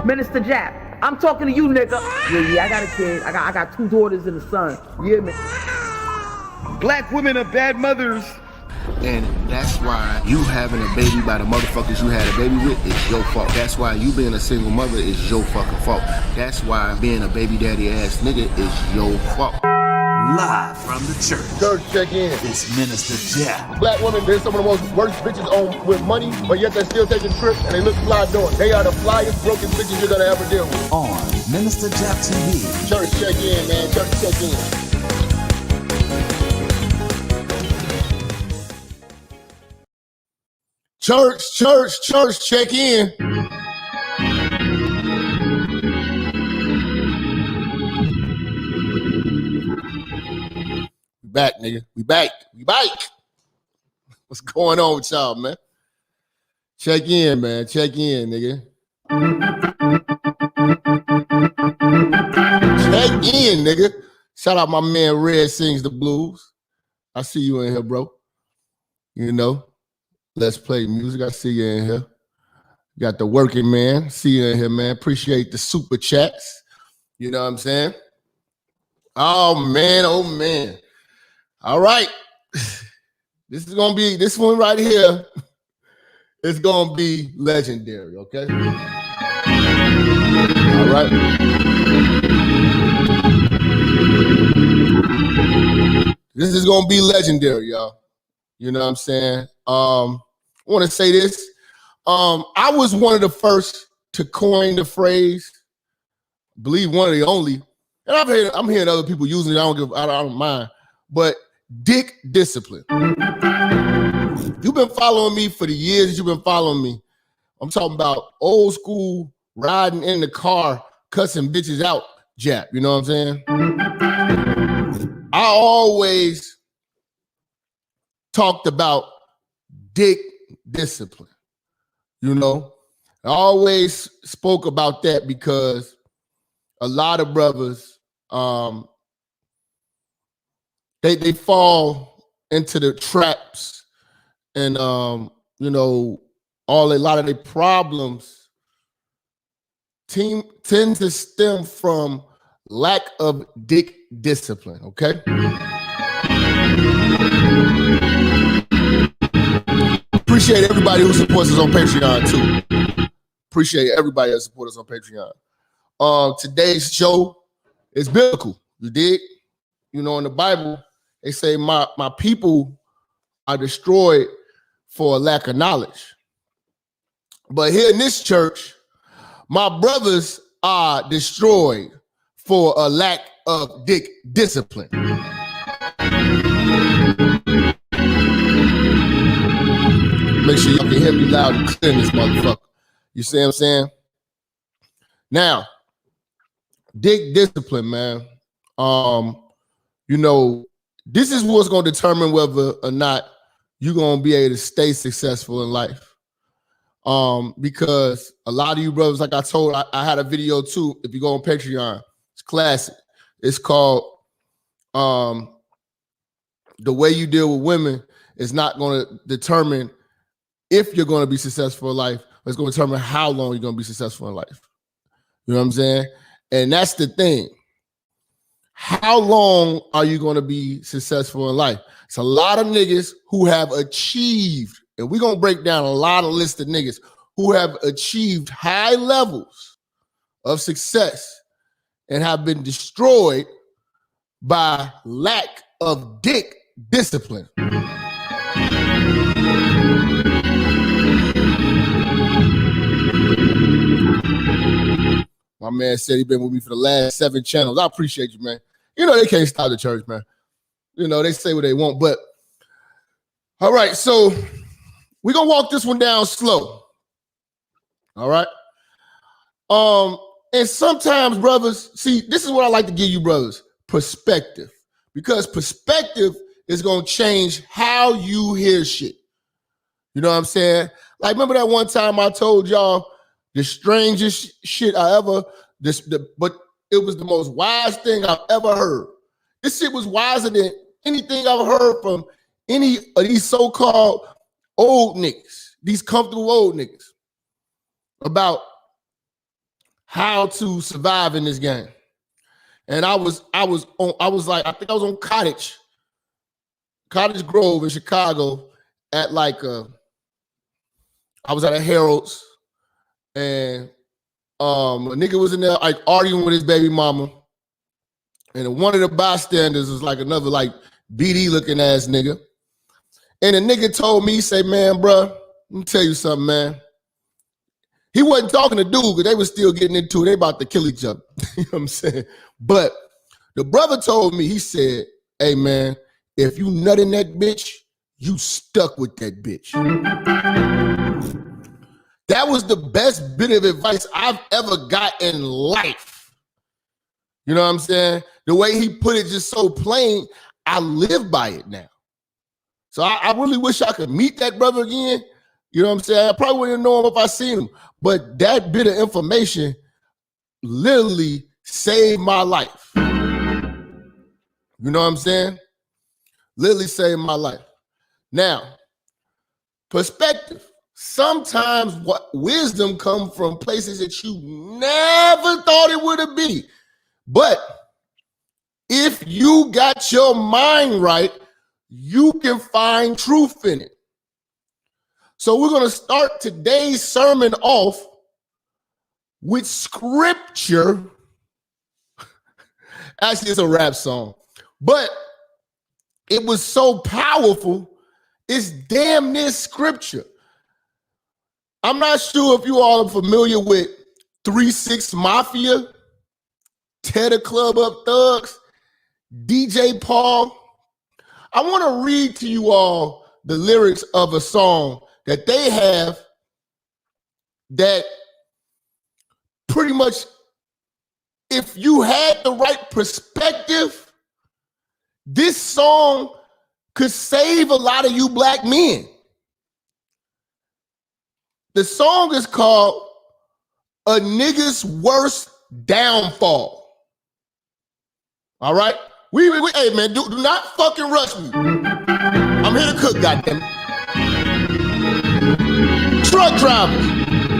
Minister Jap, I'm talking to you, nigga. Yeah, I got a kid. I got 2 daughters and a son. Yeah, man. Black women are bad mothers. And that's why you having a baby by the motherfuckers you had a baby with is your fault. That's why you being a single mother is your fucking fault. That's why being a baby daddy ass nigga is your fault. Live from the church. Church, check in. It's Minister Jap. Black women, they're some of the most worst bitches on with money, but yet they're still taking trips and they look fly doing. They are the flyest broken bitches you're gonna ever deal with. On Minister Jap TV. Church, check in, man. Church, check in. Church, check in. We back, nigga. We back. What's going on with y'all, man? Check in, man. Check in, nigga. Check in, nigga. Shout out my man Red Sings the Blues. I see you in here, bro. You know. Let's play music. I see you in here. Got the working man. See you in here, man. Appreciate the super chats. You know what I'm saying? Oh, man. All right. This one right here is going to be legendary, okay? All right. This is going to be legendary, y'all. You know what I'm saying? I want to say this. I was one of the first to coin the phrase, I believe one of the only, and I'm hearing other people using it. I don't mind, but dick discipline. You've been following me for the years you've been following me. I'm talking about old school riding in the car, cussing bitches out, Jap. You know what I'm saying? I always talked about dick discipline. You know, I always spoke about that because a lot of brothers, they fall into the traps, and you know, a lot of their problems tend to stem from lack of dick discipline. Okay. Appreciate everybody who supports us on Patreon too. Appreciate everybody that supports us on Patreon. Today's show is biblical. You dig? You know, in the Bible, they say my people are destroyed for a lack of knowledge. But here in this church, my brothers are destroyed for a lack of dick discipline. Make sure y'all can hear me loud and clear in this motherfucker. You see what I'm saying? Now, dick discipline, man. You know, this is what's going to determine whether or not you're going to be able to stay successful in life. Because a lot of you brothers, like I told, I had a video too. If you go on Patreon, it's classic. It's called The Way You Deal with Women is not going to determine if you're going to be successful in life. It's going to determine how long you're going to be successful in life. You know what I'm saying? And that's the thing. How long are you going to be successful in life? It's a lot of niggas who have achieved, and we're going to break down a lot of list of niggas who have achieved high levels of success and have been destroyed by lack of dick discipline. My man said he been with me for the last 7 channels. I appreciate you, man. You know, they can't stop the church, man. You know, they say what they want, but all right, so we're gonna walk this one down slow. All right. And sometimes, brothers, see, this is what I like to give you, brothers, perspective. Because perspective is gonna change how you hear shit. You know what I'm saying? Like, remember that one time I told y'all the strangest shit I ever, but it was the most wise thing I've ever heard. This shit was wiser than anything I've heard from any of these so-called old niggas, these comfortable old niggas, about how to survive in this game. And I was like, I think I was on Cottage Grove in Chicago at like I was at a Harold's, and a nigga was in there like arguing with his baby mama. And one of the bystanders was like another like BD looking ass nigga. And the nigga told me, he said, man, bro, let me tell you something, man. He wasn't talking to dude because they was still getting into it. They about to kill each other. You know what I'm saying? But the brother told me, he said, hey, man, if you nut in that bitch, you stuck with that bitch. That was the best bit of advice I've ever got in life. You know what I'm saying? The way he put it just so plain, I live by it now. So I really wish I could meet that brother again. You know what I'm saying? I probably wouldn't know him if I seen him. But that bit of information literally saved my life. You know what I'm saying? Literally saved my life. Now, perspective. Sometimes what wisdom comes from places that you never thought it would have been. But if you got your mind right, you can find truth in it. So we're going to start today's sermon off with scripture. Actually, it's a rap song, but it was so powerful, it's damn near scripture. I'm not sure if you all are familiar with 3-6 Mafia, Tear the Club Up Thugs, DJ Paul. I want to read to you all the lyrics of a song that they have that pretty much, if you had the right perspective, this song could save a lot of you black men. The song is called A Nigga's Worst Downfall. All right? Hey, man, do not fucking rush me. I'm here to cook, goddammit. Truck drivers.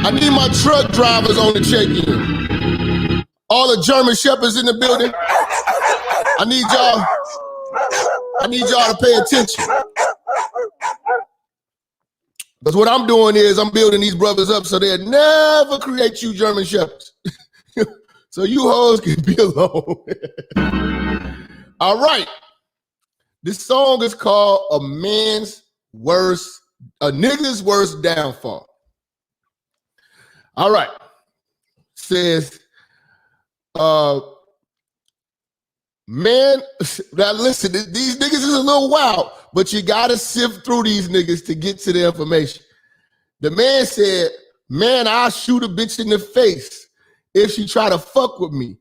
I need my truck drivers on the check-in. All the German Shepherds in the building. I need y'all to pay attention. Because what I'm doing is I'm building these brothers up so they'll never create you German Shepherds. So you hoes can be alone. All right. This song is called A Nigga's Worst Downfall. All right. Says, man, now listen, these niggas is a little wild, but you gotta sift through these niggas to get to the information. The man said, man, I'll shoot a bitch in the face if she try to fuck with me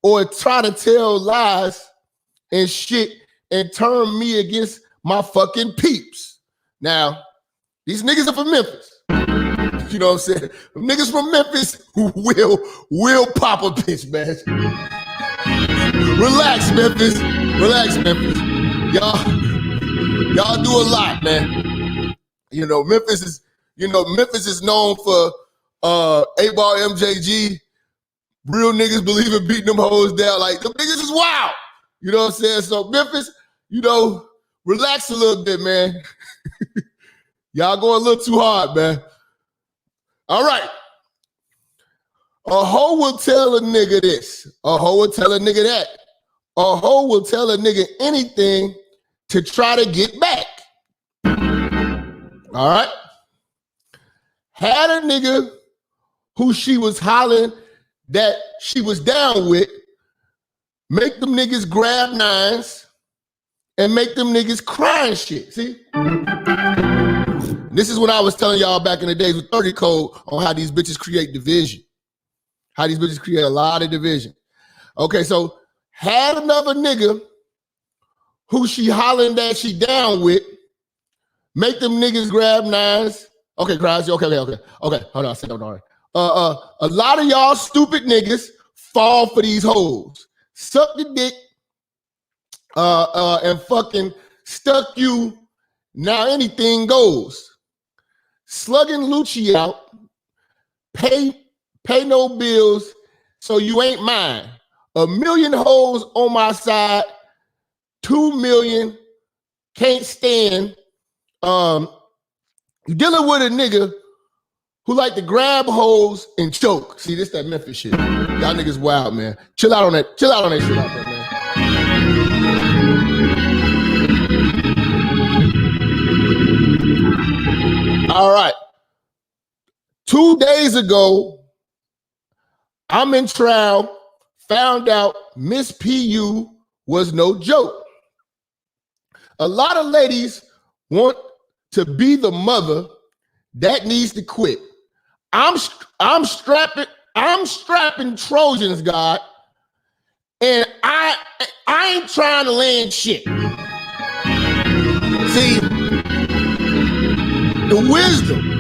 or try to tell lies and shit and turn me against my fucking peeps. Now, these niggas are from Memphis. You know what I'm saying? Niggas from Memphis will pop a bitch, man. Relax, Memphis. Relax, Memphis. Y'all do a lot, man. You know, Memphis is known for A-Ball MJG. Real niggas believe in beating them hoes down. Like, them niggas is wild. You know what I'm saying? So Memphis, you know, relax a little bit, man. Y'all going a little too hard, man. All right. A hoe will tell a nigga this. A hoe will tell a nigga that. A hoe will tell a nigga anything to try to get back. All right. Had a nigga who she was hollering that she was down with, make them niggas grab nines and make them niggas cry and shit. See? This is what I was telling y'all back in the days with 30 Code on how these bitches create division. How these bitches create a lot of division. Okay, so had another nigga who she hollering that she down with, make them niggas grab nines. Okay, Crash, okay, hold on, I said no, all right. A lot of y'all stupid niggas fall for these hoes. Suck the dick and fucking stuck you. Now anything goes. Slugging Lucci out, pay no bills, so you ain't mine. 1 million hoes on my side, 2 million can't stand. You dealing with a nigga who like to grab hoes and choke. See, this that Memphis shit. Y'all niggas wild, man. Chill out on that. Chill out on that shit out there, man. All right. 2 days ago, I'm in trial, found out Miss PU was no joke. A lot of ladies want to be the mother that needs to quit. I'm strapping Trojans, God, and I ain't trying to land shit. See, the wisdom.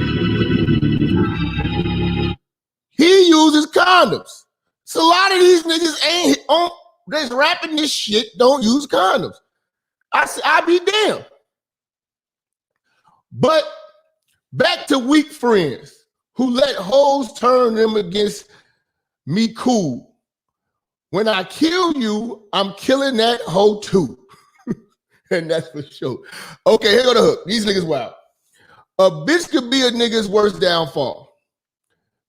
He uses condoms. So a lot of these niggas ain't on that's rapping this shit, don't use condoms. I be damned. But back to weak friends who let hoes turn them against me cool. When I kill you, I'm killing that hoe too. And that's for sure. Okay, here go the hook. These niggas wild. A bitch could be a nigga's worst downfall.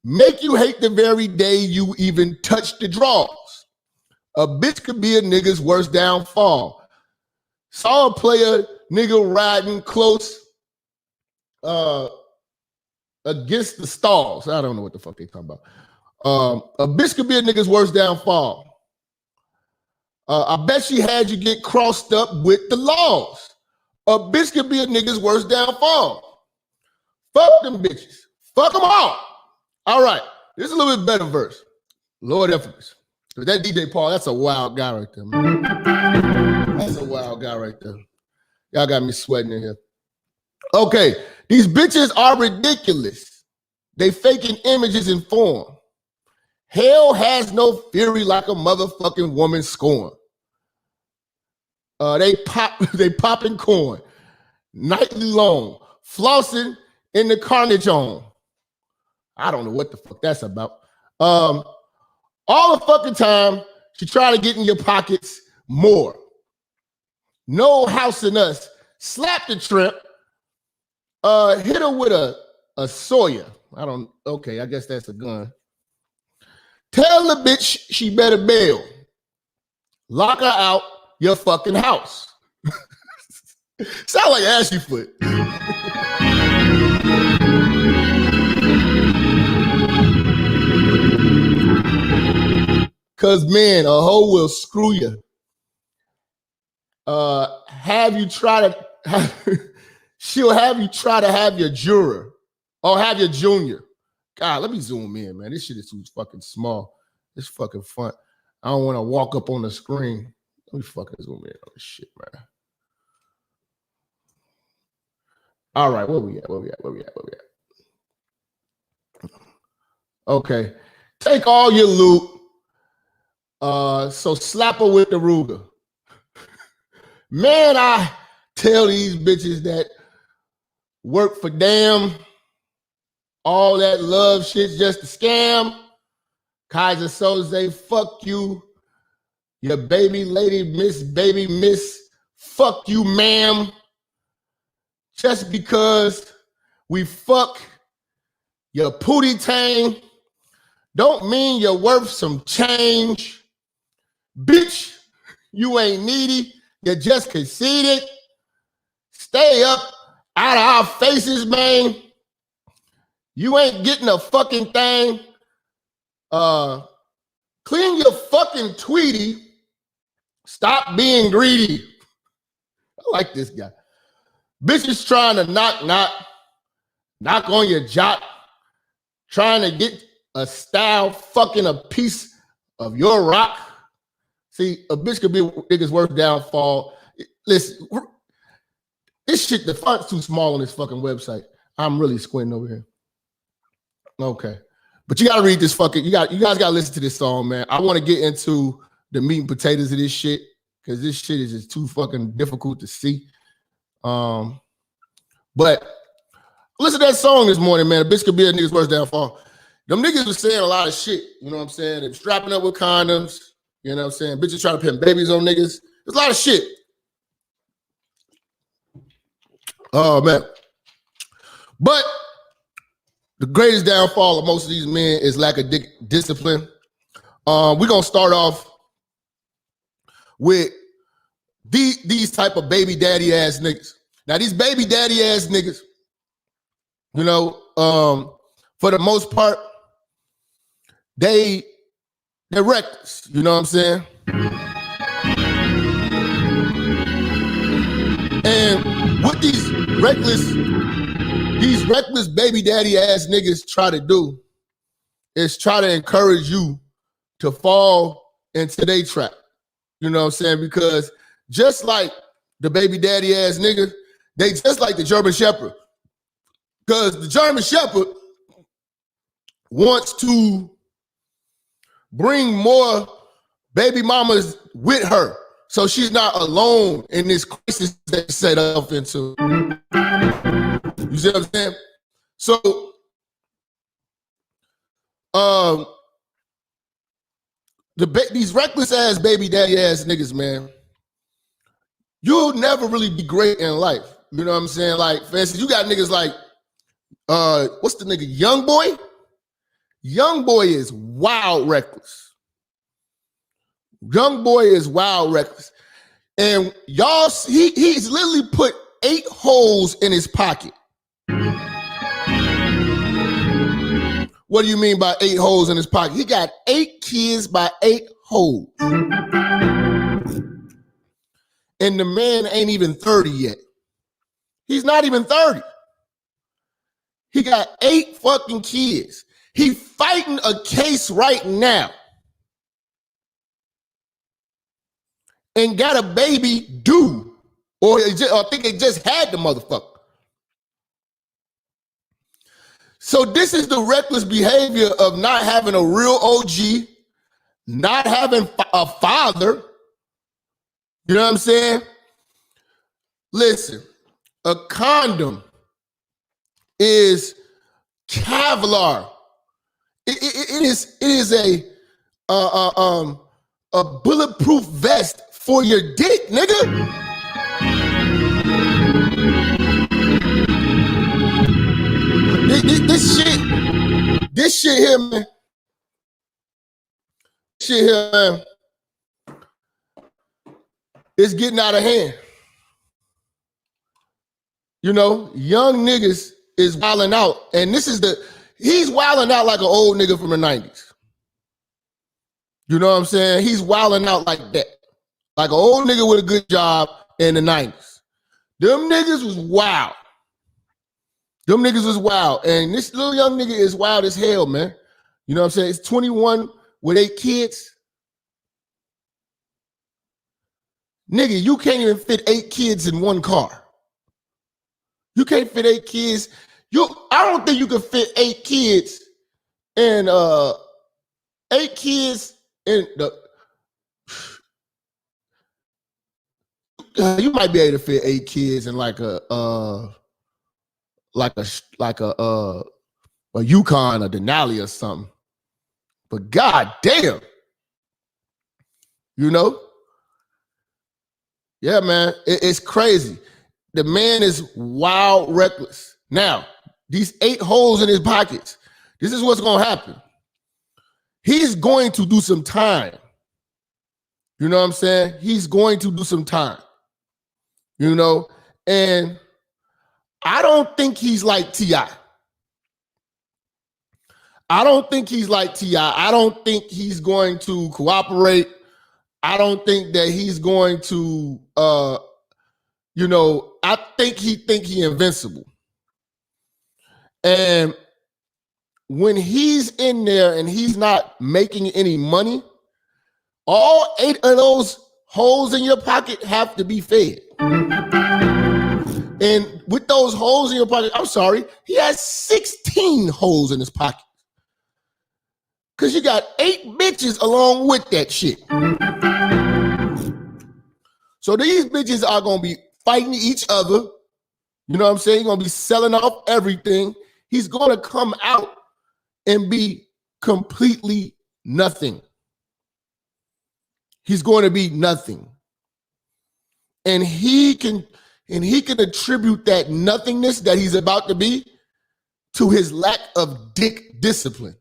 Make you hate the very day you even touch the draws. A bitch could be a nigga's worst downfall. Saw a player nigga riding close against the stalls. I don't know what the fuck they talking about. A bitch could be a nigga's worst downfall. I bet she had you get crossed up with the laws. A bitch could be a nigga's worst downfall. Fuck them bitches. Fuck them all. All right. This is a little bit better verse. Lord infamous. That DJ Paul, that's a wild guy right there, man. That's a wild guy right there. Y'all got me sweating in here. Okay. These bitches are ridiculous. They faking images in form. Hell has no fury like a motherfucking woman scorn. They popping corn nightly long, flossing in the carnage on. I don't know what the fuck that's about. All the fucking time, she try to get in your pockets more. No house in us. Slap the trimp. Hit her with a Sawyer. Okay, I guess that's a gun. Tell the bitch she better bail. Lock her out your fucking house. Sound like Ashley Foot. Cause man, a hoe will screw you. She'll have you try to have your juror or have your junior. God, let me zoom in, man. This shit is too fucking small. It's fucking fun. I don't want to walk up on the screen. Let me fucking zoom in on this shit, man. All right, where we at? Okay. Take all your loot. So slap her with the Ruger. Man, I tell these bitches that work for damn. All that love shit's just a scam. Kaiser Soze, fuck you. Your baby lady, baby miss, fuck you, ma'am. Just because we fuck your pootie tang don't mean you're worth some change. Bitch, you ain't needy. You just conceited. Stay up out of our faces, man. You ain't getting a fucking thing. Clean your fucking Tweety. Stop being greedy. I like this guy. Bitches trying to knock on your jock, trying to get a style, fucking a piece of your rock. See, a bitch could be a nigga's worst downfall. Listen, this shit, the font's too small on this fucking website. I'm really squinting over here. Okay. But you gotta read this fucking, you guys gotta listen to this song, man. I want to get into the meat and potatoes of this shit, because this shit is just too fucking difficult to see. But listen to that song this morning, man. A bitch could be a nigga's worst downfall. them niggas was saying a lot of shit. You know what I'm saying? They were strapping up with condoms. You know what I'm saying? Bitches trying to pin babies on niggas. There's a lot of shit. Oh, man. But the greatest downfall of most of these men is lack of discipline. We're going to start off with these type of baby daddy ass niggas. Now, these baby daddy ass niggas, you know, for the most part, they're reckless. You know what I'm saying? And what these reckless baby daddy ass niggas try to do is try to encourage you to fall into their trap. You know what I'm saying? Because just like the baby daddy ass nigga, they just like the German Shepherd. Because the German Shepherd wants to bring more baby mamas with her, so she's not alone in this crisis that set up into. You see what I'm saying? So, these reckless ass baby daddy ass niggas, man, you'll never really be great in life. You know what I'm saying? Like, for instance, you got niggas like, what's the nigga? Young Boy? Young Boy is wild reckless. Young Boy is wild reckless. And y'all, he's literally put 8 holes in his pocket. What do you mean by 8 holes in his pocket? He got 8 kids by 8 holes. And the man ain't even 30 yet. He's not even 30. He got 8 fucking kids. He fighting a case right now. And got a baby due. Or I think they just had the motherfucker. So this is the reckless behavior of not having a real OG, not having a father. You know what I'm saying? Listen, a condom is Kevlar. It is a bulletproof vest for your dick, nigga. This shit here, man. Shit here, man. It's getting out of hand. You know, young niggas is wilding out, and he's wilding out like an old nigga from the 90s. You know what I'm saying? He's wilding out like that. Like an old nigga with a good job in the 90s. Them niggas was wild. Them niggas was wild. And this little young nigga is wild as hell, man. You know what I'm saying? It's 21 with 8 kids. Nigga, you can't even fit 8 kids in one car. You can't fit 8 kids. I don't think you can fit 8 kids in 8 kids in the. You might be able to fit 8 kids in like a Yukon or Denali or something. But god damn. You know? Yeah, man. It's crazy. The man is wild reckless. Now, these 8 holes in his pockets, this is what's going to happen. He's going to do some time. You know what I'm saying? He's going to do some time. You know? And I don't think he's like T.I. I don't think he's like T.I. I don't think he's going to cooperate. I don't think that he's going to, I think he invincible. And when he's in there and he's not making any money, all 8 of those holes in your pocket have to be fed. And with those holes in your pocket, I'm sorry, he has 16 holes in his pocket. Because you got 8 bitches along with that shit. So these bitches are going to be fighting each other. You know what I'm saying? He's going to be selling off everything. He's going to come out and be completely nothing. He's going to be nothing. And he can attribute that nothingness that he's about to be to his lack of dick discipline.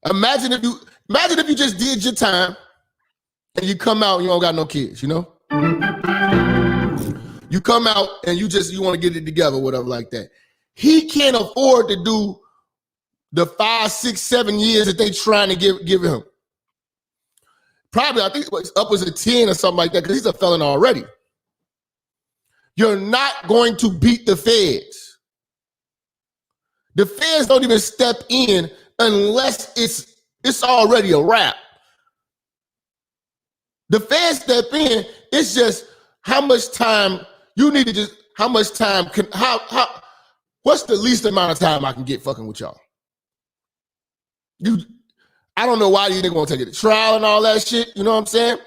Imagine if you just did your time and you come out and you don't got no kids, you know? You come out and you want to get it together, whatever like that. He can't afford to do the 5, 6, 7 years that they trying to give him. Probably, I think it was upwards of 10 or something like that, because he's a felon already. You're not going to beat the feds. The feds don't even step in unless it's already a wrap. The feds step in, it's just how much time you need to just, how much time can, what's the least amount of time I can get fucking with y'all? I don't know why you didn't want to take it to trial and all that shit, you know what I'm saying?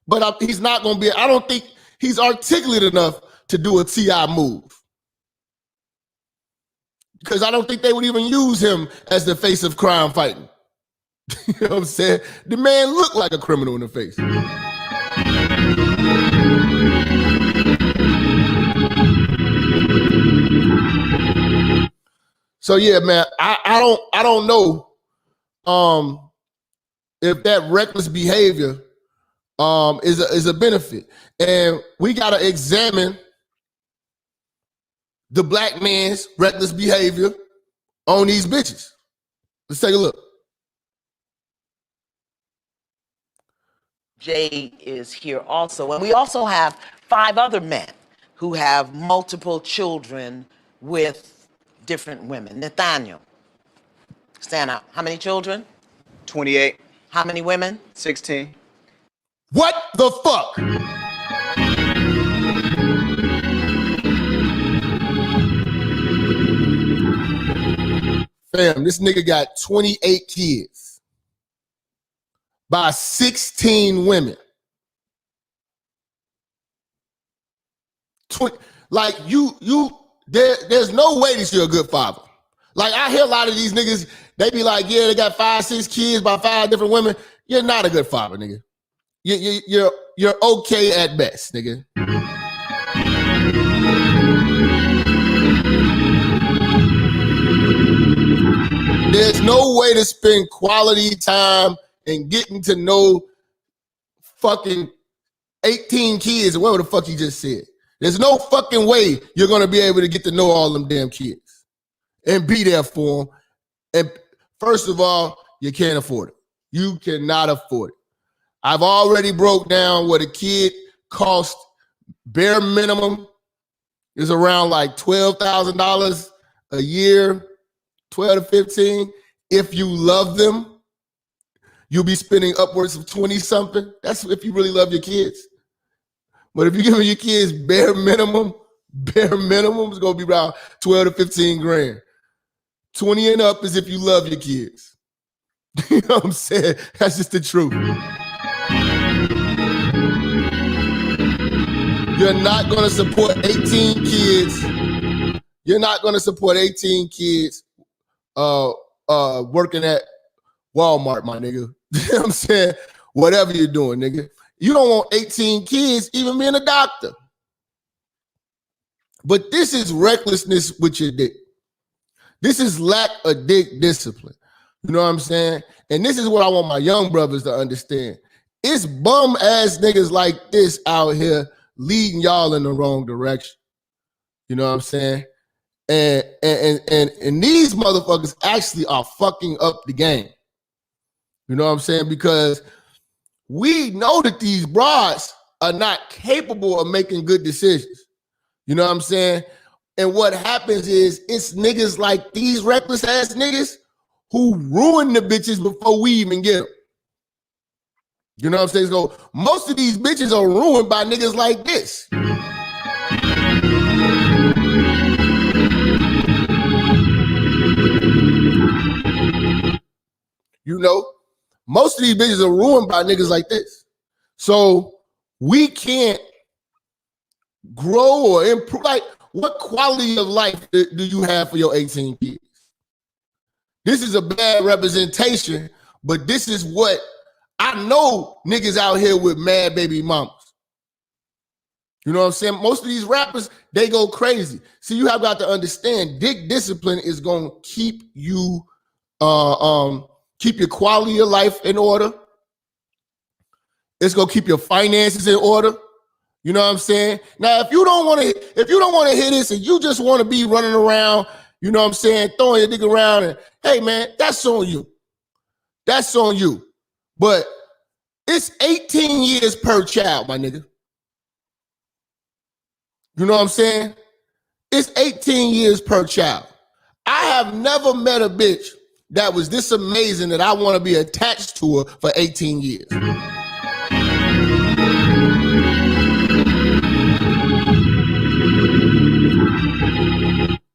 But he's not going to be, I don't think he's articulate enough to do a T.I. move. Because I don't think they would even use him as the face of crime fighting. You know what I'm saying? The man looked like a criminal in the face. So yeah, man, I don't know if that reckless behavior is a benefit. And we gotta examine the black man's reckless behavior on these bitches. Let's take a look. Jay is here also. And we also have 5 other men who have multiple children with different women. Nathaniel, stand up. How many children? 28. How many women? 16. What the fuck? Fam, this nigga got 28 kids by 16 women. Like there's no way that you're a good father. Like I hear a lot of these niggas, they be like, yeah, they got 5, 6 kids by 5 different women. You're not a good father, nigga. You're okay at best, nigga. There's no way to spend quality time and getting to know fucking 18 kids or whatever the fuck you just said. There's no fucking way you're going to be able to get to know all them damn kids and be there for them. And first of all, you can't afford it. You cannot afford it. I've already broke down what a kid cost bare minimum is around like $12,000 a year, 12 to 15. If you love them, you'll be spending upwards of 20 something. That's if you really love your kids. But if you're giving your kids bare minimum is gonna be around 12 to 15 grand. 20 and up is if you love your kids. You know what I'm saying? That's just the truth. You're not gonna support 18 kids. You're not gonna support 18 kids working at Walmart, my nigga. You know what I'm saying? Whatever you're doing, nigga. You don't want 18 kids even being a doctor. But this is recklessness with your dick. This is lack of dick discipline. You know what I'm saying? And this is what I want my young brothers to understand. It's bum ass niggas like this out here leading y'all in the wrong direction. You know what I'm saying? And these motherfuckers actually are fucking up the game. You know what I'm saying? Because we know that these broads are not capable of making good decisions. You know what I'm saying? And what happens is it's niggas like these reckless ass niggas who ruin the bitches before we even get them. You know what I'm saying? So most of these bitches are ruined by niggas like this. You know, most of these bitches are ruined by niggas like this. So we can't grow or improve. Like, what quality of life do you have for your 18 kids? This is a bad representation, but this is what I know niggas out here with mad baby mamas. You know what I'm saying? Most of these rappers, they go crazy. See, you have got to understand, dick discipline is going to keep you, keep your quality of life in order. It's going to keep your finances in order. You know what I'm saying? Now, if you don't want to hear this and you just want to be running around, you know what I'm saying, throwing your dick around, and hey, man, that's on you. That's on you. But it's 18 years per child, my nigga. You know what I'm saying? It's 18 years per child. I have never met a bitch that was this amazing that I want to be attached to her for 18 years.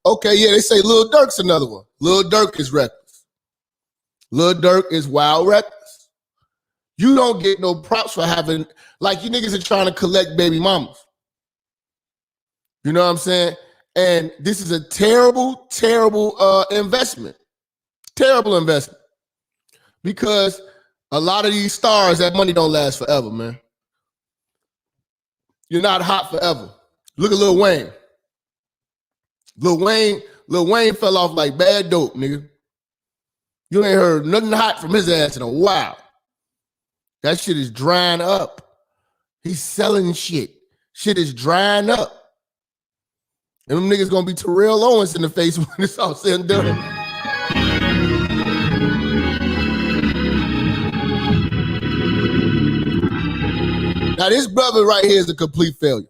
Okay, yeah, they say Lil Durk's another one. Lil Durk is reckless. Lil Durk is wild reckless. You don't get no props for having, like, you niggas are trying to collect baby mamas. You know what I'm saying? And this is a terrible, terrible investment. Terrible investment. Because a lot of these stars, that money don't last forever, man. You're not hot forever. Look at Lil Wayne. Lil Wayne fell off like bad dope, nigga. You ain't heard nothing hot from his ass in a while. That shit is drying up. He's selling shit. Shit is drying up. And them niggas gonna be Terrell Owens in the face when it's all said and done. Now this brother right here is a complete failure.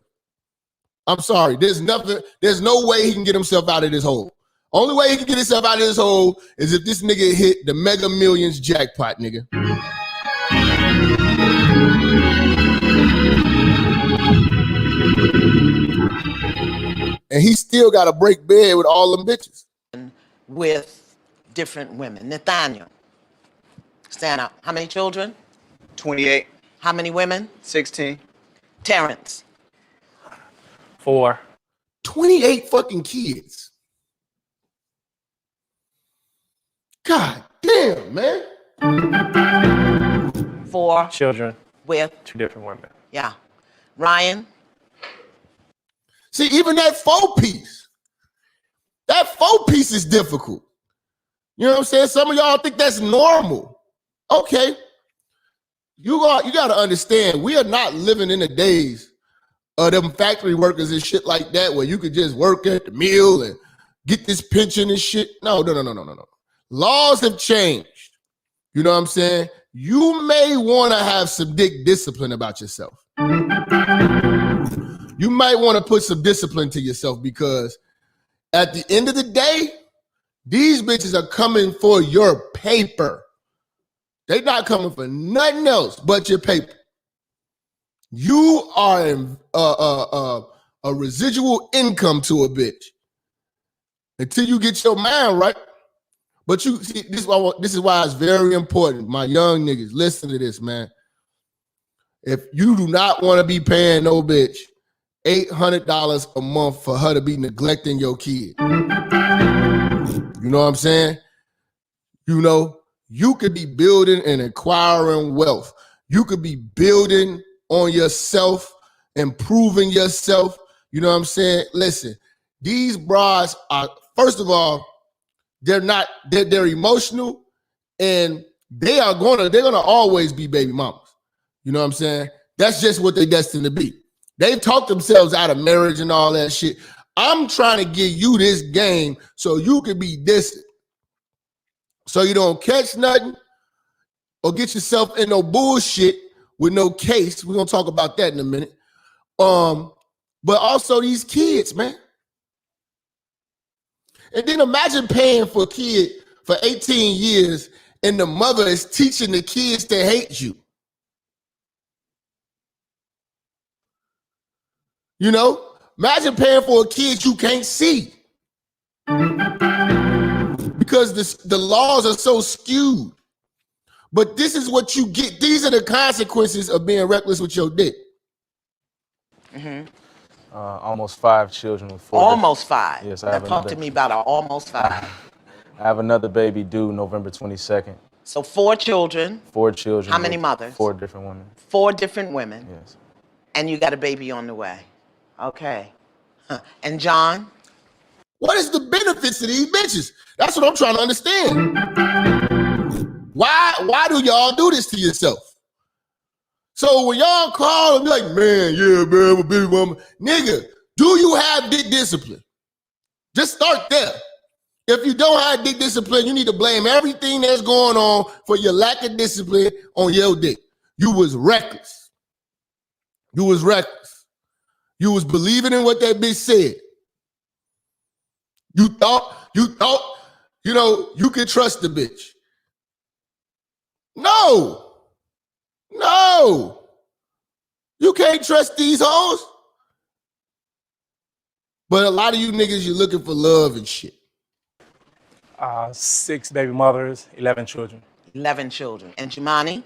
I'm sorry. There's no way he can get himself out of this hole. Only way he can get himself out of this hole is if this nigga hit the Mega Millions jackpot, nigga. And he still got to break bed with all them bitches. With different women. Nathaniel, stand up. How many children? 28. How many women? 16. Terrence. 4. 28 fucking kids. God damn, man. 4 children with 2 different women. Yeah. Ryan. See, even that 4-piece is difficult. You know what I'm saying? Some of y'all think that's normal. Okay. You got to understand, we are not living in the days of them factory workers and shit like that where you could just work at the mill and get this pension and shit. No. Laws have changed. You know what I'm saying? You may want to have some dick discipline about yourself. You might want to put some discipline to yourself because at the end of the day, these bitches are coming for your paper. They're not coming for nothing else but your paper. You are a residual income to a bitch until you get your mind right. But you see, this is why it's very important. My young niggas, listen to this, man. If you do not want to be paying no bitch $800 a month for her to be neglecting your kid, you know what I'm saying? You know, you could be building and acquiring wealth. You could be building on yourself, improving yourself. You know what I'm saying? Listen, these bras are, first of all, they're emotional and they're gonna always be baby mamas. You know what I'm saying? That's just what they're destined to be. They've talked themselves out of marriage and all that shit. I'm trying to give you this game so you can be distant. So you don't catch nothing or get yourself in no bullshit with no case. We're gonna talk about that in a minute. But also these kids, man. And then imagine paying for a kid for 18 years and the mother is teaching the kids to hate you. You know, imagine paying for a kid you can't see because the laws are so skewed. But this is what you get. These are the consequences of being reckless with your dick. Mm-hmm. Almost 5 children with 4. Almost 5. Yes, now talk to me about almost 5. I have another baby due November 22nd. So 4 children. 4 children. How many with mothers? 4 different women. 4 different women. Yes. And you got a baby on the way. Okay. Huh. And John? What is the benefits of these bitches? That's what I'm trying to understand. Why do y'all do this to yourself? So when y'all call and be like, man, yeah, man, I'm a baby mama. Nigga, do you have dick discipline? Just start there. If you don't have dick discipline, you need to blame everything that's going on for your lack of discipline on your dick. You was reckless. You was reckless. You was believing in what that bitch said. You thought, you know, you could trust the bitch. No. You can't trust these hoes. But a lot of you niggas, you're looking for love and shit. 6 baby mothers, 11 children. 11 children. And Jumani?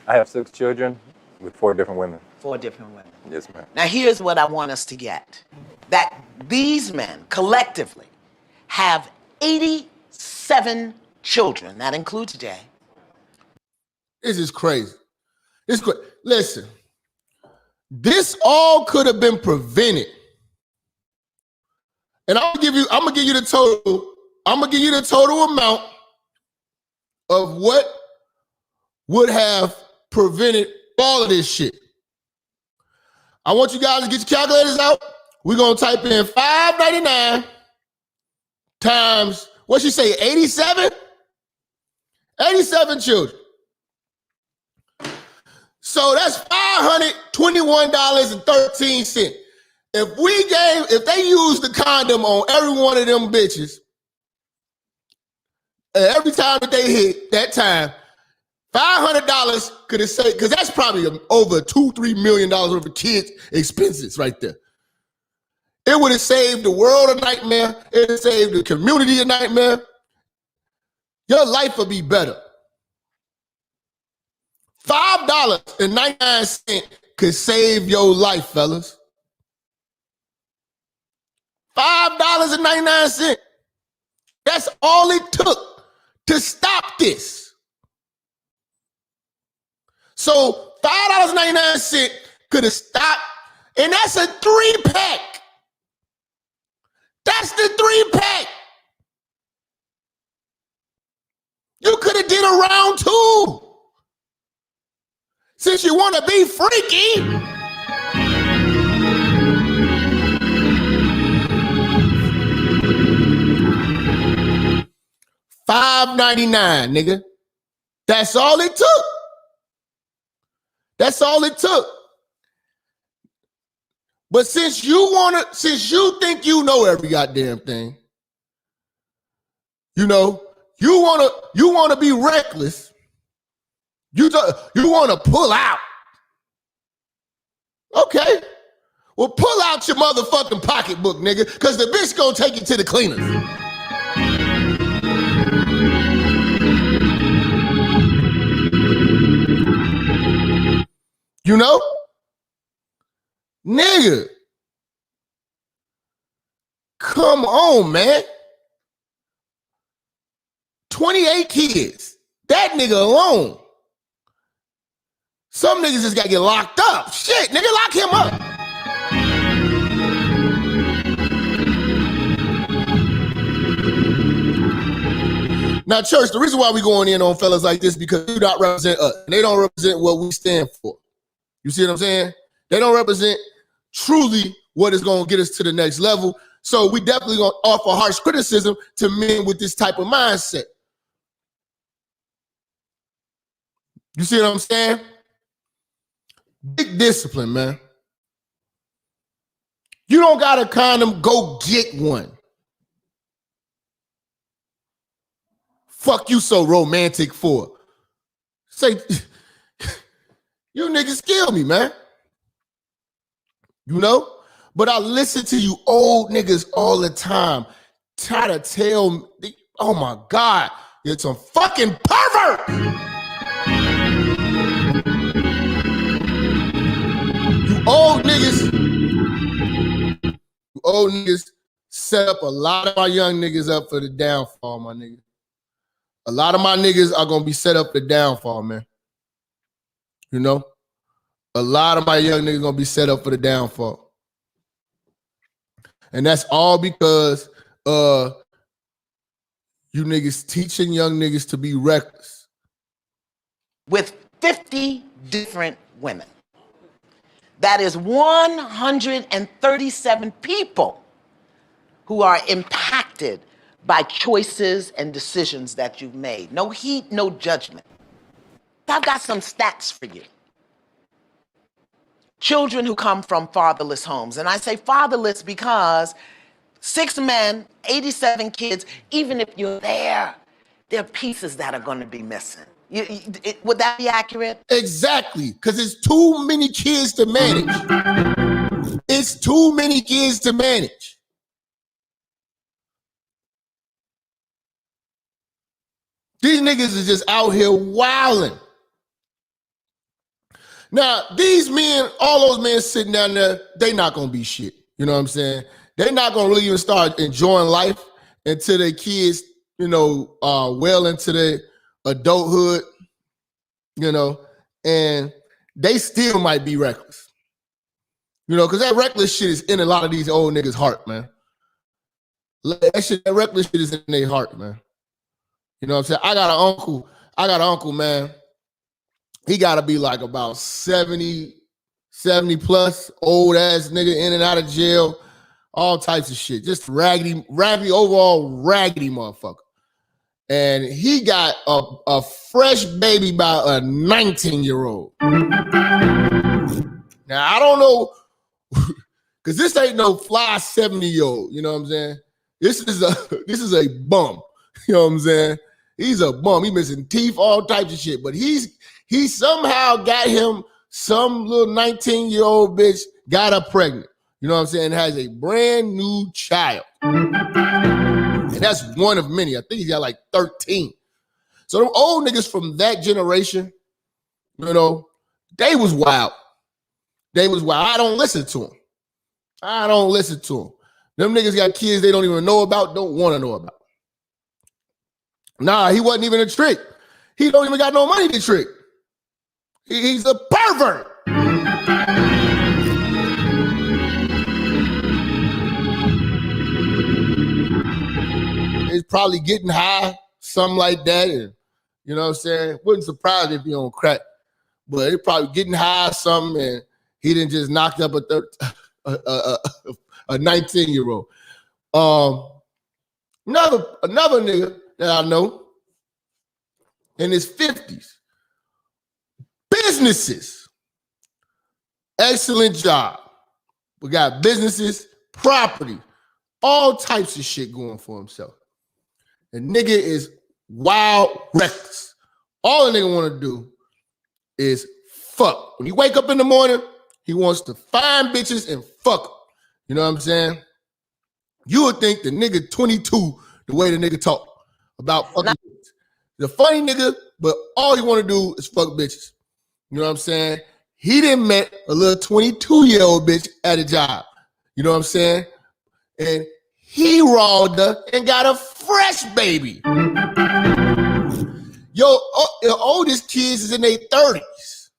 I have 6 children with 4 different women. 4 different women. Yes, ma'am. Now here's what I want us to get. That these men collectively have 87 children. That includes Jay. This is crazy. Listen, this all could have been prevented. And I'm gonna give you the total amount of what would have prevented all of this shit. I want you guys to get your calculators out. We're gonna type in $5.99 times, what'd she say, 87? 87 children. So that's $521.13. If they used the condom on every one of them bitches, every time that they hit that time, $500 could have saved, because that's probably over $2-3 million worth of kids' expenses right there. It would have saved the world a nightmare. It would have saved the community a nightmare. Your life would be better. $5.99 could save your life, fellas. $5.99. That's all it took to stop this. So $5.99 could have stopped, and that's a 3-pack. That's the 3-pack. You could have did a round 2. Since you want to be freaky. $5.99, nigga. That's all it took. That's all it took. But since you think you know every goddamn thing, you know, you wanna be reckless. You want to pull out. Okay. Well, pull out your motherfucking pocketbook, nigga, because the bitch gonna take you to the cleaners. You know? Nigga. Come on, man. 28 kids. That nigga alone. Some niggas just gotta get locked up. Shit, nigga, lock him up. Now, church, the reason why we going in on fellas like this because they do not represent us. And they don't represent what we stand for. You see what I'm saying? They don't represent truly what is going to get us to the next level. So we definitely going to offer harsh criticism to men with this type of mindset. You see what I'm saying? Big discipline, man. You don't got a condom, go get one. Fuck you so romantic for. Say, you niggas kill me, man. You know? But I listen to you old niggas all the time. Try to tell me, oh my God, you're some fucking pervert. You old niggas set up a lot of my young niggas up for the downfall, my nigga. A lot of my niggas are gonna be set up for the downfall, man. You know? A lot of my young niggas gonna be set up for the downfall. And that's all because you niggas teaching young niggas to be reckless. With 50 different women. That is 137 people who are impacted by choices and decisions that you've made. No heat, no judgment. I've got some stats for you. Children who come from fatherless homes. And I say fatherless because 6 men, 87 kids, even if you're there are pieces that are going to be missing. Would that be accurate? Exactly, because it's too many kids to manage. It's too many kids to manage. These niggas is just out here wilding. Now, these men, all those men sitting down there, they not gonna be shit. You know what I'm saying? They're not gonna really even start enjoying life until their kids, you know, well into their adulthood, you know, and they still might be reckless. You know, because that reckless shit is in a lot of these old niggas' heart, man. That reckless shit is in their heart, man. You know what I'm saying? I got an uncle, man. He gotta be like about 70 plus, old ass nigga, in and out of jail, all types of shit. Just raggedy, overall raggedy motherfucker. And he got a fresh baby by a 19-year-old. Now, I don't know, because this ain't no fly 70-year-old, you know what I'm saying? This is a bum, you know what I'm saying? He's a bum. He missing teeth, all types of shit. But he somehow got him some little 19-year-old bitch, got her pregnant. You know what I'm saying? Has a brand new child. And that's one of many. I think he's got like 13. So them old niggas from that generation, you know, they was wild. They was wild. I don't listen to them. Them niggas got kids they don't even know about, don't want to know about. Nah, he wasn't even a trick. He don't even got no money to trick. He's a pervert. He's probably getting high, something like that. And, you know what I'm saying? Wouldn't surprise me if he on crack. But he's probably getting high or something, and he didn't just knock up a 19-year-old. Another nigga that I know in his 50s. Businesses. Excellent job. We got businesses, property, all types of shit going for himself. The nigga is wild reckless. All the nigga want to do is fuck. When he wake up in the morning, he wants to find bitches and fuck them. You know what I'm saying? You would think the nigga 22 the way the nigga talk about fucking bitches. The funny nigga, but all he want to do is fuck bitches. You know what I'm saying? He done met a little 22-year-old bitch at a job. You know what I'm saying? And he rolled her and got a fresh baby. Your oldest kids is in their 30s.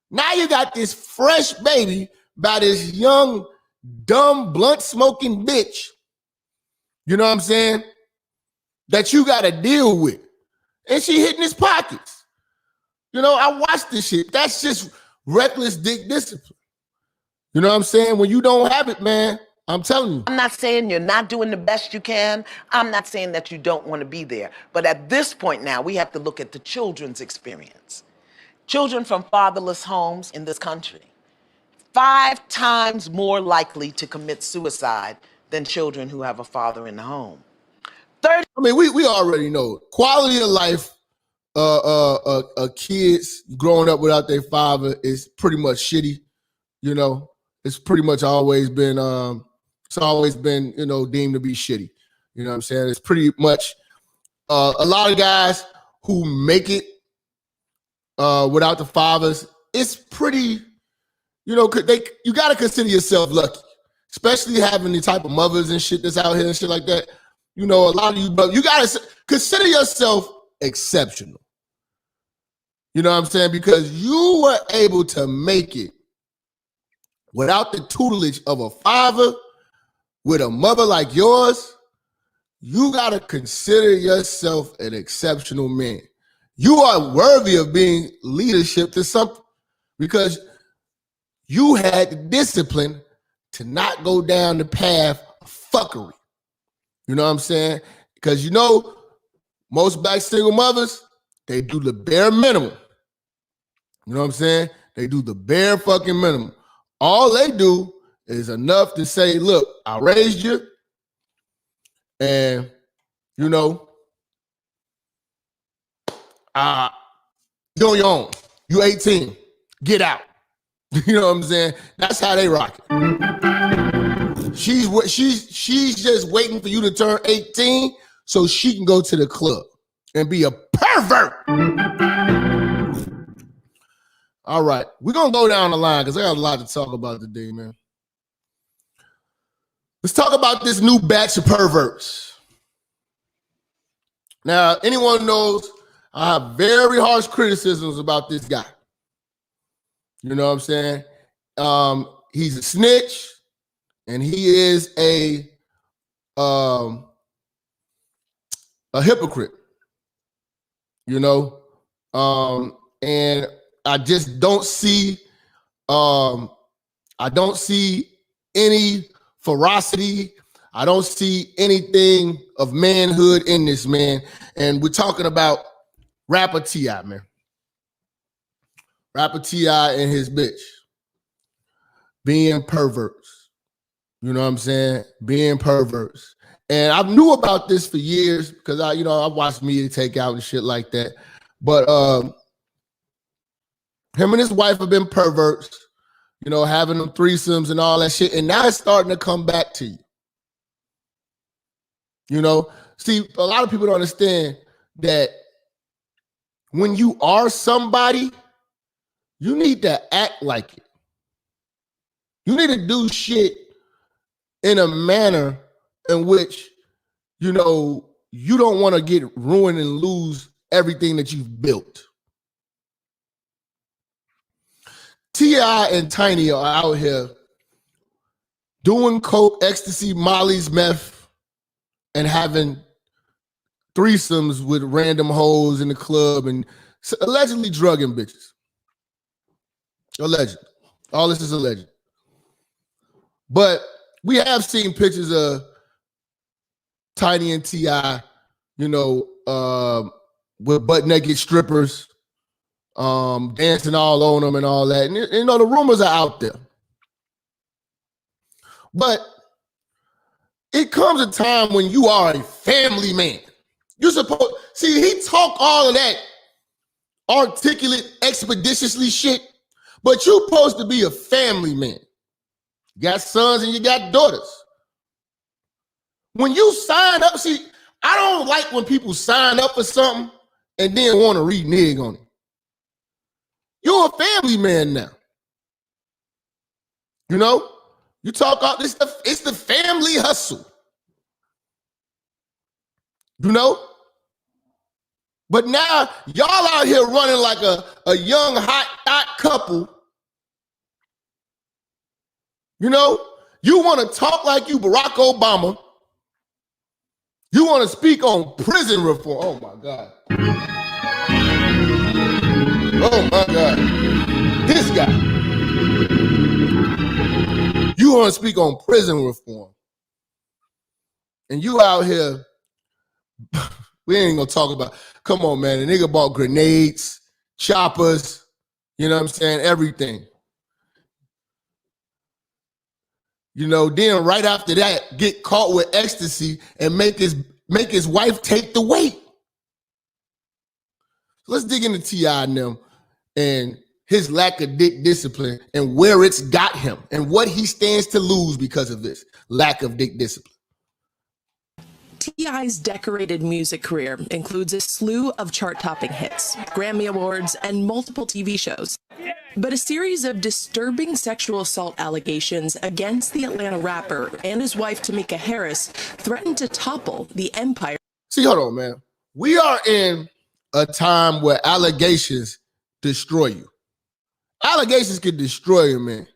Now you got this fresh baby by this young, dumb, blunt-smoking bitch. You know what I'm saying? That you got to deal with. And she hitting his pockets. You know, I watched this shit. That's just reckless dick discipline. You know what I'm saying? When you don't have it, man, I'm telling you. I'm not saying you're not doing the best you can. I'm not saying that you don't want to be there. But at this point now, we have to look at the children's experience. Children from fatherless homes in this country, 5 times more likely to commit suicide than children who have a father in the home. I mean, we already know quality of life. Kids growing up without their father is pretty much shitty. You know, it's pretty much always been you know, deemed to be shitty. You know what I'm saying? It's pretty much a lot of guys who make it without the fathers. It's pretty, you know, you got to consider yourself lucky. especially having the type of mothers and shit that's out here and shit like that. You know, a lot of you, but you gotta consider yourself exceptional. You know what I'm saying? Because you were able to make it without the tutelage of a father, with a mother like yours. You gotta consider yourself an exceptional man. You are worthy of being leadership to something because you had the discipline to not go down the path of fuckery. You know what I'm saying? Because you know, most black single mothers, they do the bare minimum. You know what I'm saying? They do the bare fucking minimum. All they do is enough to say, look, I raised you, and, you know, you're on your own. You 18. Get out. You know what I'm saying? That's how they rock it. She's just waiting for you to turn 18 so she can go to the club and be a pervert. All right, we're gonna go down the line because I got a lot to talk about today, man. Let's talk about this new batch of perverts. Now, anyone knows I have very harsh criticisms about this guy. You know what I'm saying? He's a snitch, and he is a hypocrite. You know, and I just don't see any ferocity. I don't see anything of manhood in this man. And we're talking about rapper T.I., man. Rapper T.I. and his bitch being perverts. You know what I'm saying? Being perverts. And I knew about this for years because I watched Media Take Out and shit like that. But him and his wife have been perverts, you know, having them threesomes and all that shit. And now it's starting to come back to you. You know, see, a lot of people don't understand that when you are somebody, you need to act like it. You need to do shit in a manner in which, you know, you don't want to get ruined and lose everything that you've built. T.I. and Tiny are out here doing coke, ecstasy, molly's, meth, and having threesomes with random hoes in the club and allegedly drugging bitches. Alleged. All this is alleged. But we have seen pictures of Tiny and T.I., you know, with butt naked strippers, dancing all on them and all that. And, you know, the rumors are out there. But it comes a time when you are a family man. You're supposed, see, he talk all of that articulate, expeditiously shit, but you're supposed to be a family man. You got sons and you got daughters. When you sign up, see, I don't like when people sign up for something and then want to renege on it. You're a family man now. You know, you talk about this stuff, it's the family hustle. You know? But now y'all out here running like a young, hot couple. You know, you want to talk like you Barack Obama. You want to speak on prison reform. Oh my God. Oh my God. This guy. You want to speak on prison reform. And you out here, we ain't gonna talk about, come on, man. The nigga bought grenades, choppers, you know what I'm saying? Everything. You know, then right after that, get caught with ecstasy and make his wife take the weight. Let's dig into T.I. and them and his lack of dick discipline and where it's got him and what he stands to lose because of this lack of dick discipline. T.I.'s decorated music career includes a slew of chart-topping hits, Grammy Awards, and multiple TV shows. But a series of disturbing sexual assault allegations against the Atlanta rapper and his wife, Tamika Harris, threatened to topple the empire. See, hold on, man. We are in a time where allegations destroy you. Allegations can destroy you, man.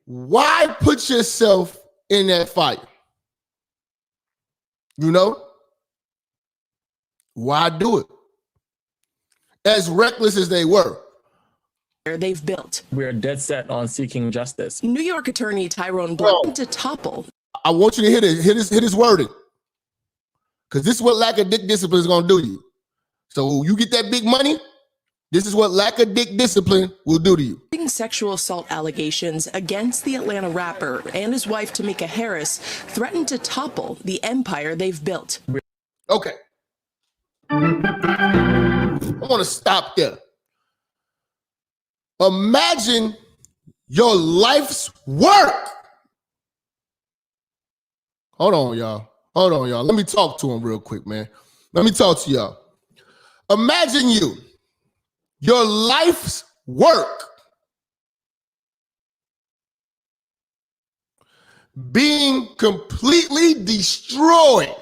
Why put yourself in that fight? You know? Why do it? As reckless as they were. They've built. We're dead set on seeking justice. New York attorney Tyrone Blunt to topple. I want you to hit his wording. Because this is what lack of dick discipline is going to do to you. So you get that big money, this is what lack of dick discipline will do to you. Sexual assault allegations against the Atlanta rapper and his wife, Tamika Harris, threatened to topple the empire they've built. Okay. I want to stop there. Imagine your life's work. Hold on, y'all. Let me talk to him real quick, man. Let me talk to y'all. Imagine your life's work being completely destroyed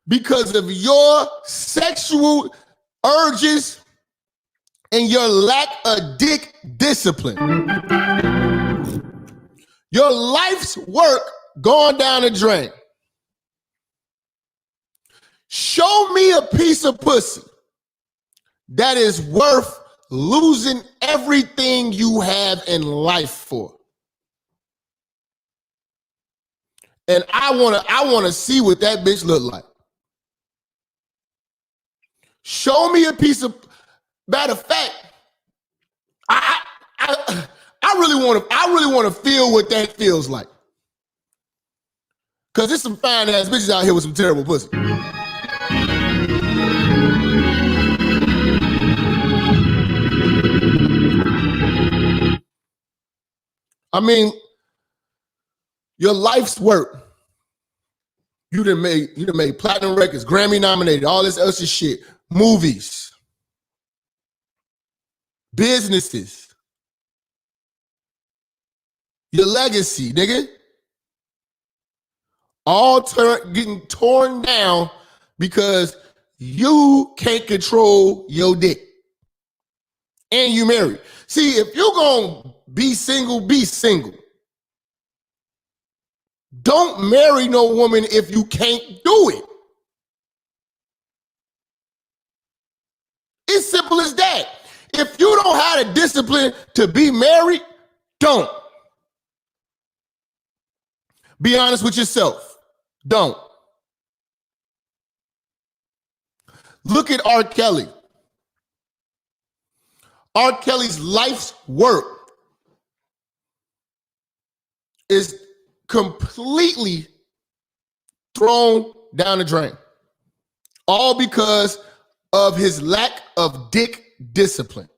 because of your sexual urges and your lack of dick discipline. Your life's work going down the drain. Show me a piece of pussy that is worth losing everything you have in life for. And I wanna see what that bitch look like. Show me a piece of. Matter of fact, I really want to feel what that feels like. Cause there's some fine ass bitches out here with some terrible pussy. I mean, your life's work. You done made platinum records, Grammy nominated, all this other shit, movies, businesses, your legacy, nigga. All getting torn down because you can't control your dick. And you married. See, if you're gonna be single, be single. Don't marry no woman if you can't do it. It's simple as that. If you don't have the discipline to be married, don't. Be honest with yourself. Don't. Look at R. Kelly. R. Kelly's life's work is completely thrown down the drain. All because of his lack of dick discipline.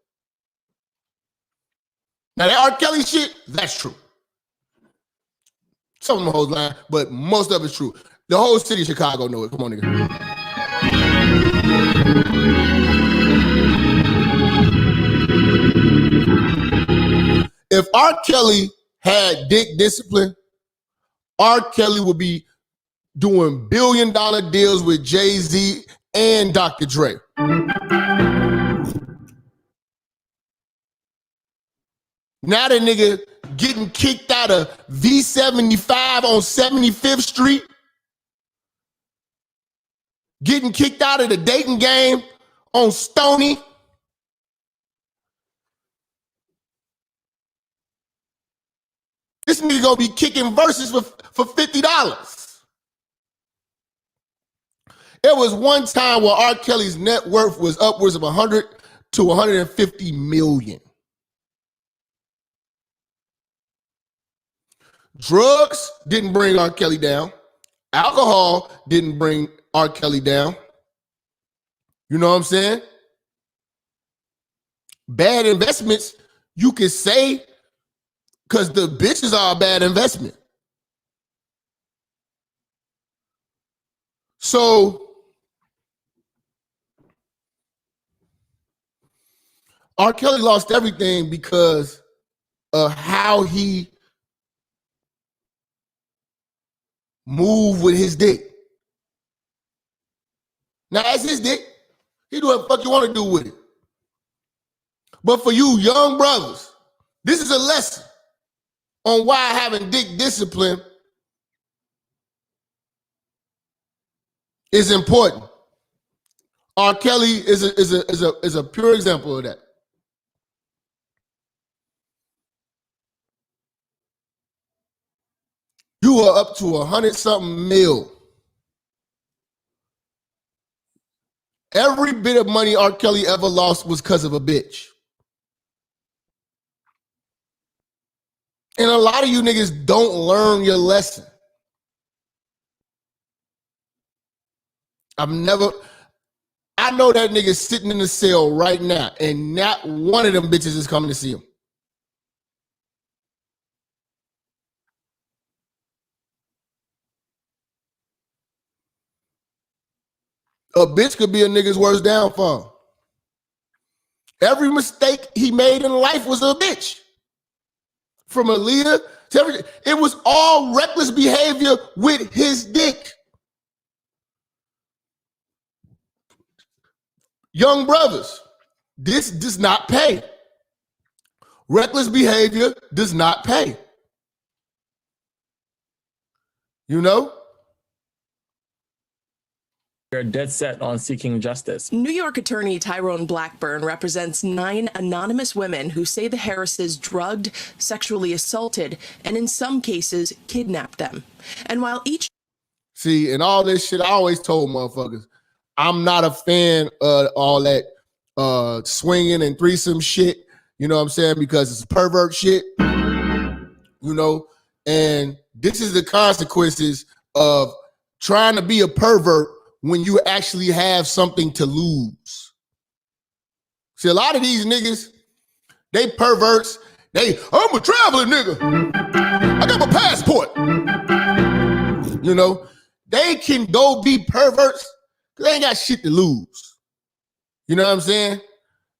Now that R. Kelly shit, that's true. Some of them hoes lying, but most of it's true. The whole city of Chicago know it. Come on, nigga. If R. Kelly had dick discipline, R. Kelly would be doing billion-dollar deals with Jay-Z and Dr. Dre. Now that nigga getting kicked out of V75 on 75th Street, getting kicked out of the Dayton game on Stony. This nigga gonna be kicking verses for $50. There was one time where R. Kelly's net worth was upwards of 100 to 150 million. Drugs didn't bring R. Kelly down. Alcohol didn't bring R. Kelly down. You know what I'm saying? Bad investments, you could say, because the bitches are a bad investment. So R. Kelly lost everything because of how he moved with his dick. Now, that's his dick. He do what the fuck you want to do with it. But for you young brothers, this is a lesson on why having dick discipline is important. R. Kelly is a pure example of that. You are up to 100-something mil. Every bit of money R. Kelly ever lost was because of a bitch. And a lot of you niggas don't learn your lesson. I know that nigga sitting in the cell right now, and not one of them bitches is coming to see him. A bitch could be a nigga's worst downfall. Every mistake he made in life was a bitch. From Aaliyah to everything. It was all reckless behavior with his dick. Young brothers, this does not pay. Reckless behavior does not pay. You know? We are dead set on seeking justice. New York attorney Tyrone Blackburn represents 9 anonymous women who say the Harrises drugged, sexually assaulted, and in some cases, kidnapped them. And while each... See, and all this shit, I always told motherfuckers, I'm not a fan of all that swinging and threesome shit, you know what I'm saying? Because it's pervert shit, you know? And this is the consequences of trying to be a pervert when you actually have something to lose. See, a lot of these niggas, they perverts. I'm a traveling nigga. I got my passport. You know, they can go be perverts because they ain't got shit to lose. You know what I'm saying?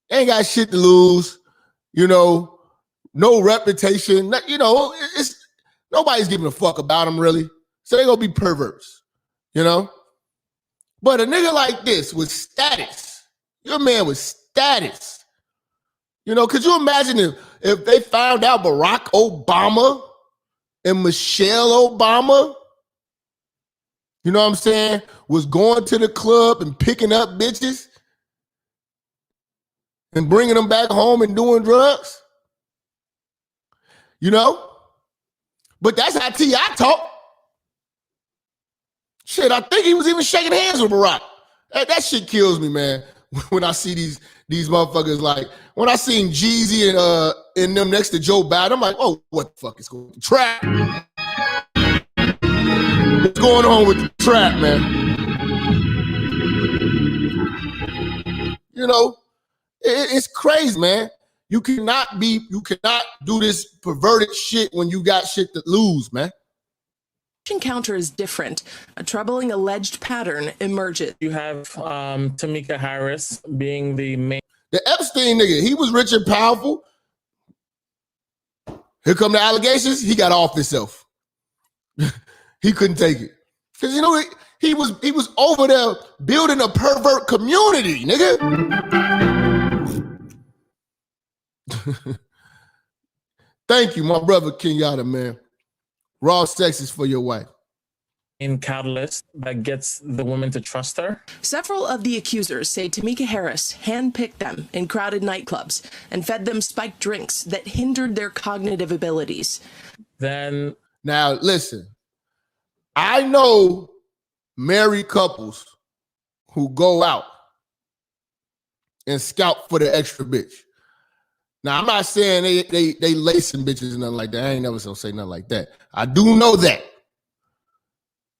They ain't got shit to lose. You know, no reputation. You know, nobody's giving a fuck about them really. So they gonna be perverts. You know? But a nigga like this with status, you're a man with status. You know, could you imagine if they found out Barack Obama and Michelle Obama, you know what I'm saying, was going to the club and picking up bitches and bringing them back home and doing drugs? You know? But that's how T.I. talk. Shit, I think he was even shaking hands with Barack. That shit kills me, man. When I see these motherfuckers, like when I seen Jeezy and them next to Joe Biden, I'm like, oh, what the fuck is going on? Trap. What's going on with the trap, man? You know, it's crazy, man. You cannot do this perverted shit when you got shit to lose, man. Encounter is different. A troubling alleged pattern emerges. You have Tamika Harris being the main. The Epstein nigga, he was rich and powerful. Here come the allegations. He got off himself. He couldn't take it because you know he was over there building a pervert community, nigga. Thank you, my brother Kenyatta, man. Raw sex is for your wife. In catalyst that gets the woman to trust her. Several of the accusers say Tamika Harris handpicked them in crowded nightclubs and fed them spiked drinks that hindered their cognitive abilities. Then now listen, I know married couples who go out and scout for the extra bitch. Now, I'm not saying they lacing bitches and nothing like that. I ain't never gonna say nothing like that. I do know that.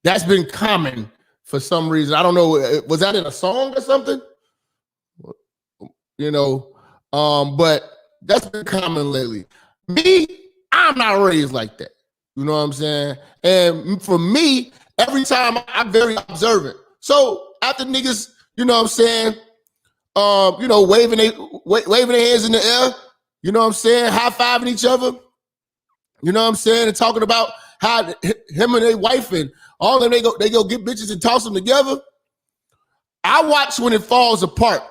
That's been common for some reason. I don't know. Was that in a song or something? You know, but that's been common lately. Me, I'm not raised like that. You know what I'm saying? And for me, every time I'm very observant. So after niggas, you know what I'm saying, waving their hands in the air, you know what I'm saying, high-fiving each other, you know what I'm saying, and talking about how him and their wife and all of them, they go get bitches and toss them together. I watch when it falls apart.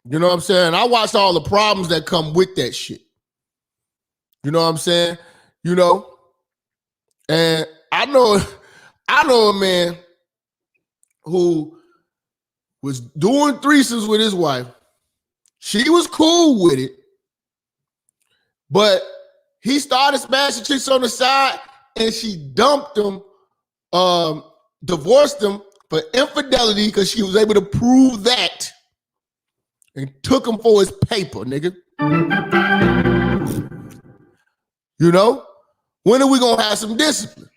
You know what I'm saying? I watched all the problems that come with that shit. You know what I'm saying? You know, and I know a man who was doing threesomes with his wife. She was cool with it, but he started smashing chicks on the side, and she dumped him, divorced him for infidelity because she was able to prove that, and took him for his paper, nigga. You know, when are we gonna have some discipline?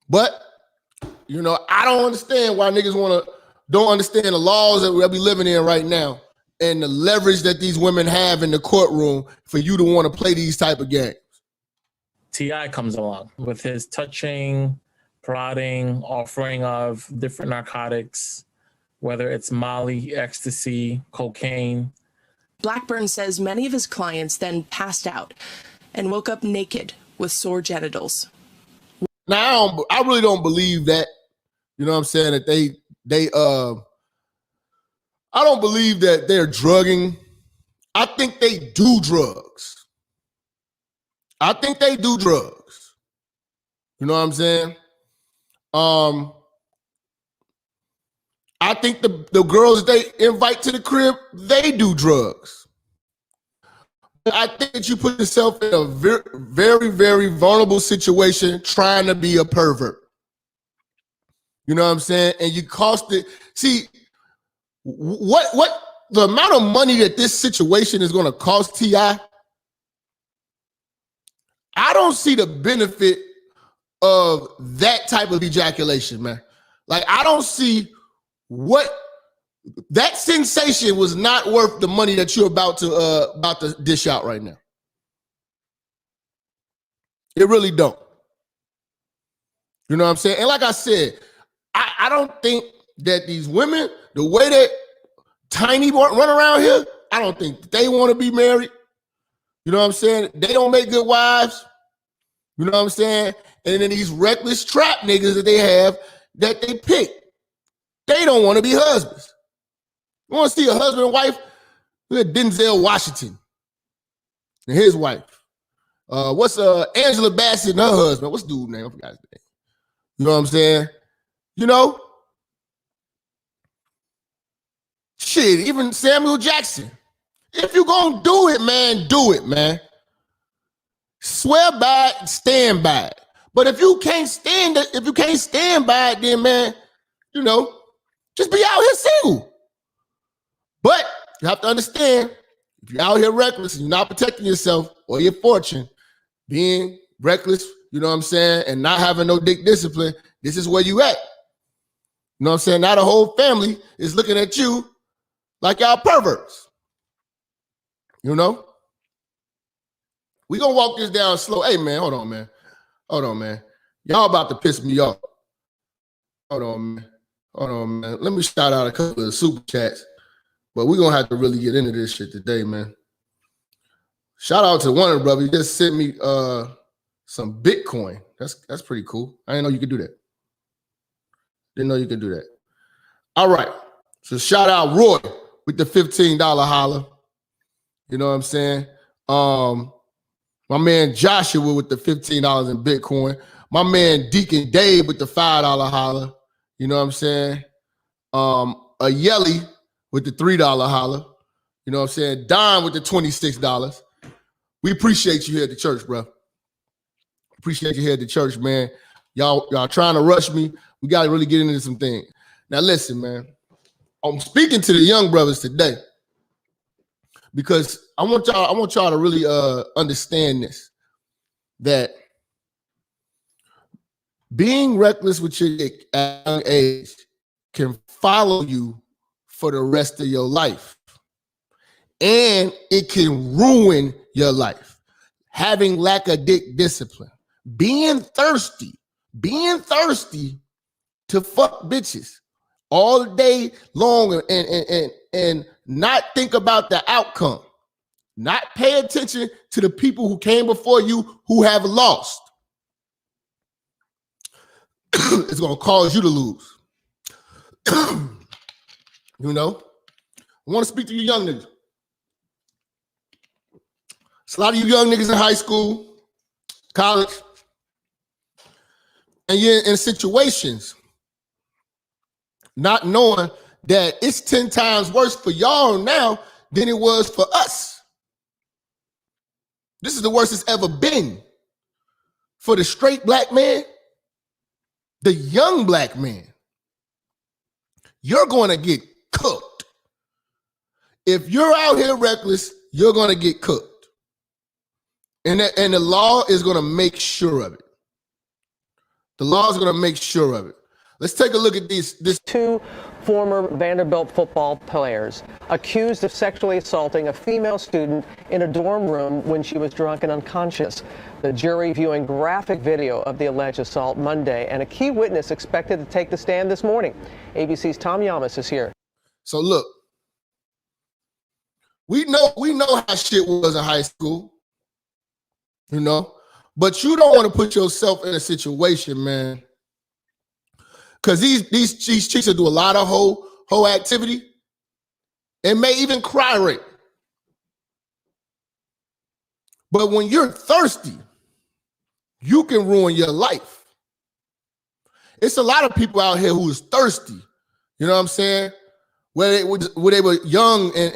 But you know, I don't understand why niggas don't understand the laws that we be living in right now and the leverage that these women have in the courtroom for you to want to play these type of games. T.I. comes along with his touching, prodding, offering of different narcotics, whether it's Molly, ecstasy, cocaine. Blackburn says many of his clients then passed out and woke up naked with sore genitals. Now, I really don't believe that. You know what I'm saying? That I don't believe that they're drugging. I think they do drugs. I think they do drugs. You know what I'm saying? I think the girls they invite to the crib, they do drugs. I think that you put yourself in a very, very, very vulnerable situation trying to be a pervert. You know what I'm saying? And you cost it. See, what the amount of money that this situation is going to cost T.I., I don't see the benefit of that type of ejaculation, man. Like, I don't see what that sensation was not worth the money that you're about to dish out right now. It really don't. You know what I'm saying? And like I said, I don't think that these women, the way that Tiny run around here, I don't think they want to be married. You know what I'm saying? They don't make good wives. You know what I'm saying? And then these reckless trap niggas that they have that they pick, they don't want to be husbands. You want to see a husband and wife? Look at Denzel Washington and his wife. What's Angela Bassett and her husband? What's the dude's name? I forgot his name. You know what I'm saying? You know? Shit, even Samuel Jackson. If you gonna do it, man, do it, man. Swear by it, stand by it. But if you can't stand by it, then man, you know, just be out here single. But you have to understand, if you're out here reckless and you're not protecting yourself or your fortune, being reckless, you know what I'm saying, and not having no dick discipline, this is where you at. You know what I'm saying? Now the whole family is looking at you like y'all perverts. You know? We gonna walk this down slow. Hey, man, hold on, man. Hold on, man. Y'all about to piss me off. Hold on, man. Hold on, man. Let me shout out a couple of super chats. But we're gonna have to really get into this shit today, man. Shout out to one of the brothers. He just sent me some Bitcoin. That's pretty cool. I didn't know you could do that. Didn't know you could do that. All right. So shout out Roy with the $15 holler. You know what I'm saying? My man Joshua with the $15 in Bitcoin. My man Deacon Dave with the $5 holler. You know what I'm saying? A Yelly with the $3 holler. You know what I'm saying? Don with the $26. We appreciate you here at the church, bro. Appreciate you here at the church, man. Y'all trying to rush me. We got to really get into some things. Now, listen, man. I'm speaking to the young brothers today because I want y'all to really understand this, that being reckless with your dick at a young age can follow you for the rest of your life. And it can ruin your life. Having lack of dick discipline. Being thirsty to fuck bitches all day long and not think about the outcome, not pay attention to the people who came before you who have lost, it's going to cause you to lose. You know, I want to speak to you young niggas. It's a lot of you young niggas in high school, college, and you're in situations not knowing that it's 10 times worse for y'all now than it was for us. This is the worst it's ever been for the straight black man, the young black man. You're going to get cooked. If you're out here reckless, you're going to get cooked. And the law is going to make sure of it. The law is going to make sure of it. Let's take a look at this. Two former Vanderbilt football players accused of sexually assaulting a female student in a dorm room when she was drunk and unconscious. The jury viewing graphic video of the alleged assault Monday, and a key witness expected to take the stand this morning. ABC's Tom Yamas is here. So look, we know how shit was in high school, you know, but you don't want to put yourself in a situation, man, because these chicks will do a lot of hoe activity and may even cry rape. But when you're thirsty, you can ruin your life. It's a lot of people out here who is thirsty. You know what I'm saying? Where they were young and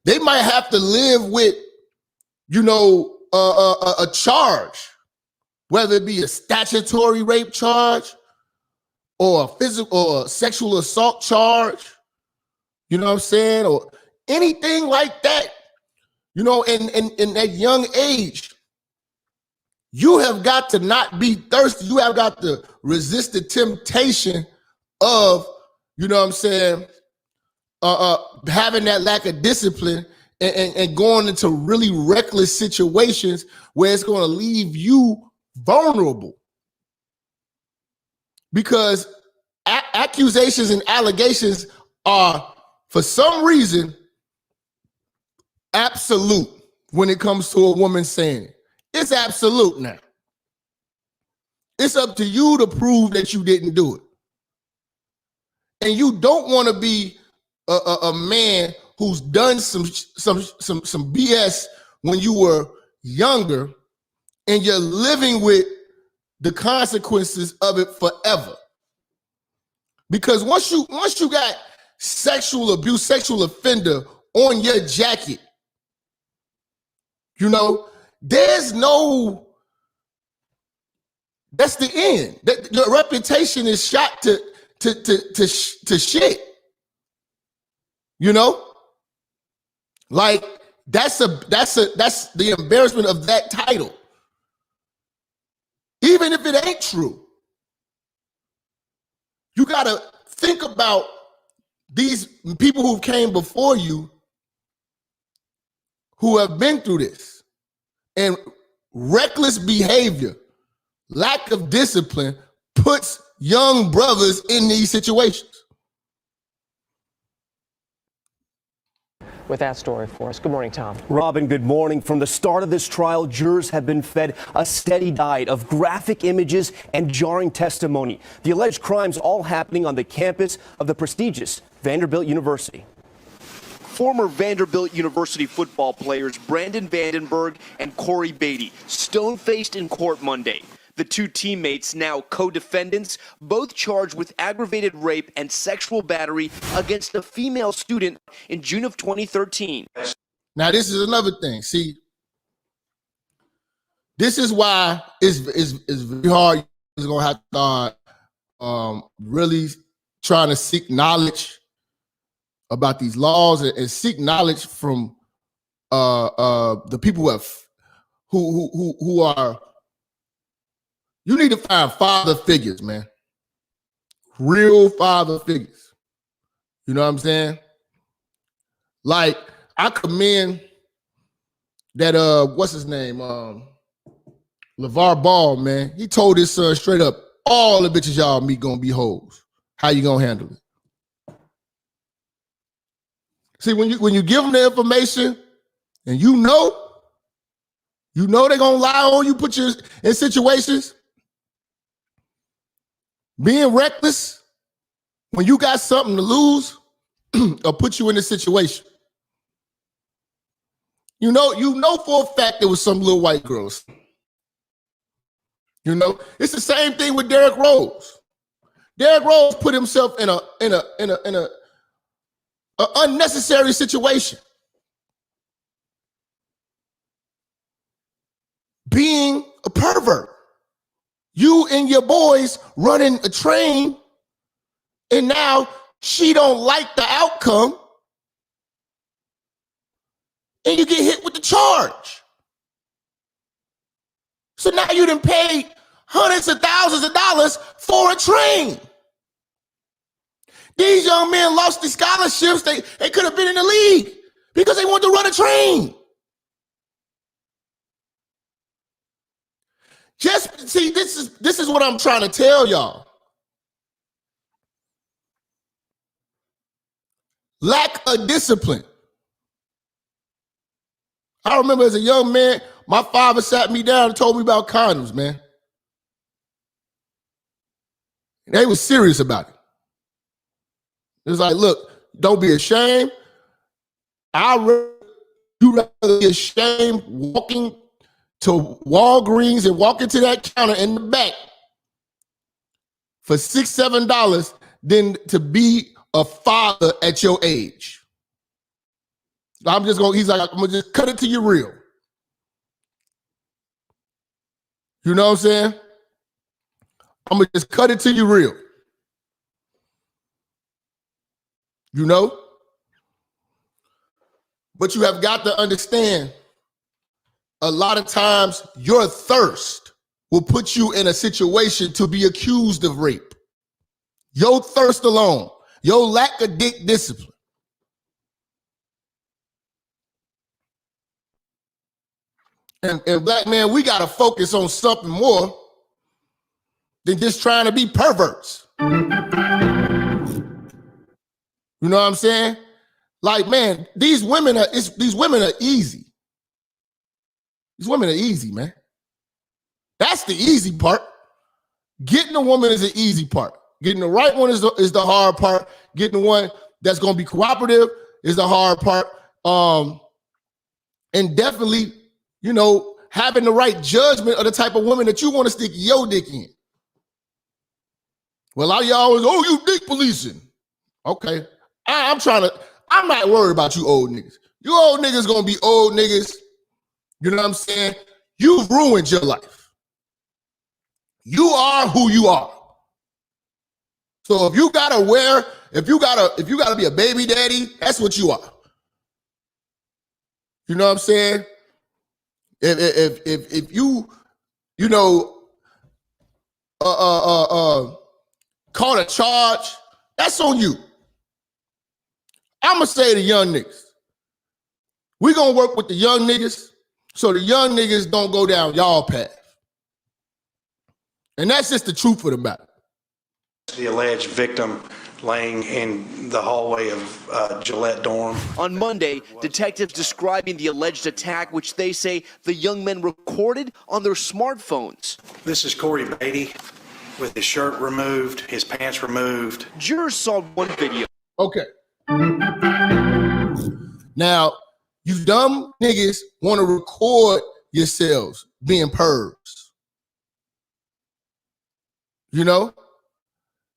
they might have to live with, you know, a charge, whether it be a statutory rape charge or a physical or a sexual assault charge. You know what I'm saying? Or anything like that. You know, in that young age, you have got to not be thirsty. You have got to resist the temptation of, you know what I'm saying, having that lack of discipline and going into really reckless situations where it's going to leave you vulnerable. Because accusations and allegations are, for some reason, absolute when it comes to a woman saying it. It's absolute now. It's up to you to prove that you didn't do it. And you don't want to be a man who's done some BS when you were younger and you're living with the consequences of it forever. Because once you got sexual abuse, sexual offender on your jacket, you know, that's the end. Your reputation is shot to shit. You know? Like that's the embarrassment of that title. Even if it ain't true. You gotta think about these people who came before you who have been through this. And reckless behavior, lack of discipline puts young brothers in these situations. With that story for us. Good morning, Tom. Robin, good morning. From the start of this trial, jurors have been fed a steady diet of graphic images and jarring testimony. The alleged crimes all happening on the campus of the prestigious Vanderbilt University. Former Vanderbilt University football players Brandon Vandenberg and Corey Beatty stone-faced in court Monday. The two teammates, now co-defendants, both charged with aggravated rape and sexual battery against a female student in June of 2013. Now, this is another thing. See, this is why it's very hard. You're going to have to start really trying to seek knowledge about these laws and seek knowledge from the people who are. You need to find father figures, man. Real father figures. You know what I'm saying? Like, I commend that what's his name? LeVar Ball, man. He told his son straight up, all the bitches y'all meet gonna be hoes. How you gonna handle it? See, when you give them the information and you know they're gonna lie on you, put you in situations, being reckless when you got something to lose or put you in a situation. You know for a fact there was some little white girls. It's the same thing with Derrick Rose. Derrick Rose put himself in a unnecessary situation. Being a pervert. You and your boys running a train, and now she don't like the outcome, and you get hit with the charge. So now you done paid hundreds of thousands of dollars for a train. These young men lost the scholarships. They could have been in the league because they wanted to run a train. Just see, this is what I'm trying to tell y'all. Lack of discipline. I remember as a young man, my father sat me down and told me about condoms, man. And they was serious about it. It was like, look, don't be ashamed. You rather be ashamed walking to Walgreens and walking to that counter in the back for $6, $7 than to be a father at your age. He's like, I'm gonna just cut it to you real. You know what I'm saying? I'm gonna just cut it to you real. But you have got to understand, a lot of times your thirst will put you in a situation to be accused of rape. Your thirst alone, your lack of dick discipline. And black man, we got to focus on something more than just trying to be perverts. You know what I'm saying? Like, man, these women are easy. These women are easy, man. That's the easy part. Getting a woman is the easy part. Getting the right one is the hard part. Getting the one that's going to be cooperative is the hard part. And definitely, having the right judgment of the type of woman that you want to stick your dick in. Well, y'all always, you dick policing. Okay. I'm not worried about you old niggas. You old niggas gonna be old niggas. You know what I'm saying? You've ruined your life. You are who you are. So if you gotta be a baby daddy, that's what you are. You know what I'm saying? If you caught a charge, that's on you. I'm gonna say to young niggas, we gonna work with the young niggas so the young niggas don't go down y'all path. And that's just the truth of the matter. The alleged victim laying in the hallway of Gillette dorm. On Monday, detectives describing the alleged attack, which they say the young men recorded on their smartphones. This is Corey Beatty with his shirt removed, his pants removed. Jurors saw one video. Okay. Now, you dumb niggas want to record yourselves being pervs.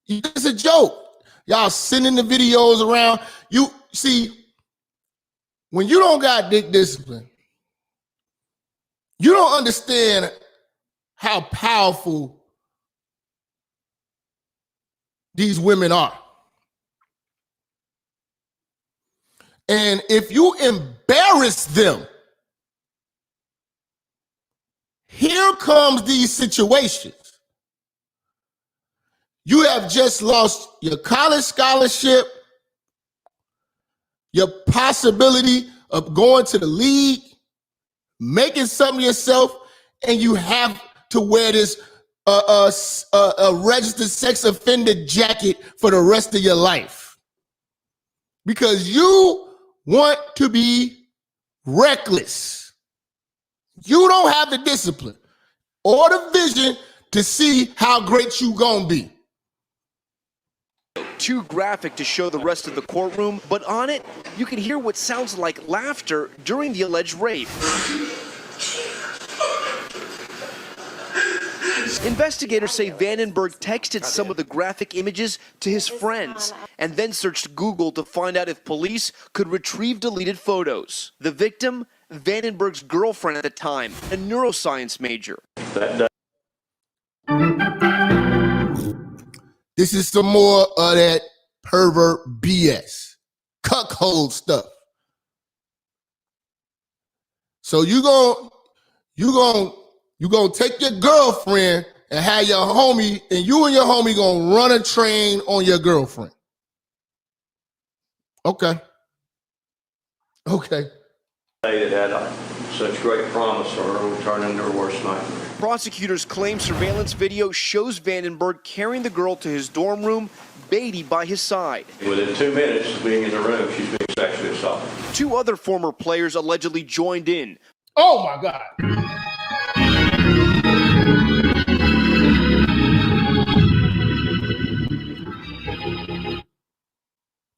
It's a joke. Y'all sending the videos around. You see, when you don't got dick discipline, you don't understand how powerful these women are. And if you embarrass them, here comes these situations. You have just lost your college scholarship, your possibility of going to the league, making something yourself, and you have to wear this a registered sex offender jacket for the rest of your life because you want to be reckless. You don't have the discipline or the vision to see how great you gonna be. Too graphic to show the rest of the courtroom, but on it, you can hear what sounds like laughter during the alleged rape. Investigators say Vandenberg texted some of the graphic images to his friends and then searched Google to find out if police could retrieve deleted photos. The victim, Vandenberg's girlfriend at the time, a neuroscience major. This is some more of that pervert BS, cuckold stuff. So you gonna take your girlfriend and have your homie, and you and your homie gonna run a train on your girlfriend. Okay. Okay. That had such great promise for her would turn into her worst nightmare. Prosecutors claim surveillance video shows Vandenberg carrying the girl to his dorm room, Beatty by his side. Within 2 minutes of being in the room, she's being sexually assaulted. 2 other former players allegedly joined in. Oh my God.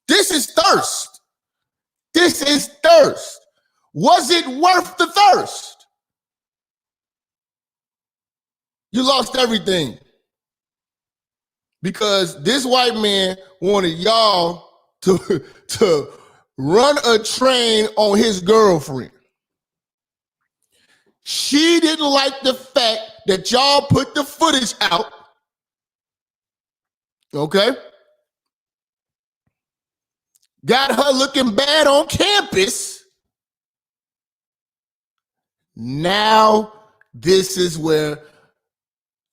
This is thirst. This is thirst. Was it worth the thirst? You lost everything because this white man wanted y'all to run a train on his girlfriend. She didn't like the fact that y'all put the footage out. Okay? Got her looking bad on campus. Now this is where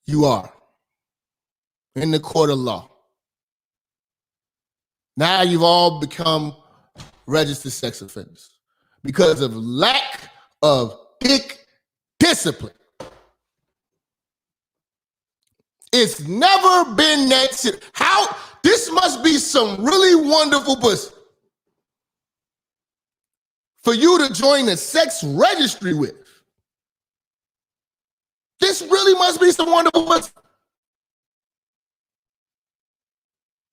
you are in the court of law. Now you've all become registered sex offenders because of lack of discipline. It's never been that serious. How? This must be some really wonderful pussy for you to join the sex registry with. This really must be some wonderful pussy.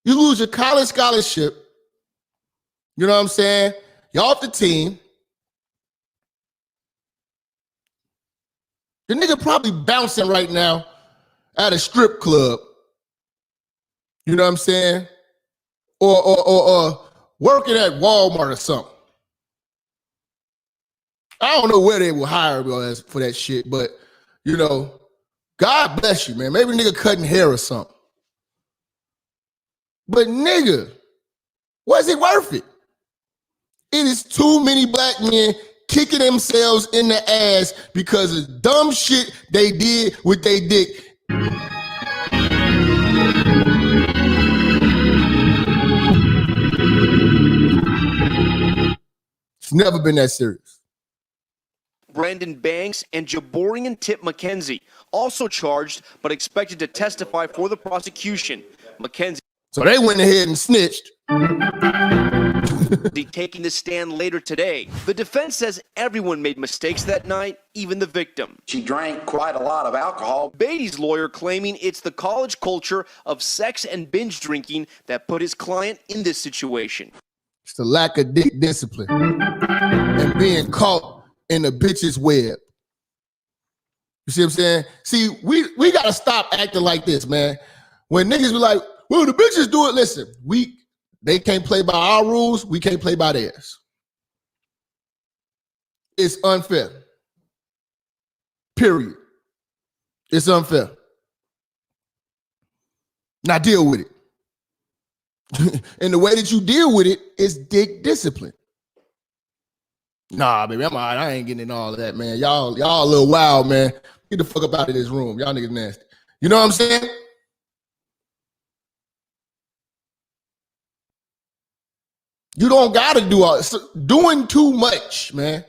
You lose your college scholarship. You know what I'm saying? You're off the team. The nigga probably bouncing right now at a strip club. You know what I'm saying? Or working at Walmart or something. I don't know where they will hire me for that shit, but you know, God bless you, man. Maybe nigga cutting hair or something. But nigga, was it worth it? It is too many black men kicking themselves in the ass because of dumb shit they did with their dick. It's never been that serious. Brandon Banks and Jaborian Tip McKenzie, also charged but expected to testify for the prosecution. McKenzie. So they went ahead and snitched. Taking the stand later today. The defense says everyone made mistakes that night, even the victim. She drank quite a lot of alcohol. Beatty's lawyer claiming it's the college culture of sex and binge drinking that put his client in this situation. It's the lack of discipline and being caught in a bitch's web. You see what I'm saying? See, we got to stop acting like this, man. When niggas be like, well, the bitches do it. Listen, they can't play by our rules. We can't play by theirs. It's unfair. Period. It's unfair. Now deal with it. And the way that you deal with it is dick discipline. Nah, baby, I'm all right. I ain't getting in all of that, man. Y'all a little wild, man. Get the fuck up out of this room. Y'all niggas nasty. You know what I'm saying? You don't gotta do all this. Doing too much, man.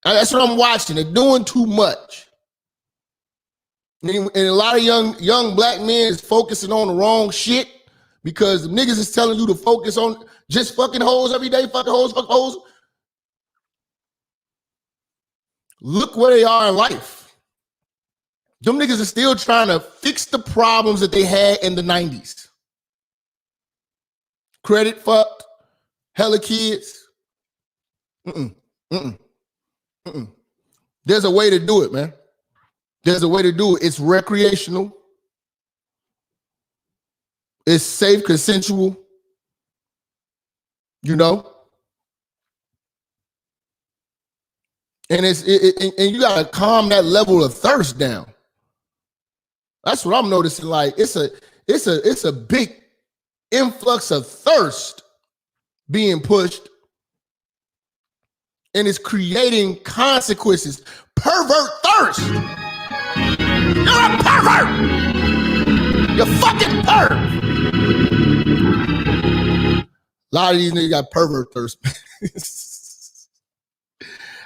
That's what I'm watching. They're doing too much. And a lot of young black men is focusing on the wrong shit because the niggas is telling you to focus on just fucking hoes every day, fucking hoes, fuck hoes. Look where they are in life. Them niggas are still trying to fix the problems that they had in the 90s. Credit fucked, hella kids. There's a way to do it, man. There's a way to do it. It's recreational. It's safe, consensual. You know? And and you gotta calm that level of thirst down. That's what I'm noticing. Like it's a big influx of thirst being pushed, and it's creating consequences. Pervert thirst. You're a pervert. You're fucking pervert. A lot of these niggas got pervert thirst.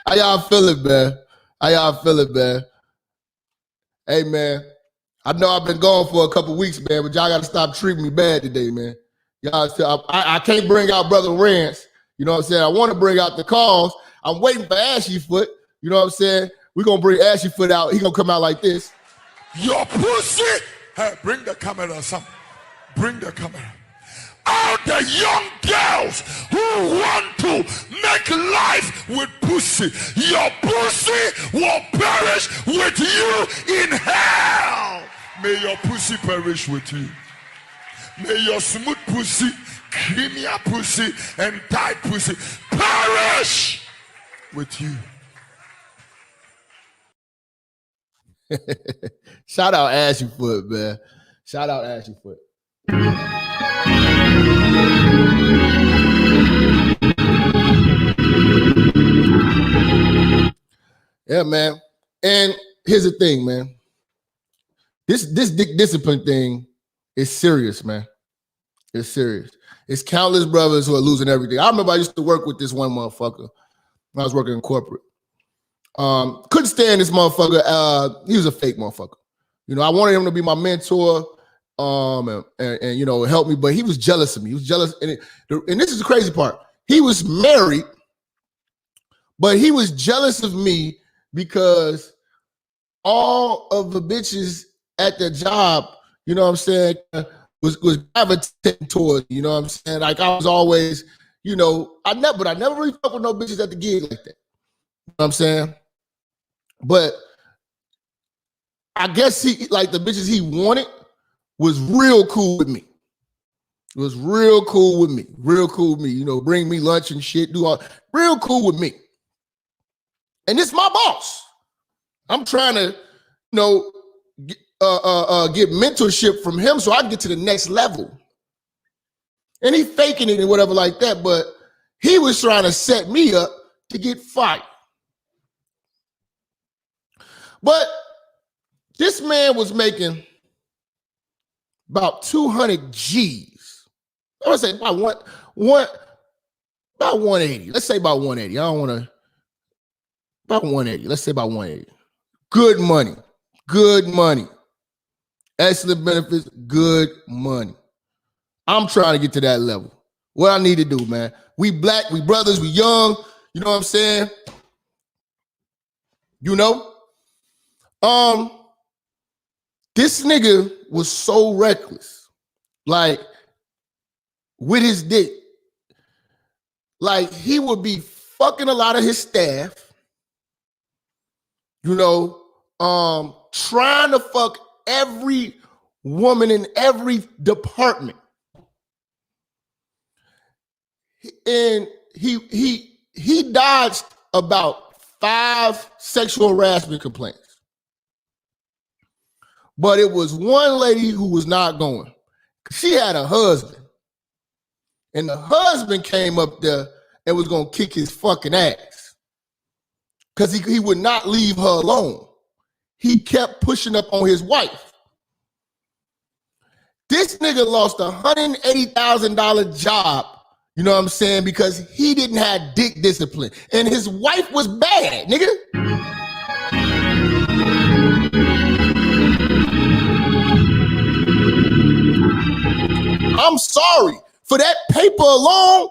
How y'all feeling, man? How y'all feeling, man? Hey, man, I know I've been gone for a couple weeks, man, but y'all got to stop treating me bad today, man. Y'all, I can't bring out Brother Rance. You know what I'm saying? I want to bring out the calls. I'm waiting for Ashy Foot. You know what I'm saying? We're going to bring Ashy Foot out. He going to come out like this. Your pussy. Hey, bring the camera or something. Bring the camera. All the young girls who want to make life with pussy, your pussy will perish with you in hell. May your pussy perish with you. May your smooth pussy, creamy pussy, and tight pussy perish with you. Shout out Ashy Foot, man. Shout out Ashy Foot. Yeah, man. And here's the thing, man. This dick discipline thing is serious, man. It's serious. It's countless brothers who are losing everything. I remember I used to work with this one motherfucker when I was working in corporate. Couldn't stand this motherfucker. He was a fake motherfucker. You know, I wanted him to be my mentor, and you know, help me, but he was jealous of me. He was jealous, and this is the crazy part. He was married, but he was jealous of me because all of the bitches at the job, you know what I'm saying, was gravitating towards, you know what I'm saying? Like I was always, you know, I never really fuck with no bitches at the gig like that. You know what I'm saying? But I guess he, like the bitches he wanted was real cool with me. It was real cool with me. Real cool with me. You know, bring me lunch and shit, do all real cool with me. And it's my boss. I'm trying to, you know, get mentorship from him so I can get to the next level. And he faking it and whatever like that, but he was trying to set me up to get fired. But this man was making about 200 G's. I would say about about 180. Let's say about 180. I don't want to. About 180. Let's say about 180. Good money. Good money. Excellent benefits. Good money. I'm trying to get to that level. What I need to do, man. We black, we brothers, we young. You know what I'm saying? You know? This nigga was so reckless. Like, with his dick. Like, he would be fucking a lot of his staff. You know, trying to fuck every woman in every department. And he dodged about 5 sexual harassment complaints. But it was one lady who was not going. She had a husband. And the husband came up there and was going to kick his fucking ass. Because he would not leave her alone. He kept pushing up on his wife. This nigga lost a $180,000 job, you know what I'm saying, because he didn't have dick discipline. And his wife was bad, nigga. I'm sorry. For that paper alone,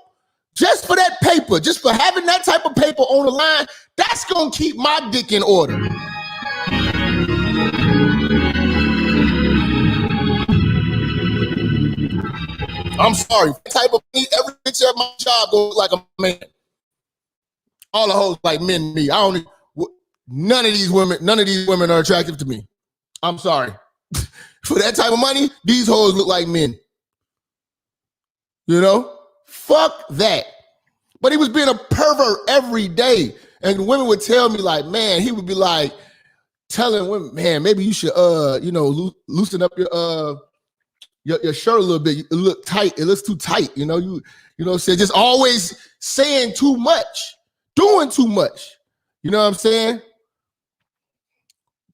just for that paper, just for having that type of paper on the line, that's gonna keep my dick in order. I'm sorry. That type of every bitch at my job goes like a man. All the hoes like men. Me. None of these women are attractive to me. I'm sorry. For that type of money, these hoes look like men. You know? Fuck that. But he was being a pervert every day. And women would tell me, like, man, he would be like telling women, man, maybe you should loosen up your shirt a little bit. It look tight. It looks too tight. You know what I'm saying? Just always saying too much, doing too much. You know what I'm saying?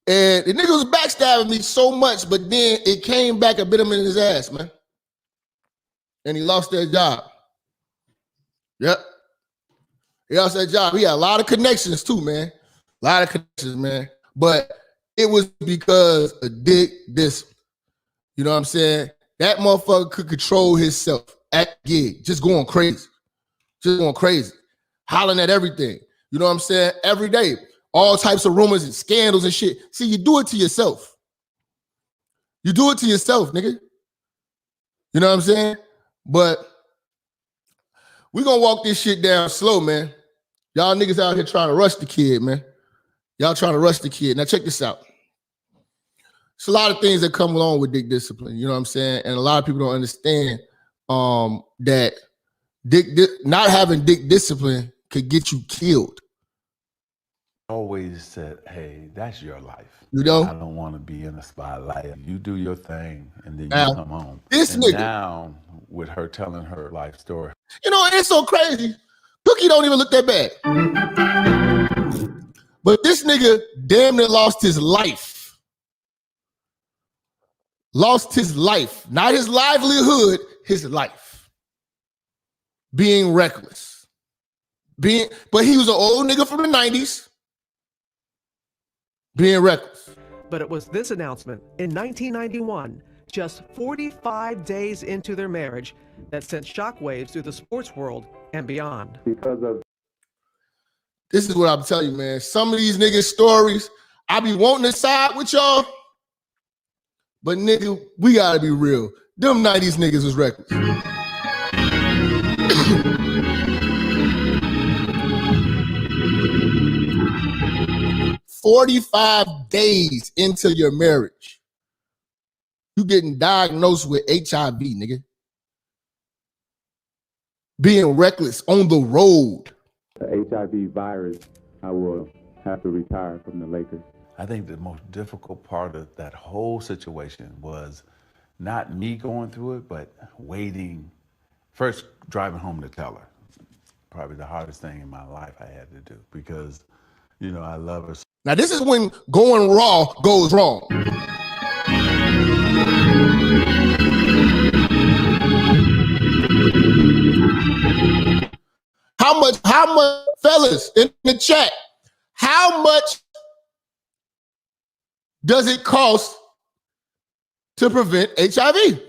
And the nigga was backstabbing me so much, but then it came back and bit him in his ass, man. And he lost that job. Yep. He lost that job. He had a lot of connections too, man. A lot of connections, man. But it was because of dick discipline. You know what I'm saying? That motherfucker could control himself at gig, just going crazy. Just going crazy. Hollering at everything. You know what I'm saying? Every day. All types of rumors and scandals and shit. See, you do it to yourself. You do it to yourself, nigga. You know what I'm saying? But we gonna walk this shit down slow, man. Y'all niggas out here trying to rush the kid, man. Y'all trying to rush the kid. Now check this out. It's a lot of things that come along with dick discipline. You know what I'm saying? And a lot of people don't understand that not having dick discipline could get you killed. Always said, hey, that's your life. You know? I don't want to be in the spotlight. You do your thing and then Now, you come home. this and nigga. Now, with her telling her life story. You know, it's so crazy. Cookie don't even look that bad. But this nigga damn near lost his life. Lost his life. Not his livelihood, his life. Being reckless. But he was an old nigga from the 90s. Being reckless. But it was this announcement in 1991, just 45 days into their marriage, that sent shockwaves through the sports world and beyond. This is what I'm telling you, man. Some of these niggas' stories, I be wanting to side with y'all, but nigga, we gotta be real. Them 90s niggas was reckless. 45 days into your marriage, you getting diagnosed with HIV, nigga. Being reckless on the road. The HIV virus, I will have to retire from the Lakers. I think the most difficult part of that whole situation was not me going through it, but waiting, first driving home to tell her. Probably the hardest thing in my life I had to do because, you know, I love her. Now this is when going raw goes wrong. How much, fellas in the chat, how much does it cost to prevent HIV?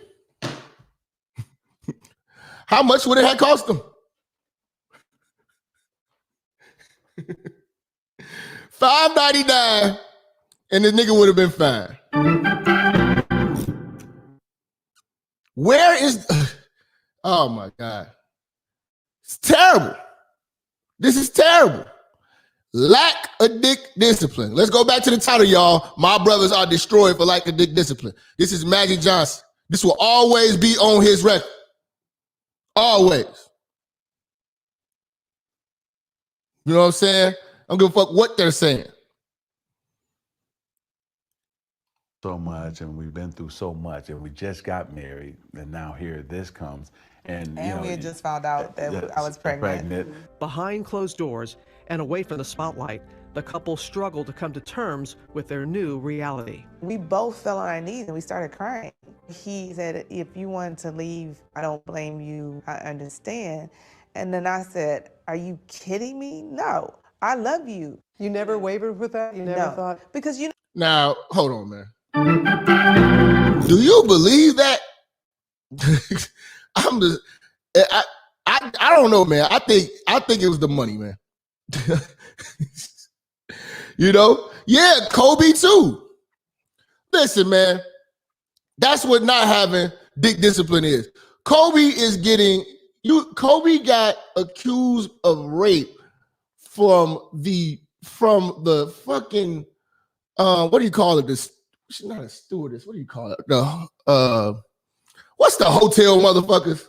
How much would it have cost them? $5.99 and the nigga would have been fine. Where is, oh my God. It's terrible. This is terrible. Lack of dick discipline. Let's go back to the title, y'all. My brothers are destroyed for lack of dick discipline. This is Magic Johnson. This will always be on his record. Always. You know what I'm saying? I don't give a fuck what they're saying. So much, and we've been through so much, and we just got married, and now here this comes. And you know, we had just found out that I was pregnant. Behind closed doors and away from the spotlight, the couple struggled to come to terms with their new reality. We both fell on our knees and we started crying. He said, if you want to leave, I don't blame you, I understand. And then I said, are you kidding me? No, I love you. You never wavered with that? You never thought? Because you know. Now, hold on, man. Do you believe that? I'm just, I don't know, man. I think it was the money, man. You know? Yeah, Kobe too. Listen, man. That's what not having dick discipline is. Kobe got accused of rape from the fucking what do you call it? This, she's not a stewardess. What do you call it? What's the hotel motherfuckers?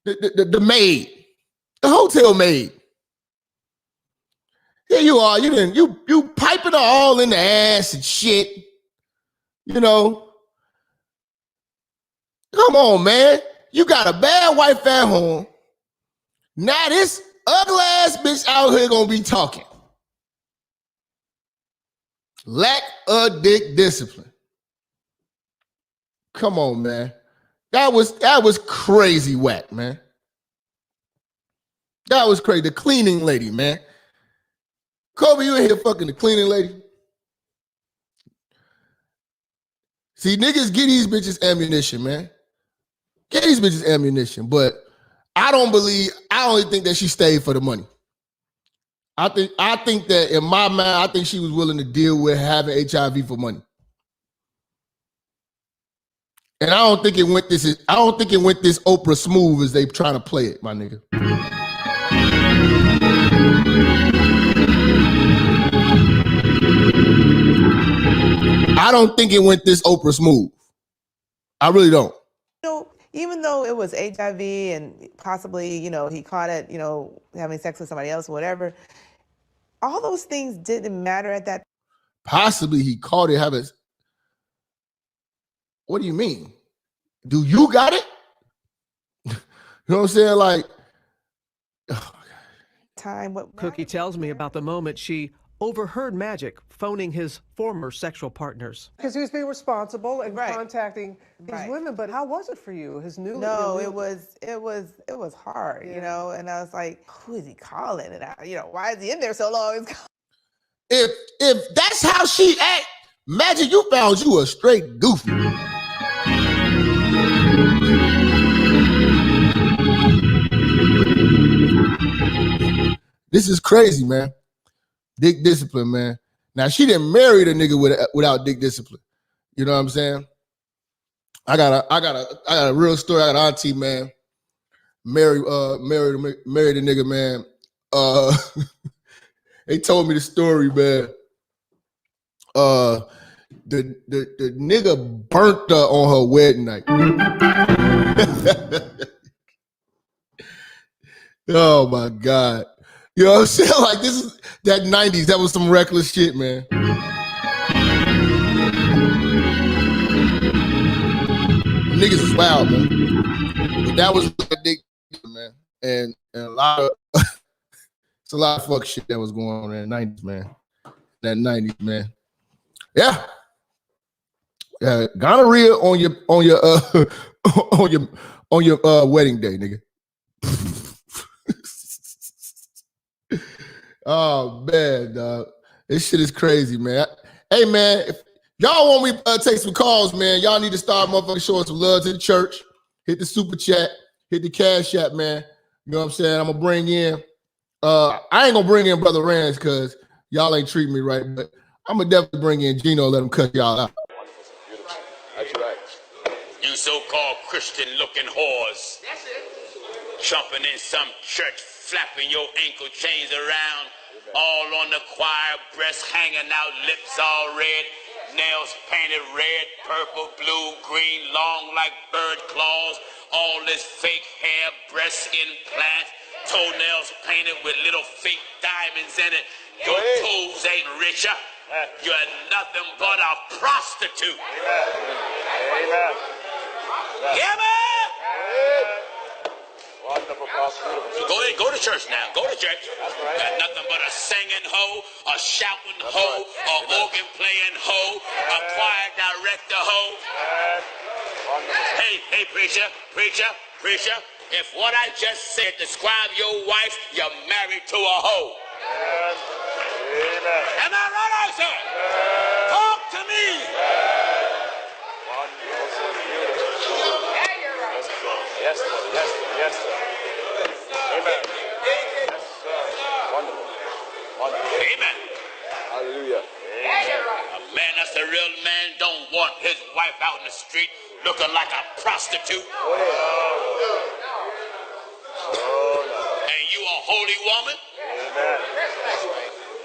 The maid, the hotel maid. Here you are, you piping her all in the ass and shit. You know, come on, man. You got a bad wife at home. Now this ugly ass bitch out here gonna be talking. Lack of dick discipline. Come on, man. That was crazy whack, man. That was crazy. The cleaning lady, man. Kobe, you in here fucking the cleaning lady? See, niggas get these bitches ammunition, man. Get these bitches ammunition, but I only think that she stayed for the money. I think that in my mind, I think she was willing to deal with having HIV for money. And I don't think it went this Oprah smooth as they trying to play it, my nigga. I don't think it went this Oprah smooth. I really don't. You know, even though it was HIV and possibly, he caught it, having sex with somebody else or whatever, all those things didn't matter at that. Possibly he caught it having. What do you mean? Do you got it? You know what I'm saying? Like, time. What Cookie tells me about the moment she overheard Magic phoning his former sexual partners. Because he was being responsible and contacting these women, but how was it for you? No, it was hard, and I was like, who is he calling? And why is he in there so long? If that's how she act, Magic, you found you a straight goofy. This is crazy, man. Dick discipline, man. Now she didn't marry the nigga without dick discipline. You know what I'm saying? I got a real story. I got an auntie, man. Married the nigga, man. They told me the story, man. The nigga burnt her on her wedding night. Oh my God. You know what I'm saying? Like, this is that 90s. That was some reckless shit, man. Niggas was wild, man. But that was a big, man. And a lot of it's a lot of fuck shit that was going on in the 90s, man. That 90s, man. Yeah. Gonorrhea on your wedding day, nigga. Oh man, dog. This shit is crazy, man. Hey man, if y'all want me to take some calls, man, y'all need to start motherfucking showing some love to the church. Hit the super chat, hit the cash app, man. You know what I'm saying? I'm gonna bring in I ain't gonna bring in Brother Rance because y'all ain't treating me right, but I'm gonna definitely bring in Gino, let him cut y'all out. That's right. You so-called Christian-looking whores. That's it. Jumping in some church, flapping your ankle chains around, all on the choir, breasts hanging out, lips all red, nails painted red, purple, blue, green, long like bird claws, all this fake hair, breast implants, toenails painted with little fake diamonds in it. Your toes ain't richer. You're nothing but a prostitute. Amen. Yeah, man. Wonderful prostitute. So go to church now. Go to church. Right. Got nothing but a singing hoe, a shouting hoe, a organ playing hoe, a choir director hoe. Hey, preacher. If what I just said describe your wife, you're married to a hoe. Amen. Am I right, sir? Talk to me. Wonderful, beautiful. Yes, sir. Yes, sir. Yes, sir. Amen. Yes, sir. Wonderful. Wonderful. Amen. Hallelujah. A man that's a real man don't want his wife out in the street looking like a prostitute. And you a holy woman. Amen.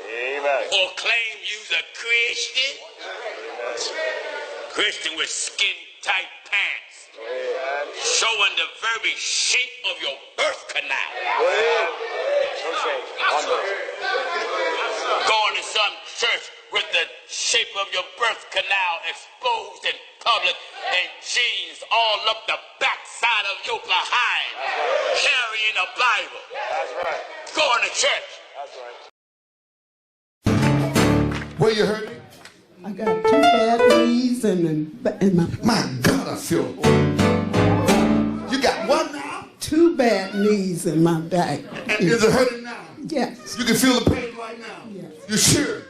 Amen. Proclaim you's a Christian. Christian with skin tight pants. Showing the very shape of your birth canal. Going to some church with the shape of your birth canal exposed in public and jeans all up the backside of your behind. Carrying a Bible. That's right. Going to church. That's right. Where you hurt me? I got 2 bad knees and my God, I feel. You got what now? 2 bad knees in my back. And is it hurting now? Yes. You can feel the pain right now? Yes. You sure?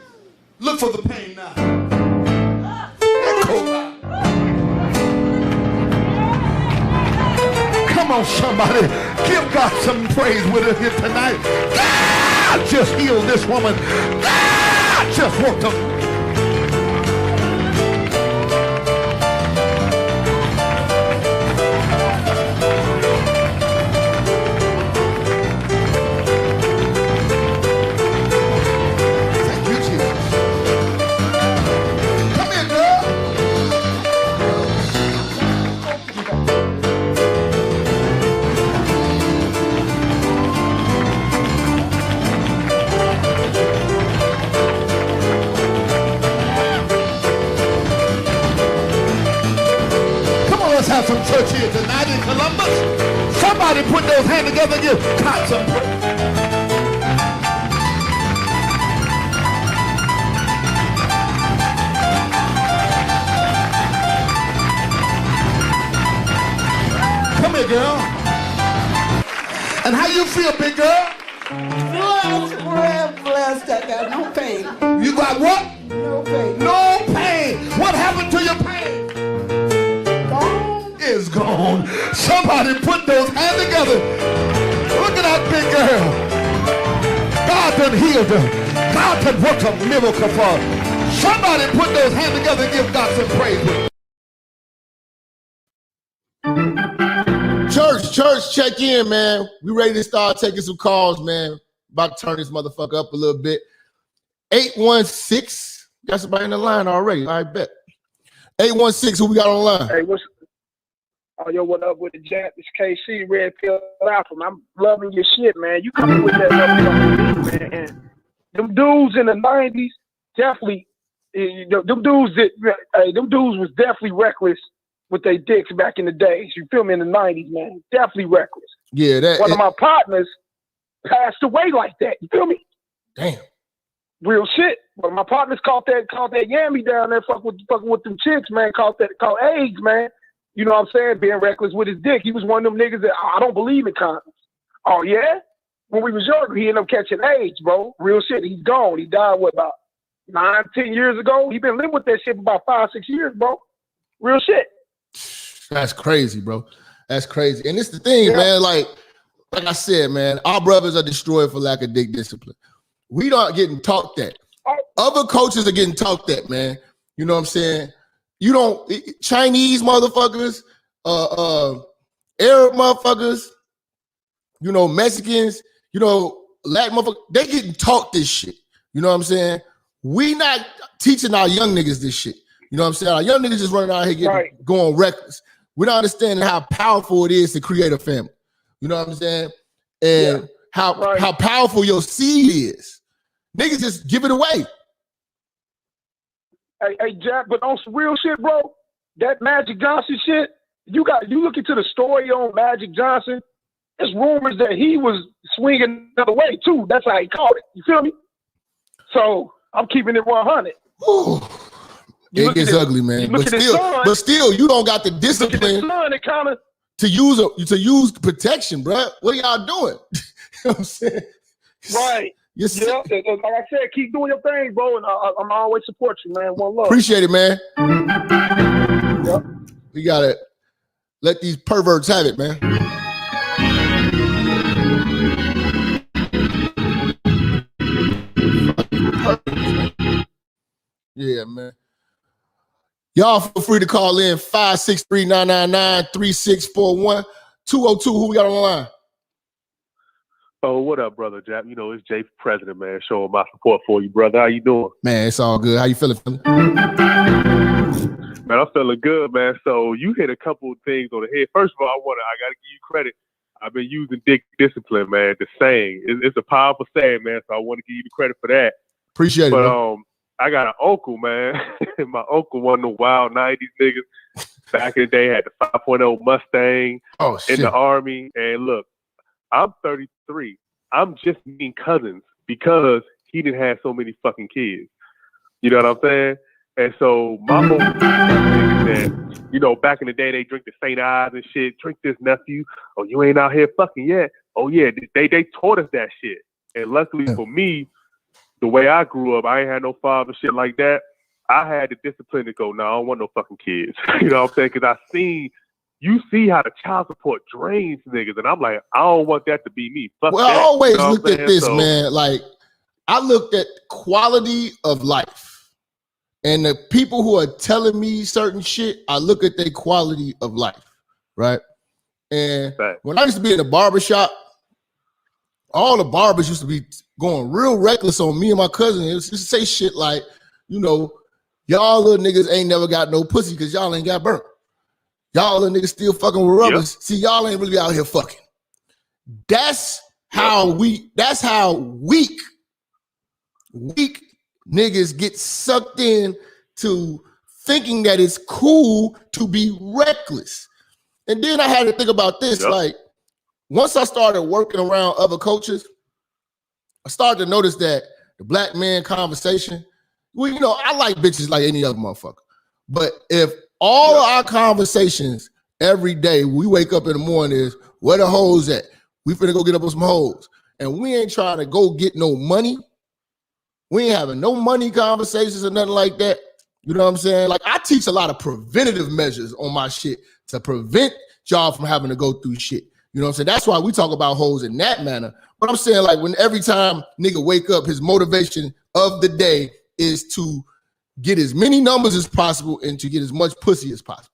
Look for the pain now. Come on, somebody. Give God some praise with us here tonight. God just healed this woman. God just worked on. Have some church here tonight in Columbus. Somebody put those hands together and give God some praise. Come here, girl. And how you feel, big girl? Blessed. I got no pain. You got what? No pain. No pain. What happened to your pain? Is gone. Somebody put those hands together. Look at that big girl. God done healed her. God done worked a miracle for her. Somebody put those hands together and give God some praise. Church, check in, man. We ready to start taking some calls, man. About to turn this motherfucker up a little bit. 816. Got somebody in the line already. I bet. 816, who we got on the line? Hey, oh, yo, what up with the Jap? It's KC, Red Pill Alpha. I'm loving your shit, man. You coming with that motherfucker, man. And them dudes in the 90s, definitely, them dudes was definitely reckless with their dicks back in the days. You feel me? In the 90s, man. Definitely reckless. Yeah, One of my partners passed away like that. You feel me? Damn. Real shit. One of my partners caught that yammy down there fucking with them chicks, man. Caught AIDS, man. You know what I'm saying? Being reckless with his dick. He was one of them niggas that I don't believe in condoms. Oh, yeah? When we was younger, he ended up catching AIDS, bro. Real shit. He's gone. He died, about 9, 10 years ago? He been living with that shit for about 5, 6 years, bro. Real shit. That's crazy, bro. That's crazy. And it's the thing, man. Like I said, man, our brothers are destroyed for lack of dick discipline. We not getting taught that. Other coaches are getting taught that, man. You know what I'm saying? You don't Chinese motherfuckers, Arab motherfuckers, Mexicans, Latin motherfuckers, they getting taught this shit. You know what I'm saying? We not teaching our young niggas this shit. You know what I'm saying? Our young niggas just running out here going reckless. We're not understanding how powerful it is to create a family. You know what I'm saying? And how powerful your seed is. Niggas just give it away. Hey, Jack, but on some real shit, bro, that Magic Johnson shit, you look into the story on Magic Johnson, there's rumors that he was swinging the other way, too. That's how he caught it. You feel me? So, I'm keeping it 100. It gets ugly, man. But still, you don't got the discipline to use protection, bro. What are y'all doing? You know what I'm saying? Right. Like I said, keep doing your thing, bro, and I'm always support you, man. One love. Appreciate it, man. Yep. We got it. let these perverts have it, man. Yeah, man. Y'all feel free to call in 563-999-3641. 202, who we got on the line? Oh, what up, brother Jap? You know, it's Jay President, man, showing my support for you, brother. How you doing? Man, it's all good. How you feeling? Man, I'm feeling good, man. So you hit a couple of things on the head. First of all, I gotta give you credit. I've been using dick discipline, man. The saying, it's a powerful saying, man. So I want to give you the credit for that. Appreciate it. But I got an uncle, man. My uncle, one of the wild '90s niggas. Back in the day, had the 5.0 Mustang in the Army. And look, I'm 33. I'm just meeting cousins because he didn't have so many fucking kids. You know what I'm saying? And so my whole thing is that, you know, back in the day, they drink the St. Ives and shit. Drink this, nephew. Oh, you ain't out here fucking yet. Oh, yeah. They taught us that shit. And luckily for me, the way I grew up, I ain't had no father, shit like that. I had the discipline to go, no, I don't want no fucking kids. You know what I'm saying? Because you see how the child support drains niggas. And I'm like, I don't want that to be me. Fuck well, that. I always You know looked at this, man. Like, I looked at quality of life. And the people who are telling me certain shit, I look at their quality of life, right? And when I used to be in the barbershop, all the barbers used to be going real reckless on me and my cousin. It used to say shit like, you know, y'all little niggas ain't never got no pussy because y'all ain't got burnt. Y'all little niggas still fucking with rubbers. See, y'all ain't really out here fucking. That's how weak niggas get sucked in to thinking that it's cool to be reckless. And then I had to think about this, like, once I started working around other cultures, I started to notice that the black man conversation, well, you know, I like bitches like any other motherfucker. But if all of our conversations every day, we wake up in the morning is, where the hoes at? We finna go get up on some hoes. And we ain't trying to go get no money. We ain't having no money conversations or nothing like that. You know what I'm saying? Like, I teach a lot of preventative measures on my shit to prevent y'all from having to go through shit. You know what I'm saying? That's why we talk about hoes in that manner. But I'm saying, like, when every time nigga wake up, his motivation of the day is to get as many numbers as possible and to get as much pussy as possible.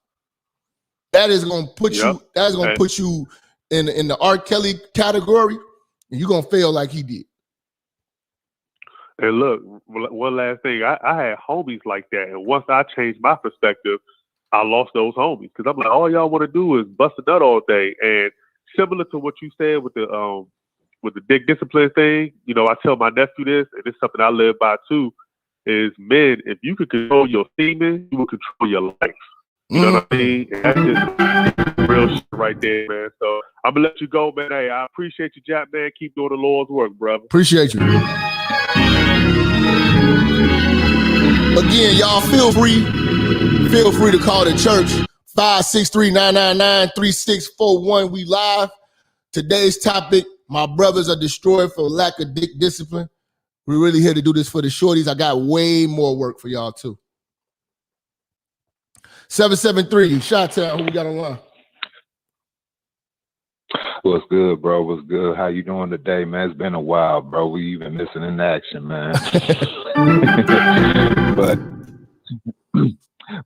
That is gonna put you. That's gonna put you in the R. Kelly category, and you're gonna fail like he did. And look, one last thing. I had homies like that, and once I changed my perspective, I lost those homies because I'm like, all y'all want to do is bust a nut all day. And similar to what you said with the dick discipline thing, you know, I tell my nephew this, and it's something I live by too. Is men, if you could control your semen, you will control your life. You know what I mean? And that's just real shit right there, man. So I'm gonna let you go, man. Hey, I appreciate you, Jap, man. Keep doing the Lord's work, brother. Appreciate you. Again, y'all feel free to call the church 563-999-3641. We live. Today's topic: my brothers are destroyed for lack of dick discipline. We're really here to do this for the shorties. I got way more work for y'all too. 773, Shot-Town, who we got online? What's good, bro? What's good? How you doing today, man? It's been a while, bro. We even missing in action, man.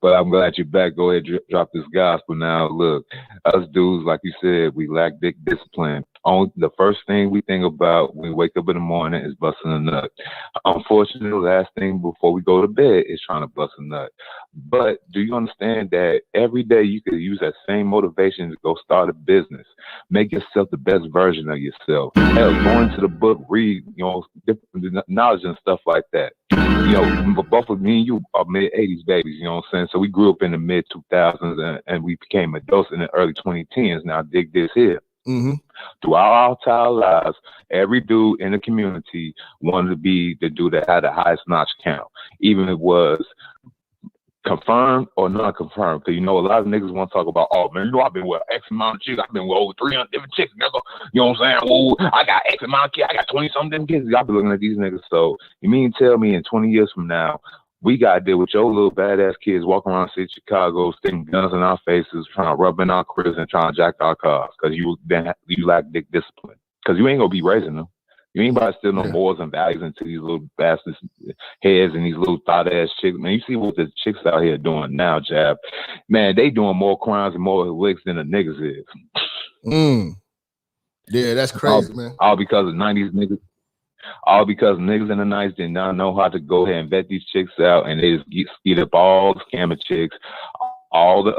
But I'm glad you're back. Go ahead, drop this gospel now. Look, us dudes, like you said, we lack dick discipline. The first thing we think about when we wake up in the morning is busting a nut. Unfortunately, the last thing before we go to bed is trying to bust a nut. But do you understand that every day you could use that same motivation to go start a business, make yourself the best version of yourself? Hell, go into the book, read, you know, different knowledge and stuff like that. You know, both of me and you are mid-'80s babies, you know what I'm saying? So we grew up in the mid-2000s and we became adults in the early 2010s. Now dig this here. Mm-hmm. Throughout our entire lives, every dude in the community wanted to be the dude that had the highest notch count, even if it was confirmed or non-confirmed. Because, you know, a lot of niggas want to talk about, oh, man, you know, I've been with X amount of chicks. I've been with over 300 different chicks, nigga. You know what I'm saying? Oh, I got X amount of kids. I got 20-something different kids. Y'all be looking at these niggas. So you mean tell me in 20 years from now, We got to deal with your little badass kids walking around the city of Chicago, sticking guns in our faces, trying to rub in our cribs and trying to jack our cars because you lack dick discipline. Because you ain't going to be raising them. You ain't about to steal no morals and values into these little bastards' heads and these little thought-ass chicks. Man, you see what the chicks out here doing now, Jab. Man, they doing more crimes and more licks than the niggas is. Yeah, that's crazy, man. All because of 90s niggas. All because niggas in the 90s did not know how to go ahead and vet these chicks out, and they just eat up all the scamming chicks, all the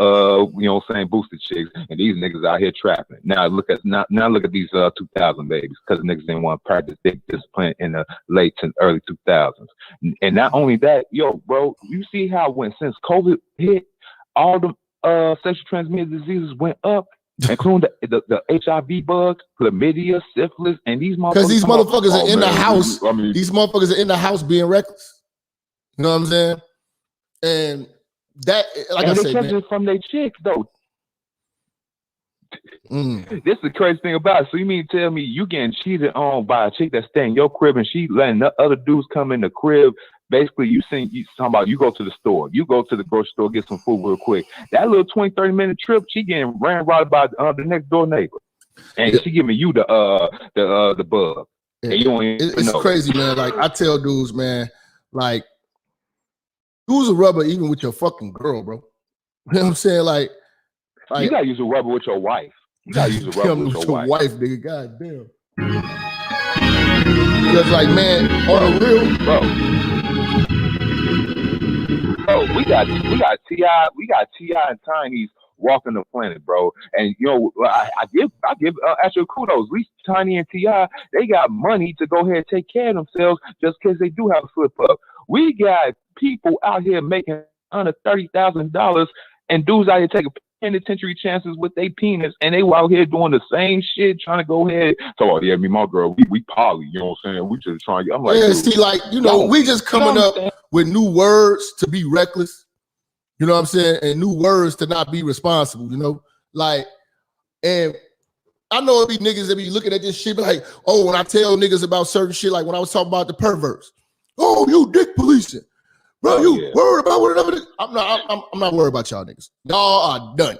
you know what I'm saying, boosted chicks, and these niggas out here trapping. Now look at these 2000 babies, because niggas didn't want to practice dick discipline in the late and early 2000s. And not only that, yo, bro, you see how since COVID hit, all the sexually transmitted diseases went up. Including the HIV bug, chlamydia, syphilis, and these motherfuckers. Because these motherfuckers are in the house. These motherfuckers are in the house being reckless. You know what I'm saying? And that, like I said, man, from their chicks though. This is the crazy thing about it. So you mean to tell me you getting cheated on by a chick that stay in your crib and she letting the other dudes come in the crib? Basically, you talking about you go to the store, you go to the grocery store, get some food real quick. That little 20-30 minute trip, she getting ran right by the next door neighbor, and she giving you the bug. Yeah. And you don't even it's know. Crazy, man. Like I tell dudes, man, like use a rubber even with your fucking girl, bro. You know what I'm saying? Like you gotta use a rubber with your wife. You gotta use a rubber with your wife, nigga. God damn. Because like, man, on the real, bro, we got T.I. and Tiny's walking the planet, bro. And you know, I give actual kudos. At least Tiny and T.I., they got money to go ahead and take care of themselves just because they do have a slip up. We got people out here making under $30,000 and dudes out here taking penitentiary chances with their penis, and they were out here doing the same shit, trying to go ahead. So, yeah, me, my girl, we poly, you know what I'm saying? We just trying. I'm like, yeah, see, like, you know, we just coming up with new words to be reckless. You know what I'm saying? And new words to not be responsible, you know? Like, and I know it be niggas that be looking at this shit, be like, oh, when I tell niggas about certain shit, like when I was talking about the perverts, oh, you dick policing. Bro, you worried about whatever? I'm not worried about y'all niggas. Y'all are done.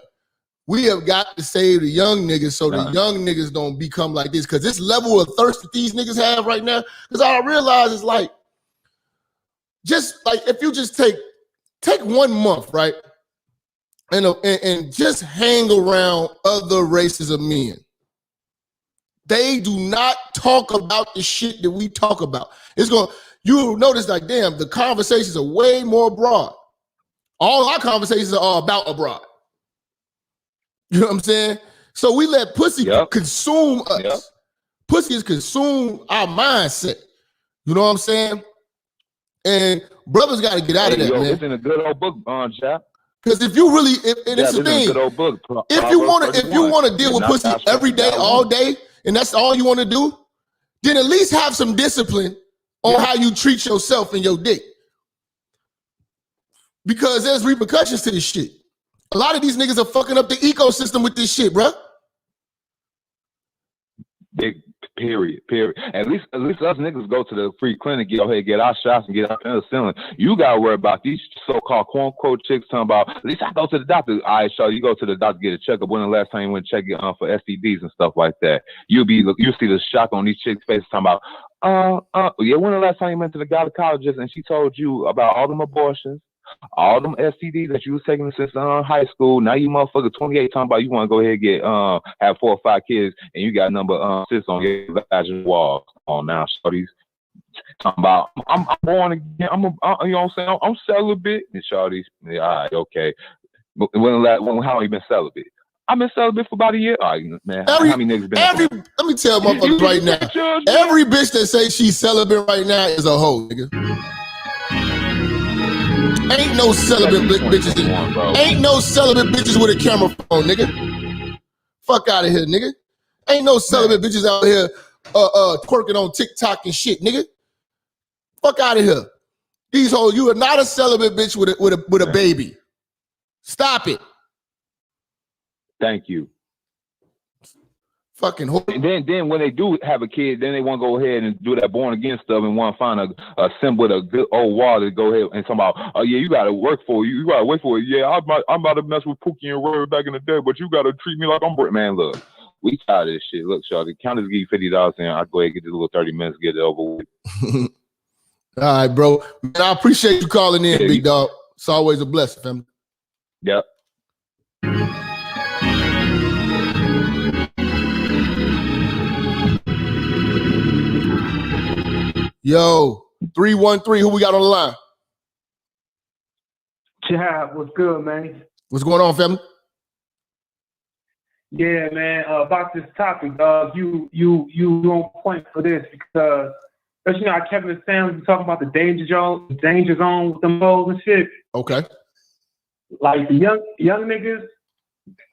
We have got to save the young niggas so the young niggas don't become like this. Because this level of thirst that these niggas have right now, because all I realize is like, just like if you just take 1 month, right? And just hang around other races of men. They do not talk about the shit that we talk about. You'll notice like, damn, the conversations are way more broad. All our conversations are about abroad. You know what I'm saying? So we let pussy consume us. Yep. Pussy has consumed our mindset. You know what I'm saying? And brothers got to get out of that, man. It's in a good old book, Jap. Because if you really, and it's the thing, if you want to deal with pussy every day, all day, and that's all you want to do, then at least have some discipline on how you treat yourself and your dick. Because there's repercussions to this shit. A lot of these niggas are fucking up the ecosystem with this shit, bro. Big period. At least us niggas go to the free clinic, go ahead, get our shots and get our penicillin. You gotta worry about these so-called quote-unquote chicks talking about, at least I go to the doctor. All right, so you go to the doctor, get a checkup. When the last time you went to check it for STDs and stuff like that? You see the shock on these chicks' faces talking about, when the last time you went to the gynecologist and she told you about all them abortions, all them STDs that you was taking since high school. Now you motherfucker 28 talking about you want to go ahead and get have 4 or 5 kids and you got number 6 on your vaginal wall. On now, shorties talking about I'm born again. You know what I'm saying? I'm celibate. And shorties, yeah, all right, okay. How long you been celibate? I've been celibate for about a year. All right, man. How many niggas been? Let me tell motherfuckers right now. Every bitch that say she's celibate right now is a hoe, nigga. Ain't no celibate bitches. Ain't no celibate bitches with a camera phone, nigga. Fuck out of here, nigga. Ain't no celibate bitches out here twerking on TikTok and shit, nigga. Fuck out of here. These hoes, you are not a celibate bitch with a baby. Stop it. Thank you. Fucking and then when they do have a kid, then they want to go ahead and do that born again stuff and want to find a symbol with a good old wall to go ahead and somehow, oh yeah, you gotta work for it. You gotta wait for it. Yeah, I'm about to mess with Pookie and Roy back in the day, but you gotta treat me like I'm Brit. Man, look, we tired of this shit. Look, Shawty, count this, give you $50 and I'll go ahead and get this little 30 minutes, get it over with. All right, bro. Man, I appreciate you calling in, big dog. It's always a blessing, family. Yep. Yo, 313, who we got on the line? Jap, what's good, man? What's going on, family? Yeah, man. About this topic, you on point for this because, you know, Kevin and Sam was talking about the danger zone with them hoes and shit. Okay. Like the young niggas,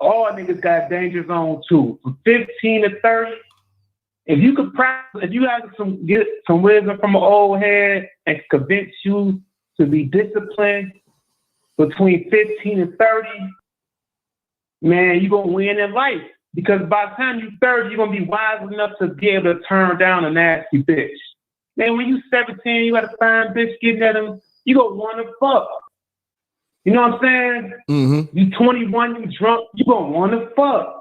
all niggas got danger zone too. From 15 to 30. If you could practice, if you get some wisdom from an old head and convince you to be disciplined between 15 and 30, man, you're going to win in life. Because by the time you're 30, you're going to be wise enough to be able to turn down a nasty bitch. Man, when you 17, you got a fine bitch getting at them, you going to want to fuck. You know what I'm saying? Mm-hmm. You 21, you drunk, you going to want to fuck.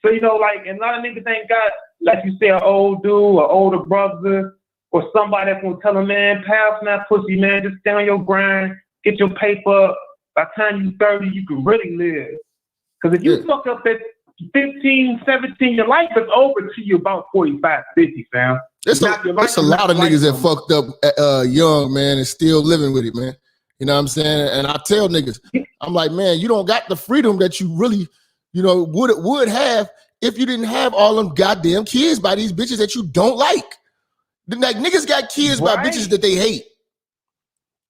So, you know, like, and a lot of niggas ain't got, like you say, an old dude, an older brother, or somebody that's going to tell them, man, pass that pussy, man, just stay on your grind, get your paper up. By the time you're 30, you can really live. Because if you fuck up at 15, 17, your life is over to you about 45, 50, fam. There's a lot of niggas that fucked up young, man, and still living with it, man. You know what I'm saying? And I tell niggas, I'm like, man, you don't got the freedom that you really, you know, would have if you didn't have all them goddamn kids by these bitches that you don't like. Like, niggas got kids by bitches that they hate.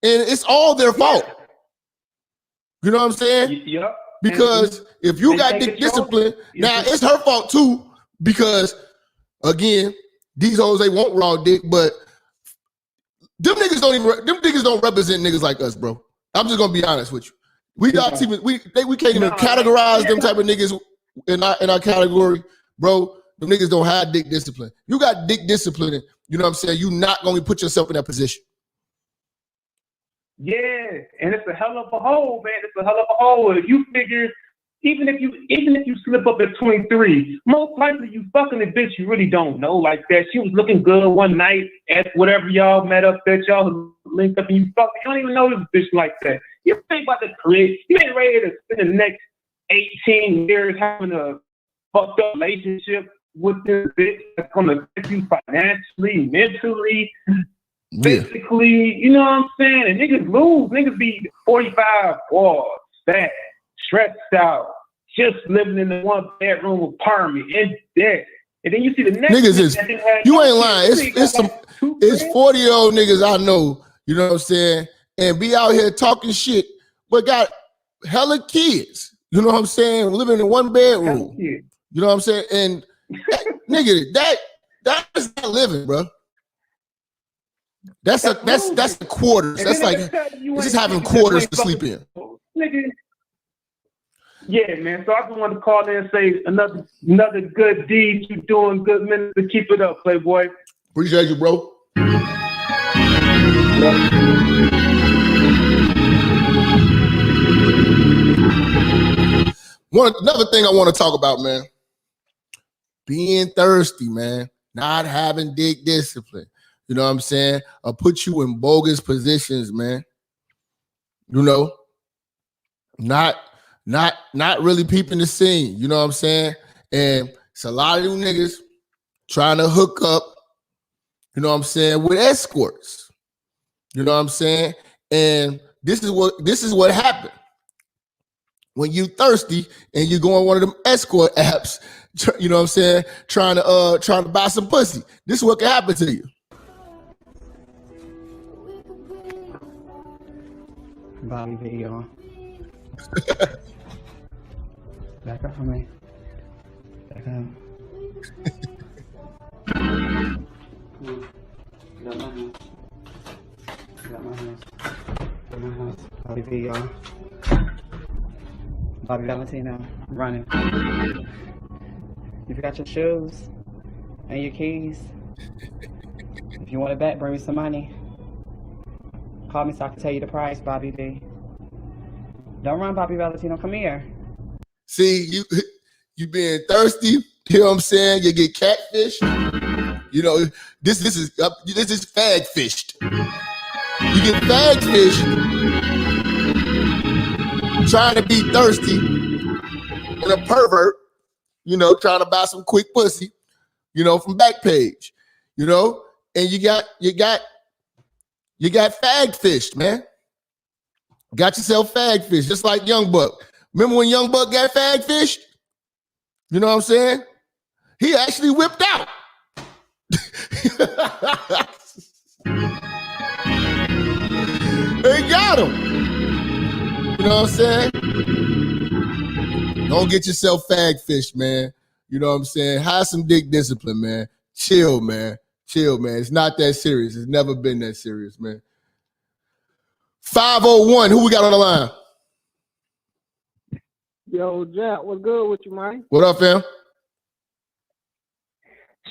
And it's all their fault. You know what I'm saying? Yep. Because if you got discipline, now it's her fault too, because again, these hoes, they want raw dick, but them niggas don't represent niggas like us, bro. I'm just gonna be honest with you. We can't even categorize them type of niggas in our category, bro. Them niggas don't have dick discipline. You got dick discipline, you know what I'm saying? You not gonna put yourself in that position. Yeah, and it's a hell of a hole, man. It's a hell of a hole. If you figure, even if you slip up at 23, most likely you fucking a bitch you really don't know like that. She was looking good one night at whatever y'all met up that y'all linked up and you fucking, you don't even know this bitch like that. You think about the career. You ain't ready to spend the next 18 years having a fucked up relationship with this bitch that's gonna affect you financially, mentally, physically, you know what I'm saying? And niggas lose. Niggas be 45, sad, stressed out, just living in the one bedroom apartment in debt. And then you see the next niggas is, you ain't lying. It's 40-year-old niggas I know, you know what I'm saying, and be out here talking shit, but got hella kids. You know what I'm saying? Living in one bedroom. You know what I'm saying? And nigga, that is not living, bro. That's the quarters. That's like it's just having quarters to sleep in. Nigga. Yeah, man. So I just wanted to call in and say another good deed you doing, good minister. Keep it up, Playboy. Appreciate you, bro. Another thing I want to talk about, man. Being thirsty, man. Not having dick discipline. You know what I'm saying? I'll put you in bogus positions, man. You know, not really peeping the scene. You know what I'm saying? And it's a lot of you niggas trying to hook up, you know what I'm saying, with escorts. You know what I'm saying? And this is what happened. When you thirsty and you go on one of them escort apps, you know what I'm saying, trying to buy some pussy. This is what can happen to you. Bobby video. Back up for me. Back up. Got my house. Got my house. Got my house. Bobby video. Bobby Valentino running. If you got your shoes and your keys, if you want it back, bring me some money. Call me so I can tell you the price, Bobby D. Don't run, Bobby Valentino. Come here. See, you being thirsty. You know what I'm saying? You get catfished. You know, this is fag fished. You get fag fished trying to be thirsty and a pervert, you know, trying to buy some quick pussy, you know, from Backpage, you know, and you got fag fished, man. Got yourself fag fished, just like Young Buck. Remember when Young Buck got fag fished? You know what I'm saying? He actually whipped out. They got him. You know what I'm saying? Don't get yourself fag fished, man. You know what I'm saying? Have some dick discipline, man. Chill, man. Chill, man. It's not that serious. It's never been that serious, man. 501, who we got on the line? Yo, Jap, what's good with you, man? What up, fam?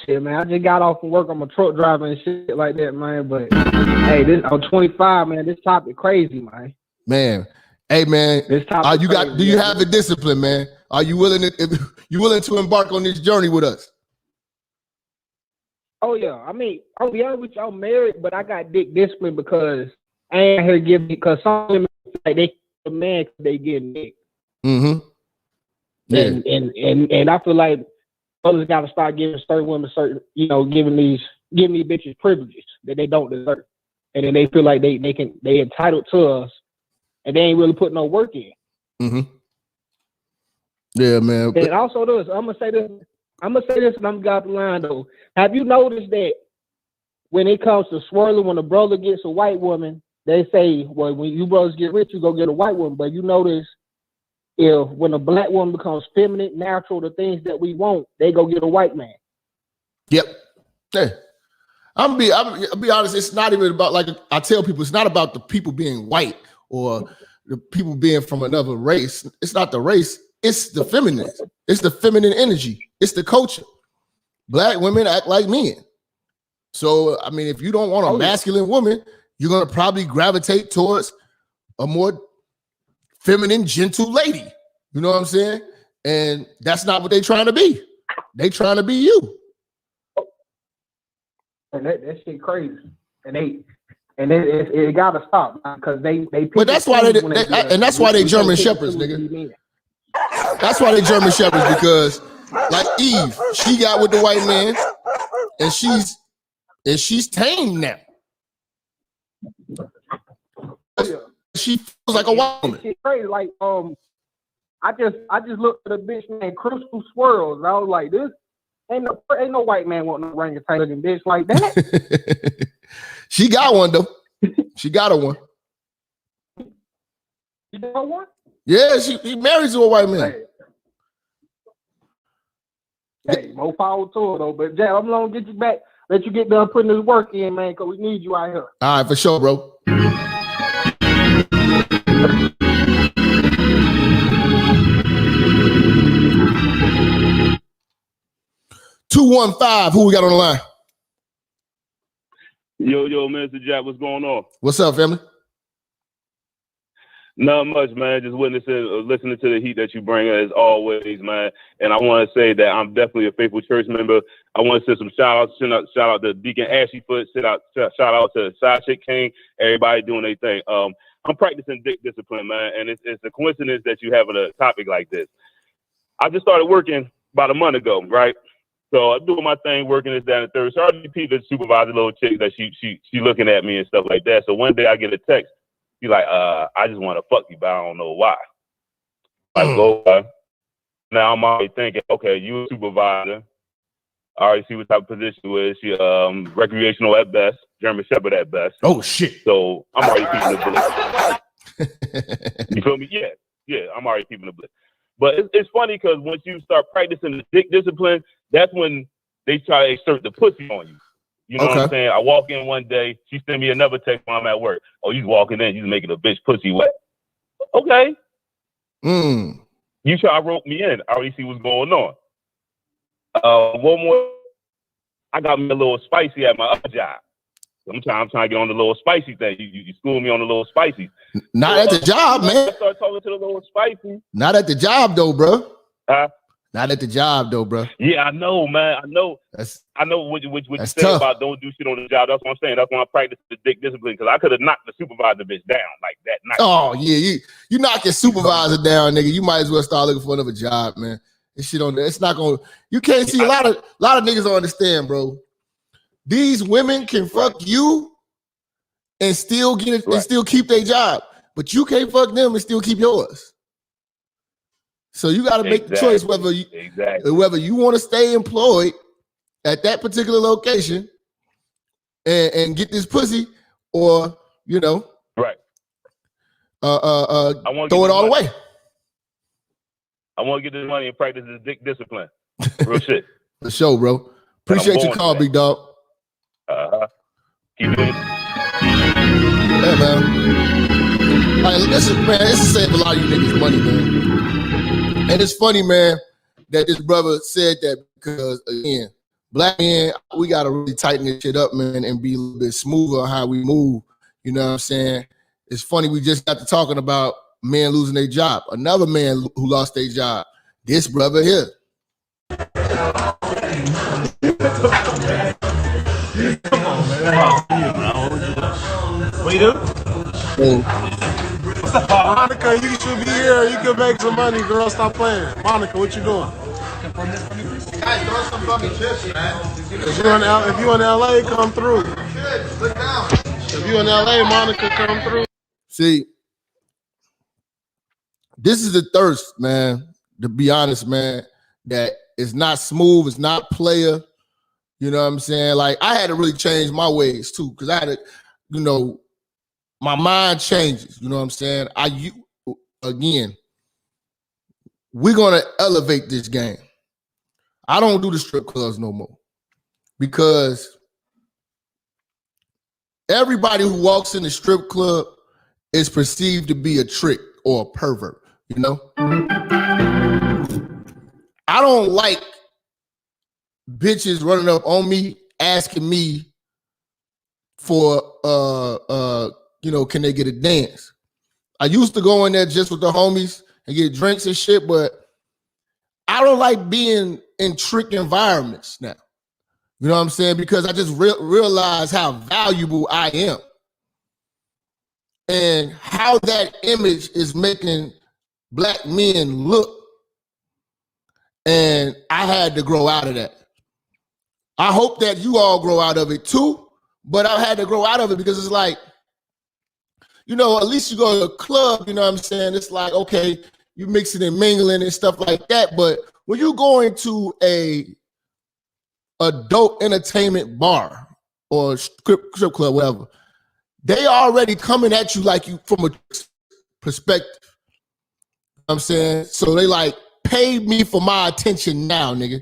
Shit, man, I just got off from work. I'm a truck driver and shit like that, man. But hey, I'm 25, man. This topic crazy, man. Man, hey, man. This topic Do crazy, you have the discipline, man? Are you willing to embark on this journey with us? Oh yeah, I mean, I'll be honest with you, I'm married, but I got dick discipline because I ain't here giving because some women like they a man they getting dick. Mm-hmm. Yeah. And I feel like others got to start giving certain women giving these bitches privileges that they don't deserve, and then they feel like they entitled to us, and they ain't really put no work in. Mm-hmm. Yeah, man. And also this, I'm gonna say this, and I'm got the line though. Have you noticed that when it comes to swirling, when a brother gets a white woman, they say, well, when you brothers get rich, you go get a white woman. But you notice when a black woman becomes feminine, natural, the things that we want, they go get a white man. Yep. Hey, I'll be honest. It's not even about, like I tell people, it's not about the people being white or the people being from another race. It's not the race. It's the feminine. It's the feminine energy. It's the culture. Black women act like men. So, I mean, if you don't want a masculine woman, you're going to probably gravitate towards a more feminine, gentle lady. You know what I'm saying? And that's not what they're trying to be. They trying to be you. And that shit crazy. And it gotta stop because they. But that's why that's why they German shepherds, nigga. That's why they German shepherds, because like Eve, she got with the white man, and she's tame now. She feels like a white woman. It's crazy. Like I just looked at a bitch named Crystal Swirls. I was like, this ain't no white man want no orangutan bitch like that. She got one though. She got a one. You got one? Yeah, she married to a white man. Hey, more power to her though. But Jack, I'm gonna get you back. Let you get done putting this work in, man, because we need you out here. All right, for sure, bro. 215, who we got on the line? Yo, Minister Jap, what's going on? What's up, family? Not much, man. Just listening to the heat that you bring as always, man. And I want to say that I'm definitely a faithful church member. I want to send some shout out to Deacon Ashleyfoot, shout out to Side Chick King, everybody doing their thing. I'm practicing dick discipline, man, and it's a coincidence that you have a topic like this. I just started working about a month ago, right? So I'm doing my thing, working this down the third. So RDP, the supervisor, little chick that she looking at me and stuff like that. So one day I get a text. She's like, I just want to fuck you, but I don't know why. I go, now I'm already thinking, okay, you a supervisor. I already see what type of position you is. She recreational at best, German Shepherd at best. Oh shit. So I'm already keeping the bliss. You feel me? Yeah, I'm already keeping the bliss. But it's funny because once you start practicing the dick discipline, that's when they try to exert the pussy on you. You know what I'm saying? I walk in one day, she send me another text while I'm at work. Oh, you walking in, you making a bitch pussy wet. Okay. You try to rope me in. I already see what's going on. One more. I got me a little spicy at my other job. I'm trying to get on the little spicy thing. You school me on the little spicy. Not at the job, man. I start talking to the little spicy. Not at the job though, bro. Huh? Not at the job though, bro. Yeah, I know, man. I know what you say tough. about don't do shit on the job. That's what I'm saying. That's why I practice the dick discipline, because I could have knocked the supervisor bitch down like that night. Oh yeah, you knock your supervisor down, nigga. You might as well start looking for another job, man. This shit on there, it's not gonna. You can't see a lot of niggas don't understand, bro. These women can fuck you and still get it and still keep their job, but you can't fuck them and still keep yours. So you got to make the choice whether you want to stay employed at that particular location and get this pussy, or throw it all away. I want to get this money and practice this dick discipline. Real shit. For sure, bro. Appreciate your call, big dog. Keep doing it. Yeah, man. Like, this is saving a lot of you niggas money, man. And it's funny, man, that this brother said that because, again, black men, we got to really tighten this shit up, man, and be a little bit smoother on how we move. You know what I'm saying? It's funny, we just got to talking about men losing their job. Another man who lost their job. This brother here. What you do? Monica, you should be here. You can make some money, girl. Stop playing. Monica, what you doing? Guys, throw some fucking chips, man. If you in LA, come through. If you in LA, Monica, come through. See, this is the thirst, man. To be honest, man, that it's not smooth, it's not player. You know what I'm saying? Like, I had to really change my ways too, because I had to, my mind changes. You know what I'm saying? Again, we're gonna elevate this game. I don't do the strip clubs no more, because everybody who walks in the strip club is perceived to be a trick or a pervert. I don't like bitches running up on me asking me for can they get a dance? I used to go in there just with the homies and get drinks and shit, but I don't like being in trick environments now. You know what I'm saying? Because I just realize how valuable I am and how that image is making black men look. And I had to grow out of that. I hope that you all grow out of it too, but I had to grow out of it because it's like, at least you go to a club, you know what I'm saying? It's like, okay, you mixing and mingling and stuff like that. But when you go into a adult entertainment bar or strip club, whatever, they already coming at you like you from a perspective. You know what I'm saying? So they like, pay me for my attention now, nigga.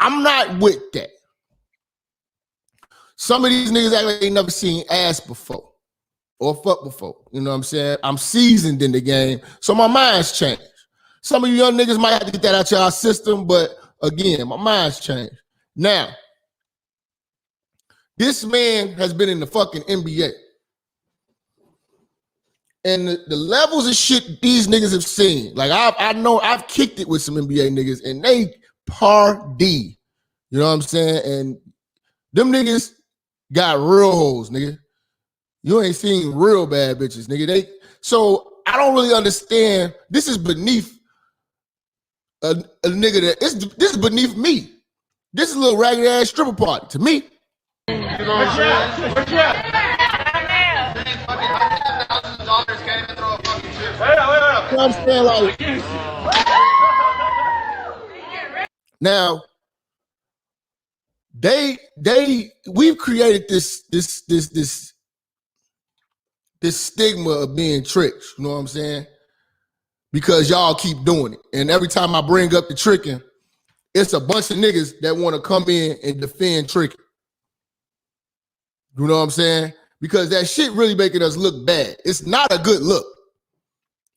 I'm not with that. Some of these niggas act like they never seen ass before or fuck before. You know what I'm saying? I'm seasoned in the game, so my mind's changed. Some of you young niggas might have to get that out your system, but again, my mind's changed. Now, this man has been in the fucking NBA. And the levels of shit these niggas have seen, like I know I've kicked it with some NBA niggas and they party. You know what I'm saying? And them niggas got real hoes, nigga. You ain't seen real bad bitches, nigga. So I don't really understand. This is beneath a nigga this is beneath me. This is a little ragged ass stripper party to me. You know what I'm saying? I'm saying, like, now we've created this stigma of being tricked. You know what I'm saying? Because y'all keep doing it, and every time I bring up the tricking, it's a bunch of niggas that want to come in and defend tricking. You know what I'm saying? Because that shit really making us look bad. It's not a good look.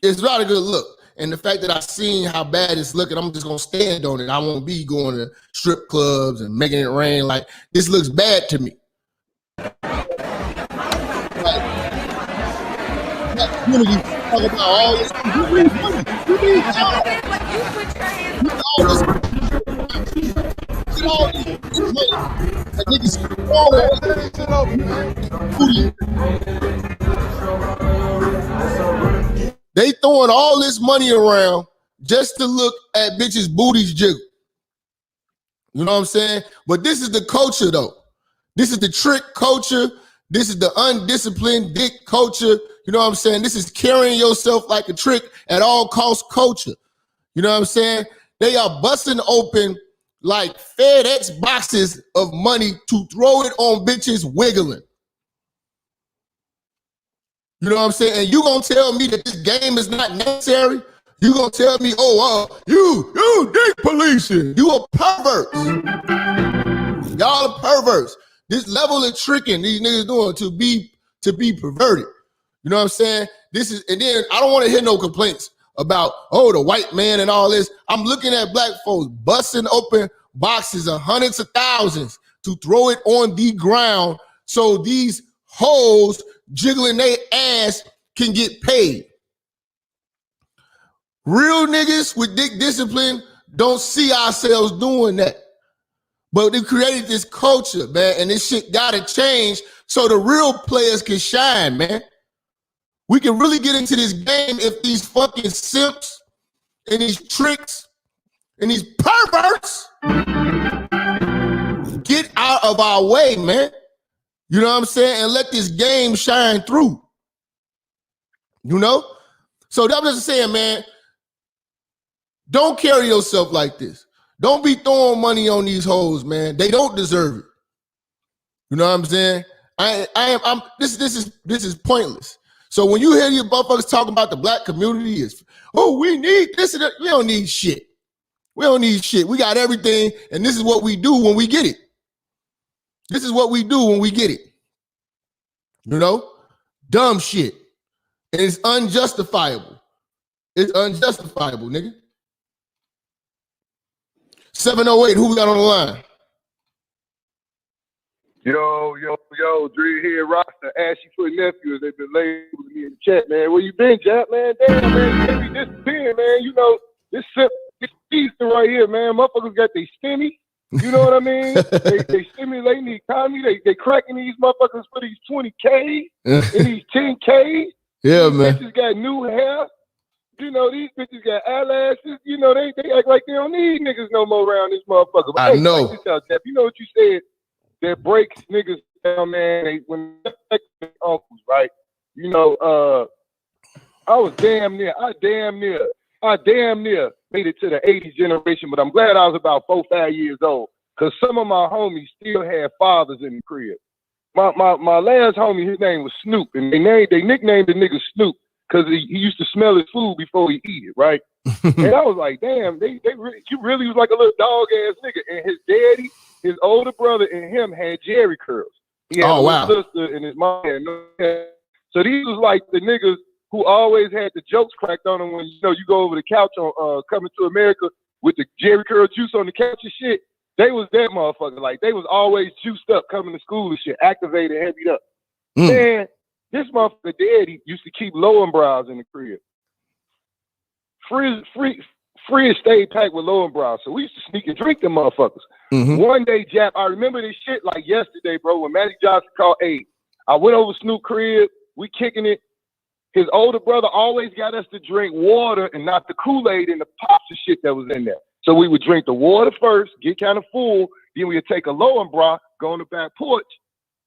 It's not a good look. And the fact that I seen how bad it's looking, I'm just gonna stand on it. I won't be going to strip clubs and making it rain. Like, this looks bad to me. Community talk about all this. You need money. You need jobs. Get all this money. Like, niggas they throwing all this money around just to look at bitches' booties jiggle. You know what I'm saying? But this is the culture, though. This is the trick culture. This is the undisciplined dick culture. You know what I'm saying? This is carrying yourself like a trick at all cost culture. You know what I'm saying? They are busting open like FedEx boxes of money to throw it on bitches wiggling. You know what I'm saying? And you gonna tell me that this game is not necessary? You gonna tell me, you dick policing. You a pervert. Y'all are perverts. This level of tricking these niggas doing to be perverted. You know what I'm saying? This is, and then I don't want to hear no complaints about, the white man and all this. I'm looking at black folks busting open boxes of hundreds of thousands to throw it on the ground so these hoes jiggling their ass can get paid. Real niggas with dick discipline don't see ourselves doing that. But they created this culture, man, and this shit gotta change so the real players can shine, man. We can really get into this game if these fucking simps and these tricks and these perverts get out of our way, man. You know what I'm saying? And let this game shine through. You know? So I'm just saying, man, don't carry yourself like this. Don't be throwing money on these hoes, man. They don't deserve it. You know what I'm saying? This is pointless. So when you hear your motherfuckers talking about the black community we need this and that, we don't need shit. We don't need shit. We got everything, and this is what we do when we get it. This is what we do when we get it. You know? Dumb shit. And it's unjustifiable. It's unjustifiable, nigga. 708, who we got on the line? Yo, Dre here, Roster, Ashy Foot Nephew, as they've been labeling me in the chat, man. Where you been, Jap, man? Damn, man, you can't be disappearing, man. You know, this Easter right here, man. Motherfuckers got their stimmy. You know what I mean? they stimulating the economy. They cracking these motherfuckers for these 20K and these 10K. Yeah, these man. Bitches got new hair. You know, these bitches got eyelashes. You know, they act like they don't need niggas no more around this motherfucker. But I know. Check this out, Jeff. You know what you said? That breaks niggas down, man. When uncles, right? You know, I damn near made it to the 80s generation, but I'm glad I was about 4-5 years old. Cause some of my homies still had fathers in the crib. My last homie, his name was Snoop, and they nicknamed the nigga Snoop because he used to smell his food before he eat it, right? And I was like, damn, he really was like a little dog ass nigga. And his daddy, his older brother, and him had Jerry curls. He had a sister, and his mom had no hair. So these was like the niggas who always had the jokes cracked on them when you go over the couch on Coming to America with the Jerry curl juice on the couch and shit. They was that motherfucker. Like they was always juiced up coming to school and shit, activated, heavied up. Man, this motherfucker daddy used to keep low brows in the crib. Fridge stayed packed with low brows, so we used to sneak and drink them motherfuckers. One day, Jap, I remember this shit like yesterday, bro. When Magic Johnson called Abe, I went over Snoop crib. We kicking it. His older brother always got us to drink water and not the Kool-Aid and the pops and shit that was in there. So we would drink the water first, get kind of full, then we'd take a low bra, go on the back porch,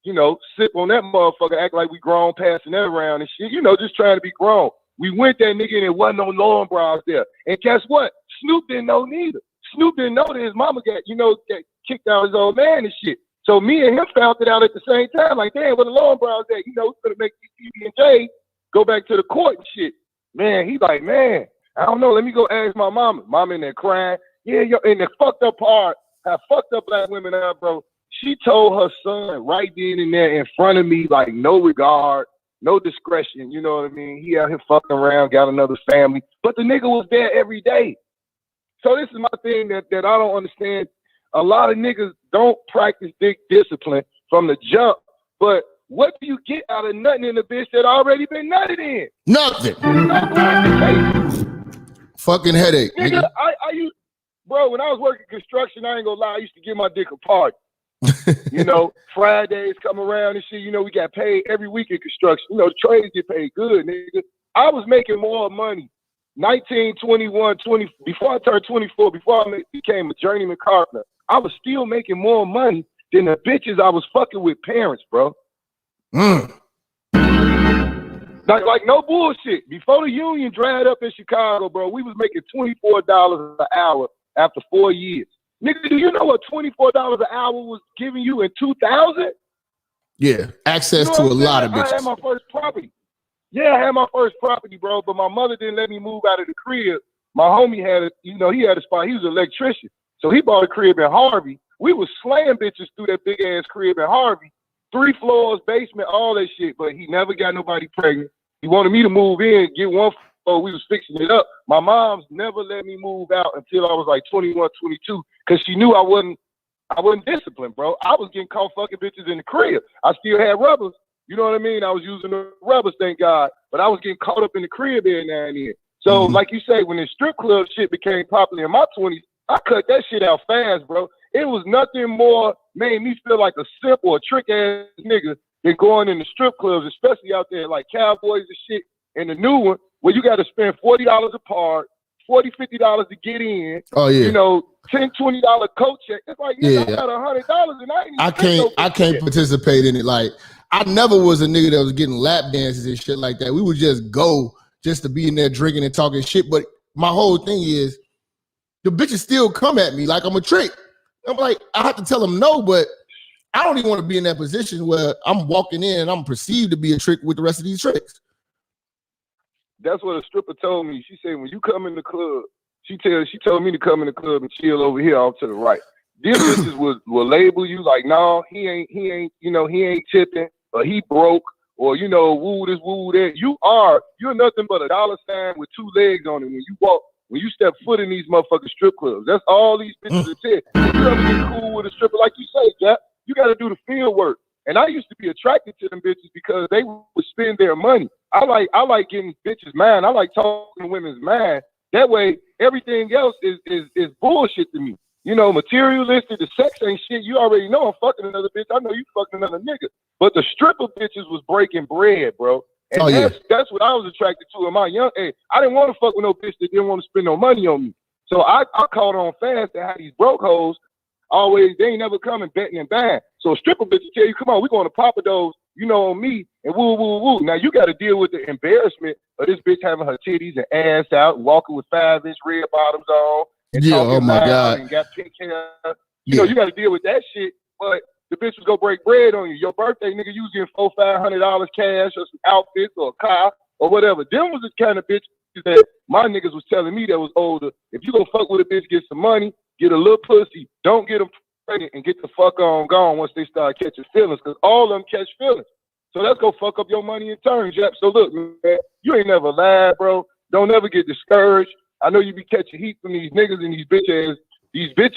sip on that motherfucker, act like we grown, passing that around and shit, just trying to be grown. We went that nigga and there wasn't no low brows there. And guess what? Snoop didn't know neither. Snoop didn't know that his mama got kicked out his old man and shit. So me and him found it out at the same time, like, damn, where the low brows at? It's gonna make these PB&J go back to the court and shit. Man, he's like, man, I don't know. Let me go ask my mama. Mama in there crying. Yeah, and the fucked up part, how fucked up black women are, bro. She told her son right then and there in front of me, like, no regard. no discretion. You know what I mean? He out here fucking around, got another family, but the nigga was there every day. So this is my thing that I don't understand. A lot of niggas don't practice dick discipline from the jump, but what do you get out of nutting in a bitch that already been nutted in? Nothing. Fucking headache. Nigga, I used, bro, when I was working construction, I ain't gonna lie, I used to give my dick a party. You know, Fridays come around and shit, you know, we got paid every week in construction. You know, the trades get paid good, nigga. I was making more money 19, 21, 20, before I turned 24, before I became a journeyman carpenter, I was still making more money than the bitches I was fucking with parents, bro. Like no bullshit. Before the union dried up in Chicago, bro, we was making $24 an hour after 4 years. Nigga, do you know what $24 an hour was giving you in 2000? Yeah, access to a lot of bitches. I had my first property. Yeah, I had my first property, bro, but my mother didn't let me move out of the crib. My homie had he had a spot. He was an electrician. So he bought a crib in Harvey. We was slaying bitches through that big ass crib in Harvey. 3 floors, basement, all that shit, but he never got nobody pregnant. He wanted me to move in, get 1 floor. We was fixing it up. My mom's never let me move out until I was like 21, 22, because she knew I wasn't disciplined, bro. I was getting caught fucking bitches in the crib. I still had rubbers. You know what I mean? I was using the rubbers, thank God. But I was getting caught up in the crib every now and then. So, like you say, when the strip club shit became popular in my 20s, I cut that shit out fast, bro. It was nothing more made me feel like a simp or a trick-ass nigga than going in the strip clubs, especially out there like Cowboys and shit, and the new one, where you got to spend $40 a part, $40, $50 to get in. Oh, yeah. You know, $10, $20 coat check. It's like, yeah, I got $100 and I can't participate in it. Like, I never was a nigga that was getting lap dances and shit like that. We would just go just to be in there drinking and talking shit. But my whole thing is, the bitches still come at me like I'm a trick. I'm like, I have to tell them no, but I don't even want to be in that position where I'm walking in and I'm perceived to be a trick with the rest of these tricks. That's what a stripper told me. She said, when you come in the club, she told me to come in the club and chill over here off to the right. These bitches will label you like, no, he ain't tipping, or he broke, or woo this, woo that. You're nothing but a dollar sign with 2 legs on it when you walk. When you step foot in these motherfucking strip clubs, that's all these bitches are saying. If you ever get cool with a stripper, like you say, Jap, you got to do the field work. And I used to be attracted to them bitches because they would spend their money. I like getting bitches' mind. I like talking to women's mind. That way, everything else is bullshit to me. Materialistic, the sex ain't shit. You already know I'm fucking another bitch. I know you fucking another nigga. But the stripper bitches was breaking bread, bro. And that's what I was attracted to in my young age. I didn't want to fuck with no bitch that didn't want to spend no money on me. So I caught on fast that how these broke hoes always, they ain't never coming betting and buying. So a stripper bitch will tell you, come on, we going to Papa Do's, on me, and woo, woo, woo. Now you got to deal with the embarrassment of this bitch having her titties and ass out, walking with 5-inch red bottoms on, and talking oh my God, and got pink hair. You got to deal with that shit, but the bitch was gonna break bread on you. Your birthday, nigga, you was getting $400-$500 cash or some outfits or a car or whatever. Them was the kind of bitch that my niggas was telling me that was older. If you gonna fuck with a bitch, get some money, get a little pussy, don't get them pregnant, and get the fuck on gone once they start catching feelings, because all of them catch feelings. So let's go fuck up your money in turn, Jap. So look, man, you ain't never lied, bro. Don't ever get discouraged. I know you be catching heat from these niggas and these bitch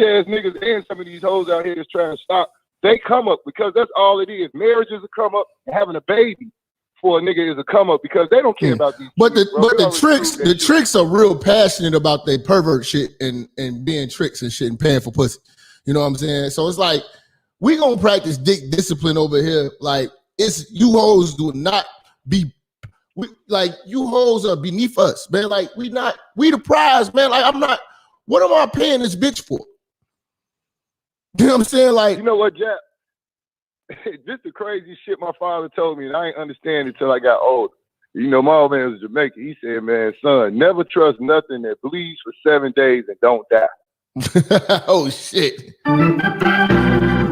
ass niggas and some of these hoes out here that's trying to stop. They come up because that's all it is. Marriage is a come up, and having a baby for a nigga is a come up because they don't care about these. But the tricks are real passionate about their pervert shit and being tricks and shit and paying for pussy. You know what I'm saying? So it's like, we gonna practice dick discipline over here. Like, it's you hoes do not be you hoes are beneath us, man. Like, we the prize, man. Like, what am I paying this bitch for? You know what I'm saying? Like, you know what, Jap? This the crazy shit my father told me, and I ain't understand it till I got older. My old man was Jamaican. He said, man, son, never trust nothing that bleeds for 7 days and don't die. Oh, shit.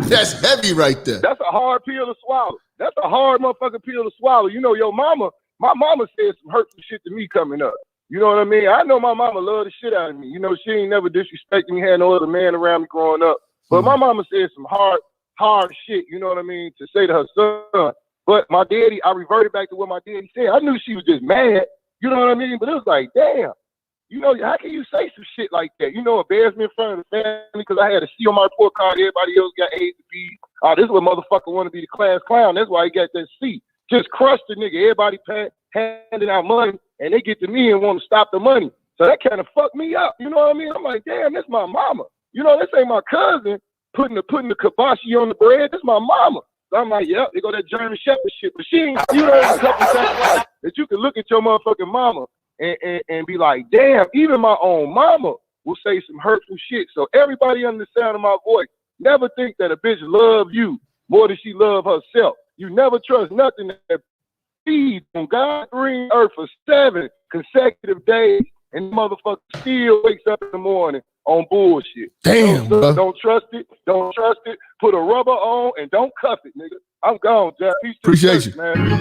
That's heavy right there. That's a hard pill to swallow. That's a hard motherfucking pill to swallow. My mama said some hurtful shit to me coming up. You know what I mean? I know my mama loved the shit out of me. She ain't never disrespected me, had no other man around me growing up. But my mama said some hard shit, you know what I mean, to say to her son. But my daddy, I reverted back to what my daddy said. I knew she was just mad. You know what I mean? But it was like, damn. You know, how can you say some shit like that? You know, embarrass me in front of the family because I had a C on my report card. Everybody else got A's and B's. Oh, this is what motherfucker want to be the class clown. That's why he got that C. Just crush the nigga. Everybody handing out money, and they get to me and want to stop the money. So that kind of fucked me up. You know what I mean? I'm like, damn, that's my mama. You know, this ain't my cousin putting the kiboshi on the bread. That's my mama. So I'm like, yep, they go that German Shepherd shit. But she ain't, you know, a couple times that you can look at your motherfucking mama and be like, damn, even my own mama will say some hurtful shit. So everybody under the sound of my voice, never think that a bitch love you more than she love herself. You never trust nothing that feeds on God's green earth for 7 consecutive days, and the motherfucker still wakes up in the morning on bullshit. Damn, don't trust it. Don't trust it. Put a rubber on and don't cuff it, nigga. I'm gone, Jack. Peace to Appreciate the church, you, man.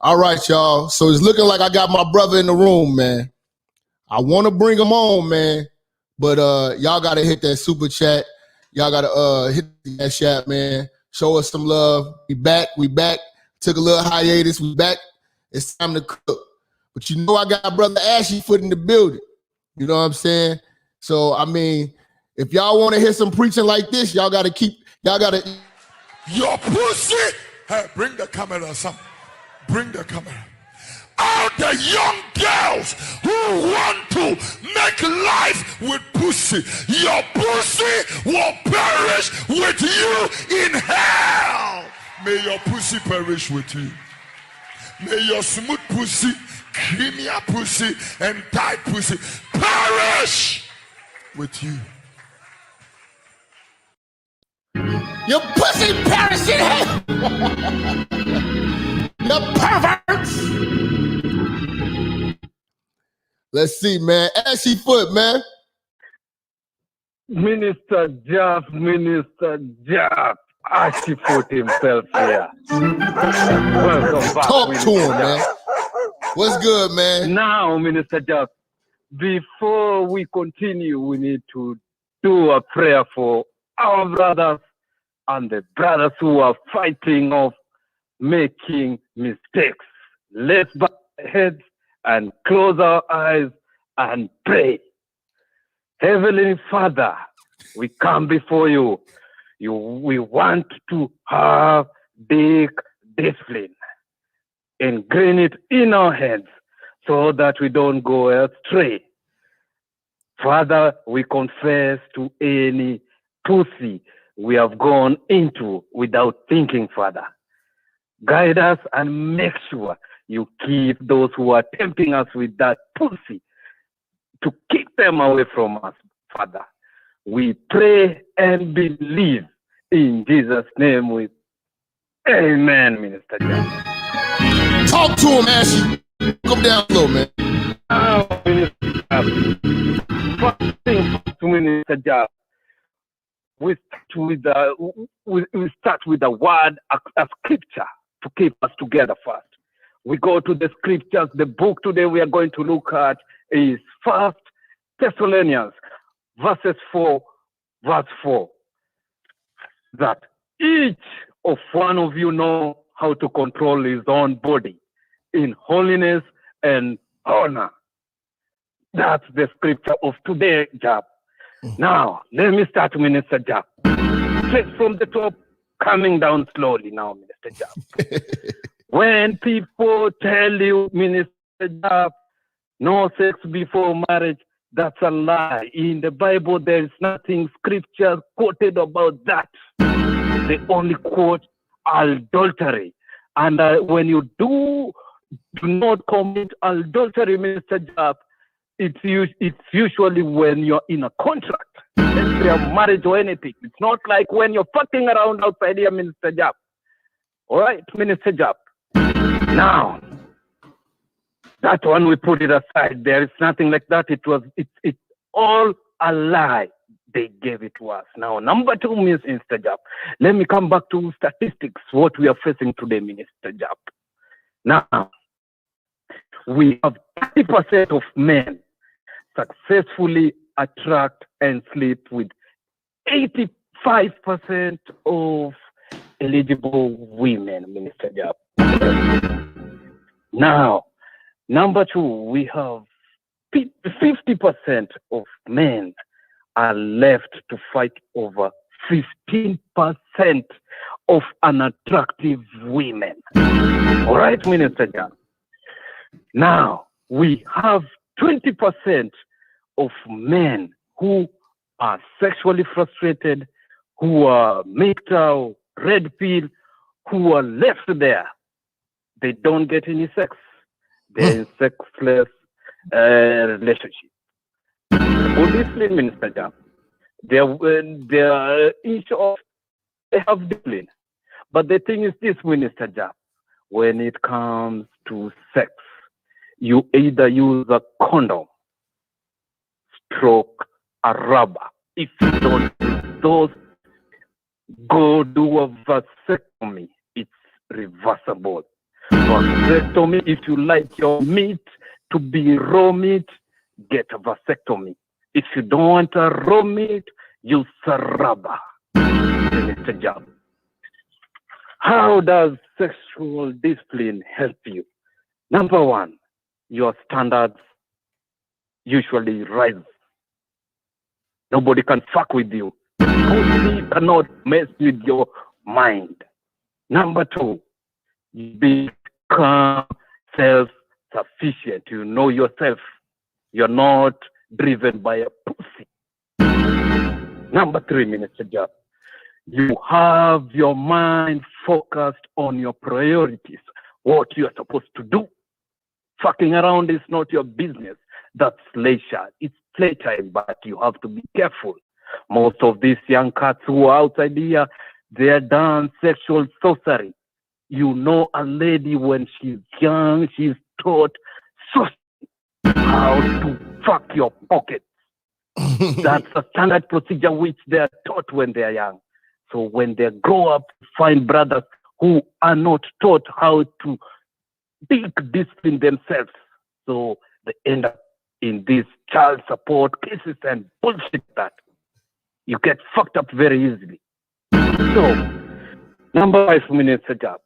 All right, y'all. So it's looking like I got my brother in the room, man. I want to bring him on, man. But y'all got to hit that super chat. Y'all got to hit that chat, man. Show us some love. We back. Took a little hiatus. We back. It's time to cook. But you know I got brother Ashy Foot in the building. You know what I'm saying? So, I mean, if y'all want to hear some preaching like this, y'all got to Your pussy. Hey, bring the camera, son. Bring the camera. All the young girls who want to make life with pussy, your pussy will perish with you in hell. May your pussy perish with you. May your smooth pussy, creamy pussy, and tight pussy perish with you. Your pussy perish in hell. You perverts. Let's see, man. Ashy Foot, man. Minister Jap, Ashy Foot himself here. Welcome back. Talk Minister to him, Jap. man. What's good, man? Now, Minister Jap, before we continue, we need to do a prayer for our brothers and the brothers who are fighting of making mistakes. Let's bow our heads and close our eyes and pray. Heavenly Father, we come before you. We want to have big discipline. Ingrain it in our heads so that we don't go astray. Father, we confess to any pussy we have gone into without thinking, Father. Guide us and make sure you keep those who are tempting us with that pussy to keep them away from us, Father. We pray and believe in Jesus' name. Amen, Minister Jap. Talk to him, Ashy. Come down low, man. First thing to Minister Jap, we start with the word, a scripture to keep us together first. We go to the scriptures. The book today we are going to look at is 1 Thessalonians, verses 4, verse 4. That each of one of you know how to control his own body in holiness and honor. That's the scripture of today, Jap. Now, let me start, Minister Jap. Straight from the top, coming down slowly now, Minister Jap. When people tell you, Minister Jap, no sex before marriage, that's a lie. In the Bible, there is nothing scripture quoted about that. They only quote adultery. And when you do not commit adultery, Minister Jap, it's usually when you're in a contract. Let's say a marriage or anything. It's not like when you're fucking around outside here, Minister Jap. All right, Minister Jap. Now, that one we put it aside. There is nothing like that. It's all a lie. They gave it to us. Now, number 2, Minister Jap. Let me come back to statistics, what we are facing today, Minister Jap. Now, we have 30% of men successfully attract and sleep with 85% of eligible women, Minister Jap. Now, number two, we have 50% of men are left to fight over 15% of unattractive women. All right, Minister Jap. Now, we have 20% of men who are sexually frustrated, who are MGTOW, red pill, who are left there. They don't get any sex. They're in sexless relationship. For this Minister Jap, they have discipline. But the thing is this, Minister Jap, when it comes to sex, you either use a condom, stroke a rubber. If you don't use those, go do a vasectomy. It's reversible. Vasectomy, if you like your meat to be raw meat, get a vasectomy. If you don't want a raw meat, use a rubber. Minister Jap. How does sexual discipline help you? Number one, your standards usually rise. Nobody can fuck with you. Pussy cannot mess with your mind. Number two, you become self-sufficient. You know yourself. You're not driven by a pussy. Number three, Minister Jap, you have your mind focused on your priorities, what you're supposed to do. Fucking around is not your business. That's leisure. It's playtime, but you have to be careful. Most of these young cats who are outside here, they're done sexual sorcery. You know, a lady when she's young, she's taught how to fuck your pocket. That's a standard procedure which they're taught when they're young. So when they grow up, find brothers who are not taught how to discipline themselves. So they end up in these child support cases and bullshit that. You get fucked up very easily. So, number 5, Minister Jap.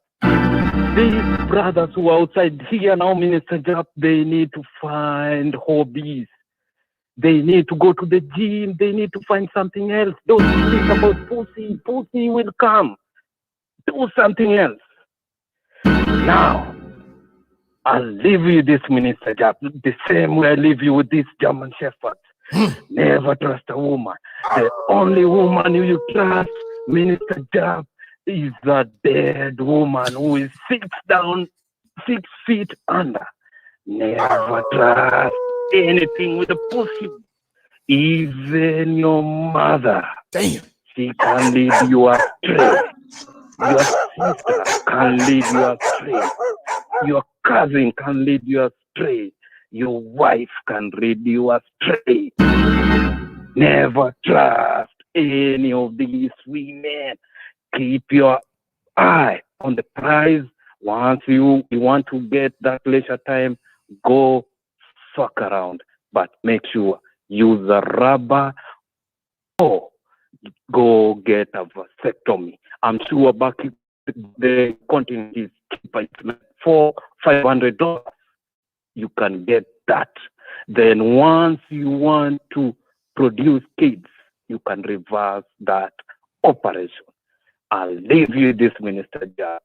These brothers who are outside here now, Minister Jap, they need to find hobbies. They need to go to the gym. They need to find something else. Don't think about pussy. Pussy will come. Do something else. Now, I'll leave you this, Minister Jap, the same way I leave you with this German Shepherd. Never trust a woman. The only woman you trust, Minister Jap, is a dead woman who is 6 feet under. Never trust anything with a pussy. Even your mother. Damn. She can lead you astray. Your sister can lead you astray. Your cousin can lead you astray. Your wife can lead you astray. Never trust any of these women. Keep your eye on the prize. Once you want to get that leisure time, go fuck around. But make sure use a rubber or go get a vasectomy. I'm sure back the continent is cheaper. It's like $400-500. You can get that. Then once you want to produce kids, you can reverse that operation. I'll leave you this, Minister Jap.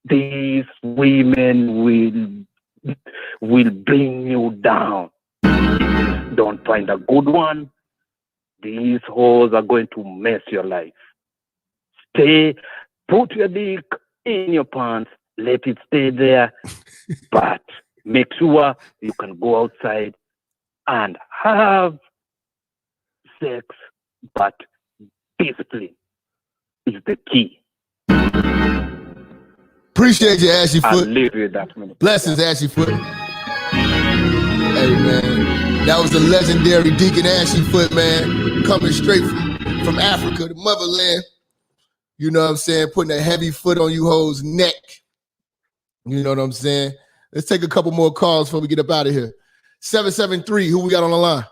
These women will bring you down. If you don't find a good one, these hoes are going to mess your life. Put your dick in your pants, let it stay there, but make sure you can go outside and have sex, but discipline is the key. Appreciate you, Ashy Foot. I'll leave you that minute. Blessings, Ashy Foot. Hey, man. That was the legendary Deacon Ashy Foot, man. Coming straight from Africa, the motherland. You know what I'm saying? Putting a heavy foot on you hoes' neck. You know what I'm saying? Let's take a couple more calls before we get up out of here. 773, who we got on the line?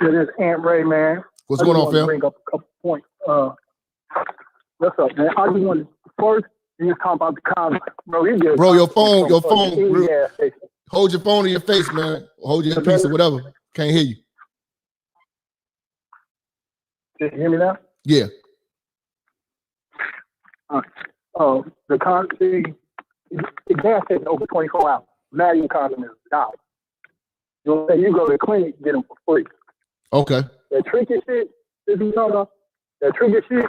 It is Aunt Ray, man. What's going on, Phil? Bring up a couple points. What's up, man? I just wanted first you just talk about the comments, bro. Bro, your phone. Hold your phone to your face, man. Hold your earpiece or whatever. Can't hear you. Can you hear me now? Yeah. The gas station open 24 hours. Now your condom is $1. You know what I'm saying? You go to the clinic, get them for free. Okay. That tricky shit, if you talking about that tricky shit,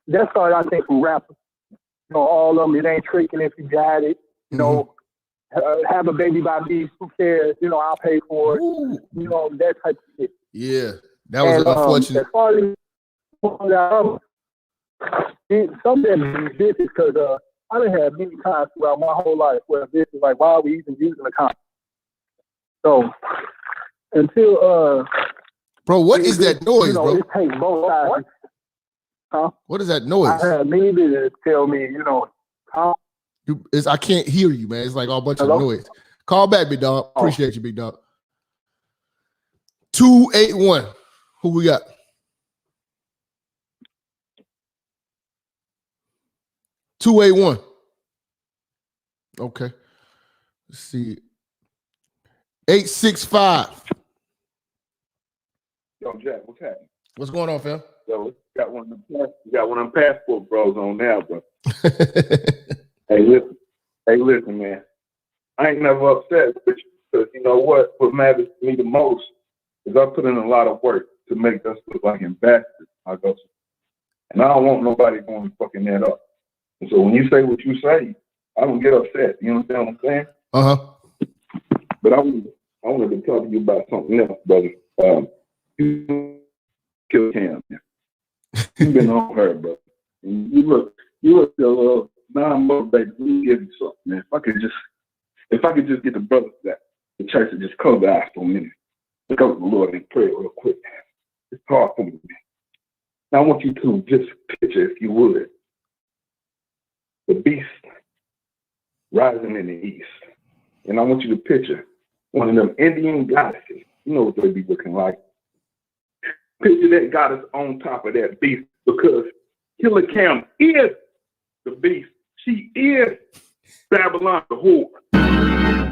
that started, I think, from rappers. You know, all of them, it ain't tricking if you got it. You know, have a baby by me, who cares? You know, I'll pay for it. Ooh. You know, that type of shit. Yeah, that was unfortunate. As far as some of them business, because I done had many times throughout my whole life where this is like, why are we even using the condom? So until bro, what is that noise, bro? It takes both sides. Huh? What is that noise? I had many visitors tell me, you know, I can't hear you, man. It's like all bunch of noise. Call back, big dog. Appreciate you, big dog. 281. Who we got? $281. Okay. Let's see. 865. Yo, Jack, what's happening? What's going on, fam? Yo, got one of them passport bros on now, bro. Hey, listen, man. I ain't never upset with you because you know what matters to me the most is I put in a lot of work to make us look like ambassadors. And I don't want nobody going fucking that up. And so when you say what you say, I don't get upset. You understand what I'm saying? But I wanted to talk to you about something else, brother. You killed Cam. You've been on her, brother. And you look still non-motivated. Let me give you something, man. If I could just get the brothers that the church to just close their eyes for a minute. Look up to the Lord and pray real quick. It's hard for me. Now I want you to just picture, if you would, the beast rising in the east. And I want you to picture one of them Indian goddesses. You know what they be looking like. Picture that goddess on top of that beast because Killer Cam is the beast. She is Babylon the whore.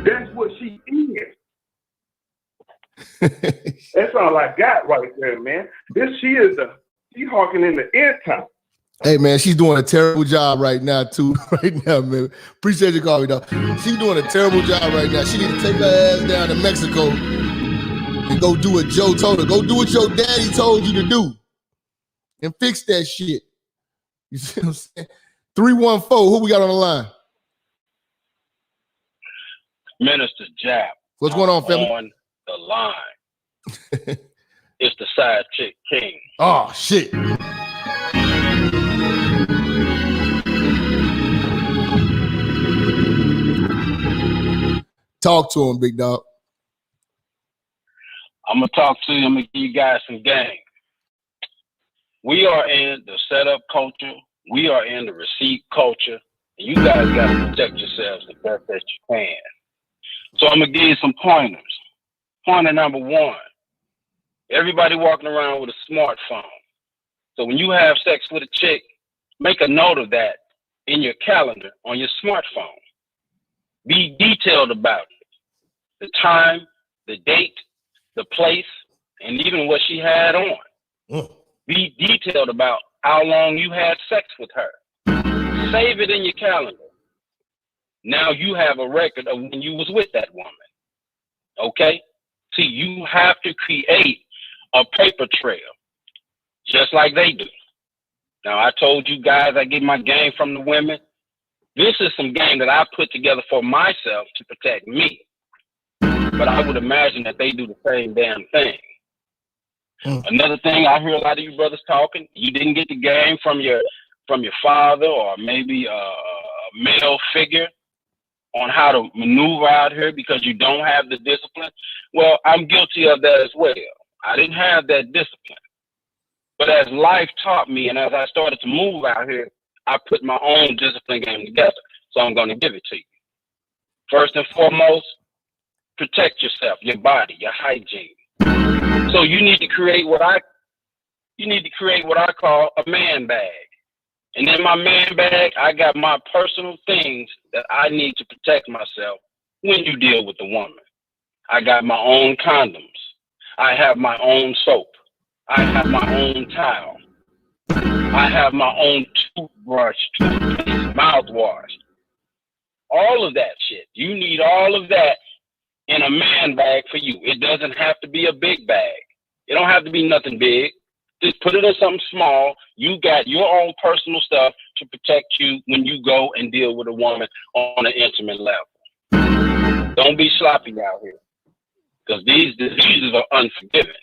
That's what she is. That's all I got right there, man. She harking in the end time. Hey, man, she's doing a terrible job right now, too. Right now, man. Appreciate you calling me, though. She's doing a terrible job right now. She need to take her ass down to Mexico and go do what Joe told her. Go do what your daddy told you to do and fix that shit. You see what I'm saying? 314, who we got on the line? Minister Jap. What's going on, family? On the line. It's the side chick king. Oh, shit. Talk to him, big dog. I'm going to talk to you. I'm going to give you guys some game. We are in the setup culture. We are in the receipt culture. And you guys got to protect yourselves the best that you can. So I'm going to give you some pointers. Pointer number one, everybody walking around with a smartphone. So when you have sex with a chick, make a note of that in your calendar on your smartphone. Be detailed about it. The time, the date, the place, and even what she had on. Be detailed about how long you had sex with her. Save it in your calendar. Now you have a record of when you was with that woman. Okay? See, you have to create a paper trail, just like they do. Now, I told you guys I get my game from the women. This is some game that I put together for myself to protect me. But I would imagine that they do the same damn thing. Another thing, I hear a lot of you brothers talking, you didn't get the game from your father or maybe a male figure on how to maneuver out here because you don't have the discipline. Well, I'm guilty of that as well. I didn't have that discipline. But as life taught me and as I started to move out here, I put my own discipline game together. So I'm going to give it to you. First and foremost, protect yourself, your body, your hygiene. So you need to create what I call a man bag. And in my man bag, I got my personal things that I need to protect myself when you deal with a woman. I got my own condoms. I have my own soap. I have my own towel. I have my own toothbrush, toothpaste, mouthwash. All of that shit. You need all of that in a man bag for you. It doesn't have to be a big bag. It don't have to be nothing big. Just put it in something small. You got your own personal stuff to protect you when you go and deal with a woman on an intimate level. Don't be sloppy out here, because these diseases are unforgiving.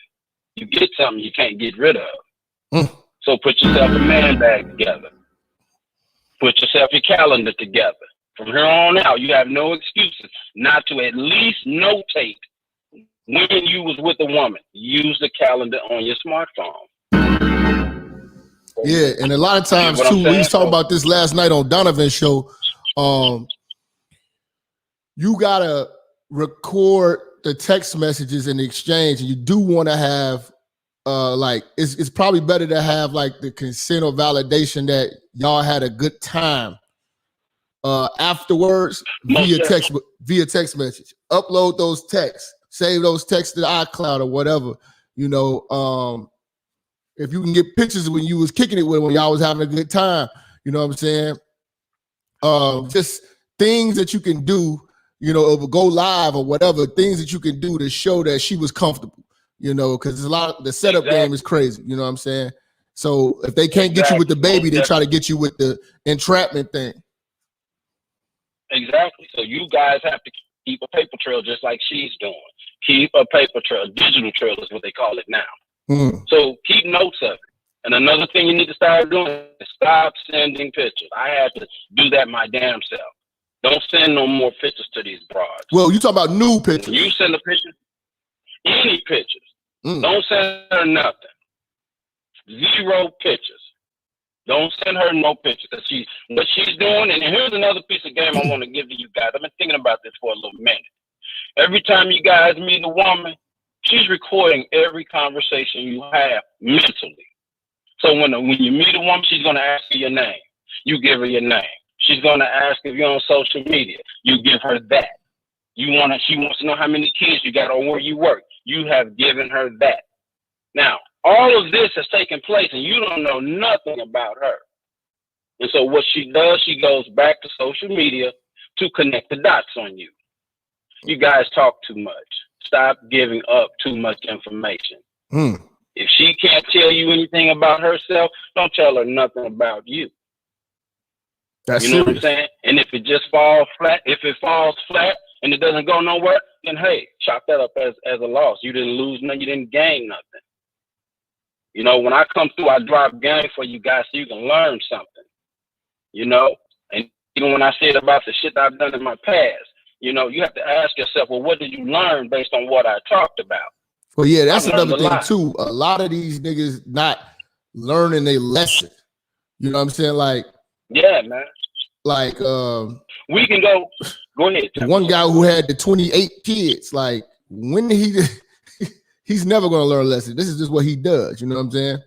You get something you can't get rid of. So put yourself a man bag together. Put yourself your calendar together. From here on out, you have no excuses not to at least notate when you was with a woman. Use the calendar on your smartphone. Yeah, and a lot of times too, we was talking about this last night on Donovan's show. You gotta record the text messages in the exchange, and you do want to have like it's probably better to have like the consent or validation that y'all had a good time afterwards via text message. Upload those texts, save those texts to iCloud or whatever. You know, if you can get pictures when you was kicking it with when y'all was having a good time, you know what I'm saying? Just things that you can do, you know, over go live or whatever, things that you can do to show that she was comfortable, you know, because a lot of the setup game is crazy, you know what I'm saying? So if they can't get you with the baby, they try to get you with the entrapment thing. Exactly. So you guys have to keep a paper trail just like she's doing. Keep a paper trail. Digital trail is what they call it now. So keep notes of it. And another thing you need to start doing is stop sending pictures. I had to do that my damn self. Don't send no more pictures to these broads. Well, you talk about nude pictures. When you send a picture, any pictures. Don't send her nothing. 0 pictures. Don't send her no pictures. Because what she's doing, and here's another piece of game I want to give to you guys. I've been thinking about this for a little minute. Every time you guys meet a woman, she's recording every conversation you have mentally. So when you meet a woman, she's going to ask you your name. You give her your name. She's going to ask if you're on social media. You give her that. She wants to know how many kids you got or where you work. You have given her that. Now, all of this has taken place and you don't know nothing about her. And so what she does, she goes back to social media to connect the dots on you. You guys talk too much. Stop giving up too much information. If she can't tell you anything about herself, don't tell her nothing about you. That's you know what I'm saying? And if it just falls flat, and it doesn't go nowhere, then hey, chalk that up as a loss. You didn't lose nothing, you didn't gain nothing. You know, when I come through, I drop game for you guys so you can learn something. You know, and even when I said about the shit I've done in my past, you know, you have to ask yourself, well, what did you learn based on what I talked about? Well, yeah, that's another thing too. A lot of these niggas not learning their lesson. You know what I'm saying? Like, yeah, man. Like, we can go ahead. One guy who had the 28 kids, like, when he's never gonna learn a lesson. This is just what he does. You know what I'm saying?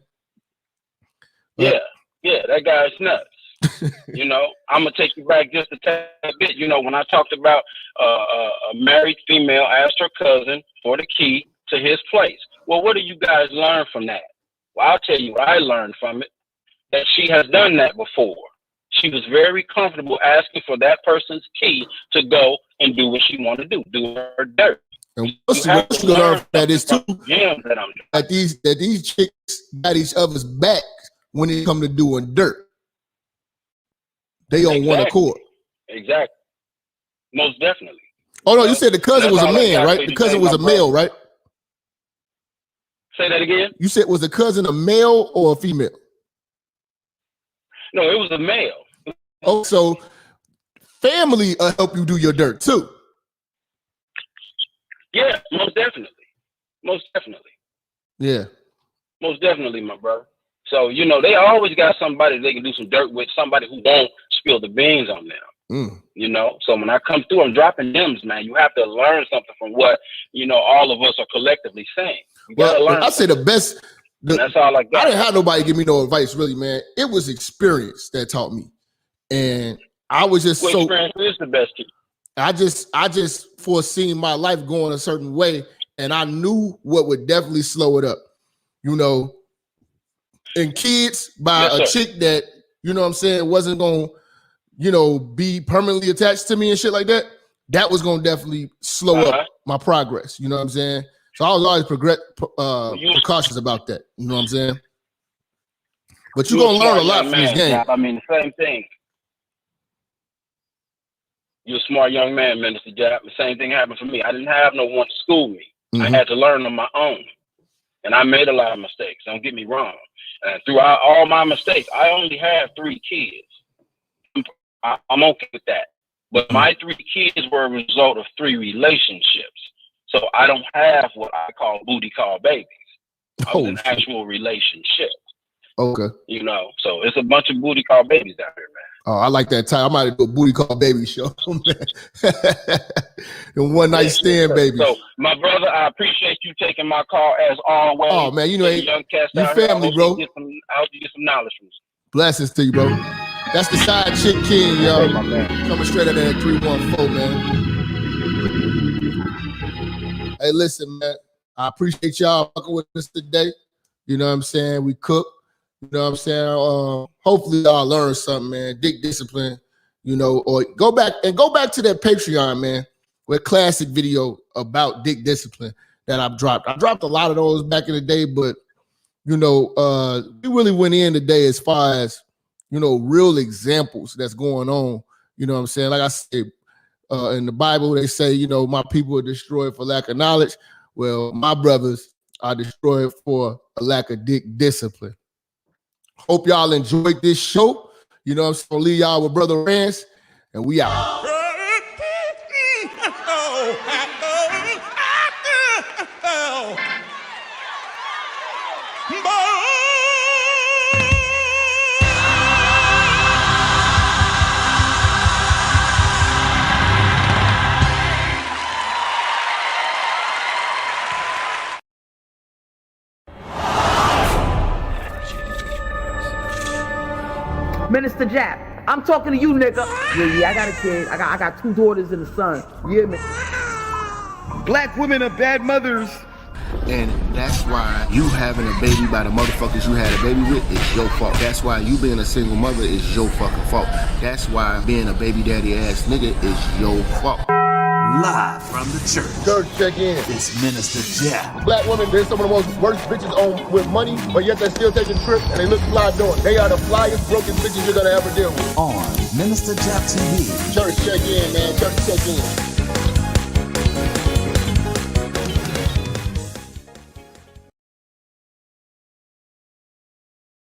Yeah, that guy's nuts. You know, I'm gonna take you back just a tad bit. You know, when I talked about a married female asked her cousin for the key to his place. Well, what do you guys learn from that? Well, I'll tell you what I learned from it. That she has done that before. She was very comfortable asking for that person's key to go and do what she wanted to do her dirt. And what you learn from that is too that these chicks got each other's back when it come to doing dirt. They on one accord. Exactly. Most definitely. Oh no, you said the cousin was a man, right? The cousin was a male, right? Say that again. You said, was the cousin a male or a female? No, it was a male. Oh, so family help you do your dirt too. Yeah, most definitely. Most definitely. Yeah. Most definitely, my brother. So, you know, they always got somebody they can do some dirt with, somebody who won't spill the beans on them. You know, so when I come through, I'm dropping gems, man. You have to learn something from what, you know, all of us are collectively saying. Well, I say the best. That's all I got. I didn't have nobody give me no advice, really, man. It was experience that taught me, and I was just so. Experience is the best teacher. I just foreseen my life going a certain way, and I knew what would definitely slow it up, you know. And kids by a chick that, you know what I'm saying, wasn't gonna, you know, be permanently attached to me and shit like that. That was gonna definitely slow up my progress. You know what I'm saying? So I was always precautious about that. You know what I'm saying? But you're gonna learn a lot from this game. I mean, the same thing. You're a smart young man, Minister Jap. The same thing happened for me. I didn't have no one to school me. I had to learn on my own. And I made a lot of mistakes. Don't get me wrong. And throughout all my mistakes, I only have 3 kids. I'm okay with that. But my 3 kids were a result of 3 relationships. So I don't have what I call booty call babies. I was in actual relationship. Okay. You know, so it's a bunch of booty call babies out here, man. Oh, I like that title. I might do a booty call baby show. And one night stand, baby. So, my brother, I appreciate you taking my call as always. Oh man, you know, young cats you out family, here. bro. I hope you get some knowledge from you. Blessings to you, bro. That's the side chick king, yo. Coming straight out of that 314, man. Hey, listen, man. I appreciate y'all fucking with us today. You know what I'm saying? We cook. You know what I'm saying? Hopefully y'all learn something, man. Dick discipline, you know, or go back to that Patreon, man, with classic video about dick discipline that I've dropped. I dropped a lot of those back in the day, but you know, we really went in today as far as, you know, real examples that's going on. You know what I'm saying? Like I said, in the Bible, they say, you know, my people are destroyed for lack of knowledge. Well, my brothers are destroyed for a lack of dick discipline. Hope y'all enjoyed this show. You know, I'm just gonna leave y'all with Brother Rance, and we out. Minister Jap, I'm talking to you, nigga. Yeah, I got a kid. I got 2 daughters and a son. Yeah, man. Black women are bad mothers. And that's why you having a baby by the motherfuckers you had a baby with is your fault. That's why you being a single mother is your fucking fault. That's why being a baby daddy ass nigga is your fault. Live from the church. Church check in. It's Minister Jap. Black women, they're some of the most worst bitches on with money, but yet they're still taking trips and they look fly doing. They are the flyest broken bitches you're gonna ever deal with. On Minister Jap TV. Church check in, man. Church check in.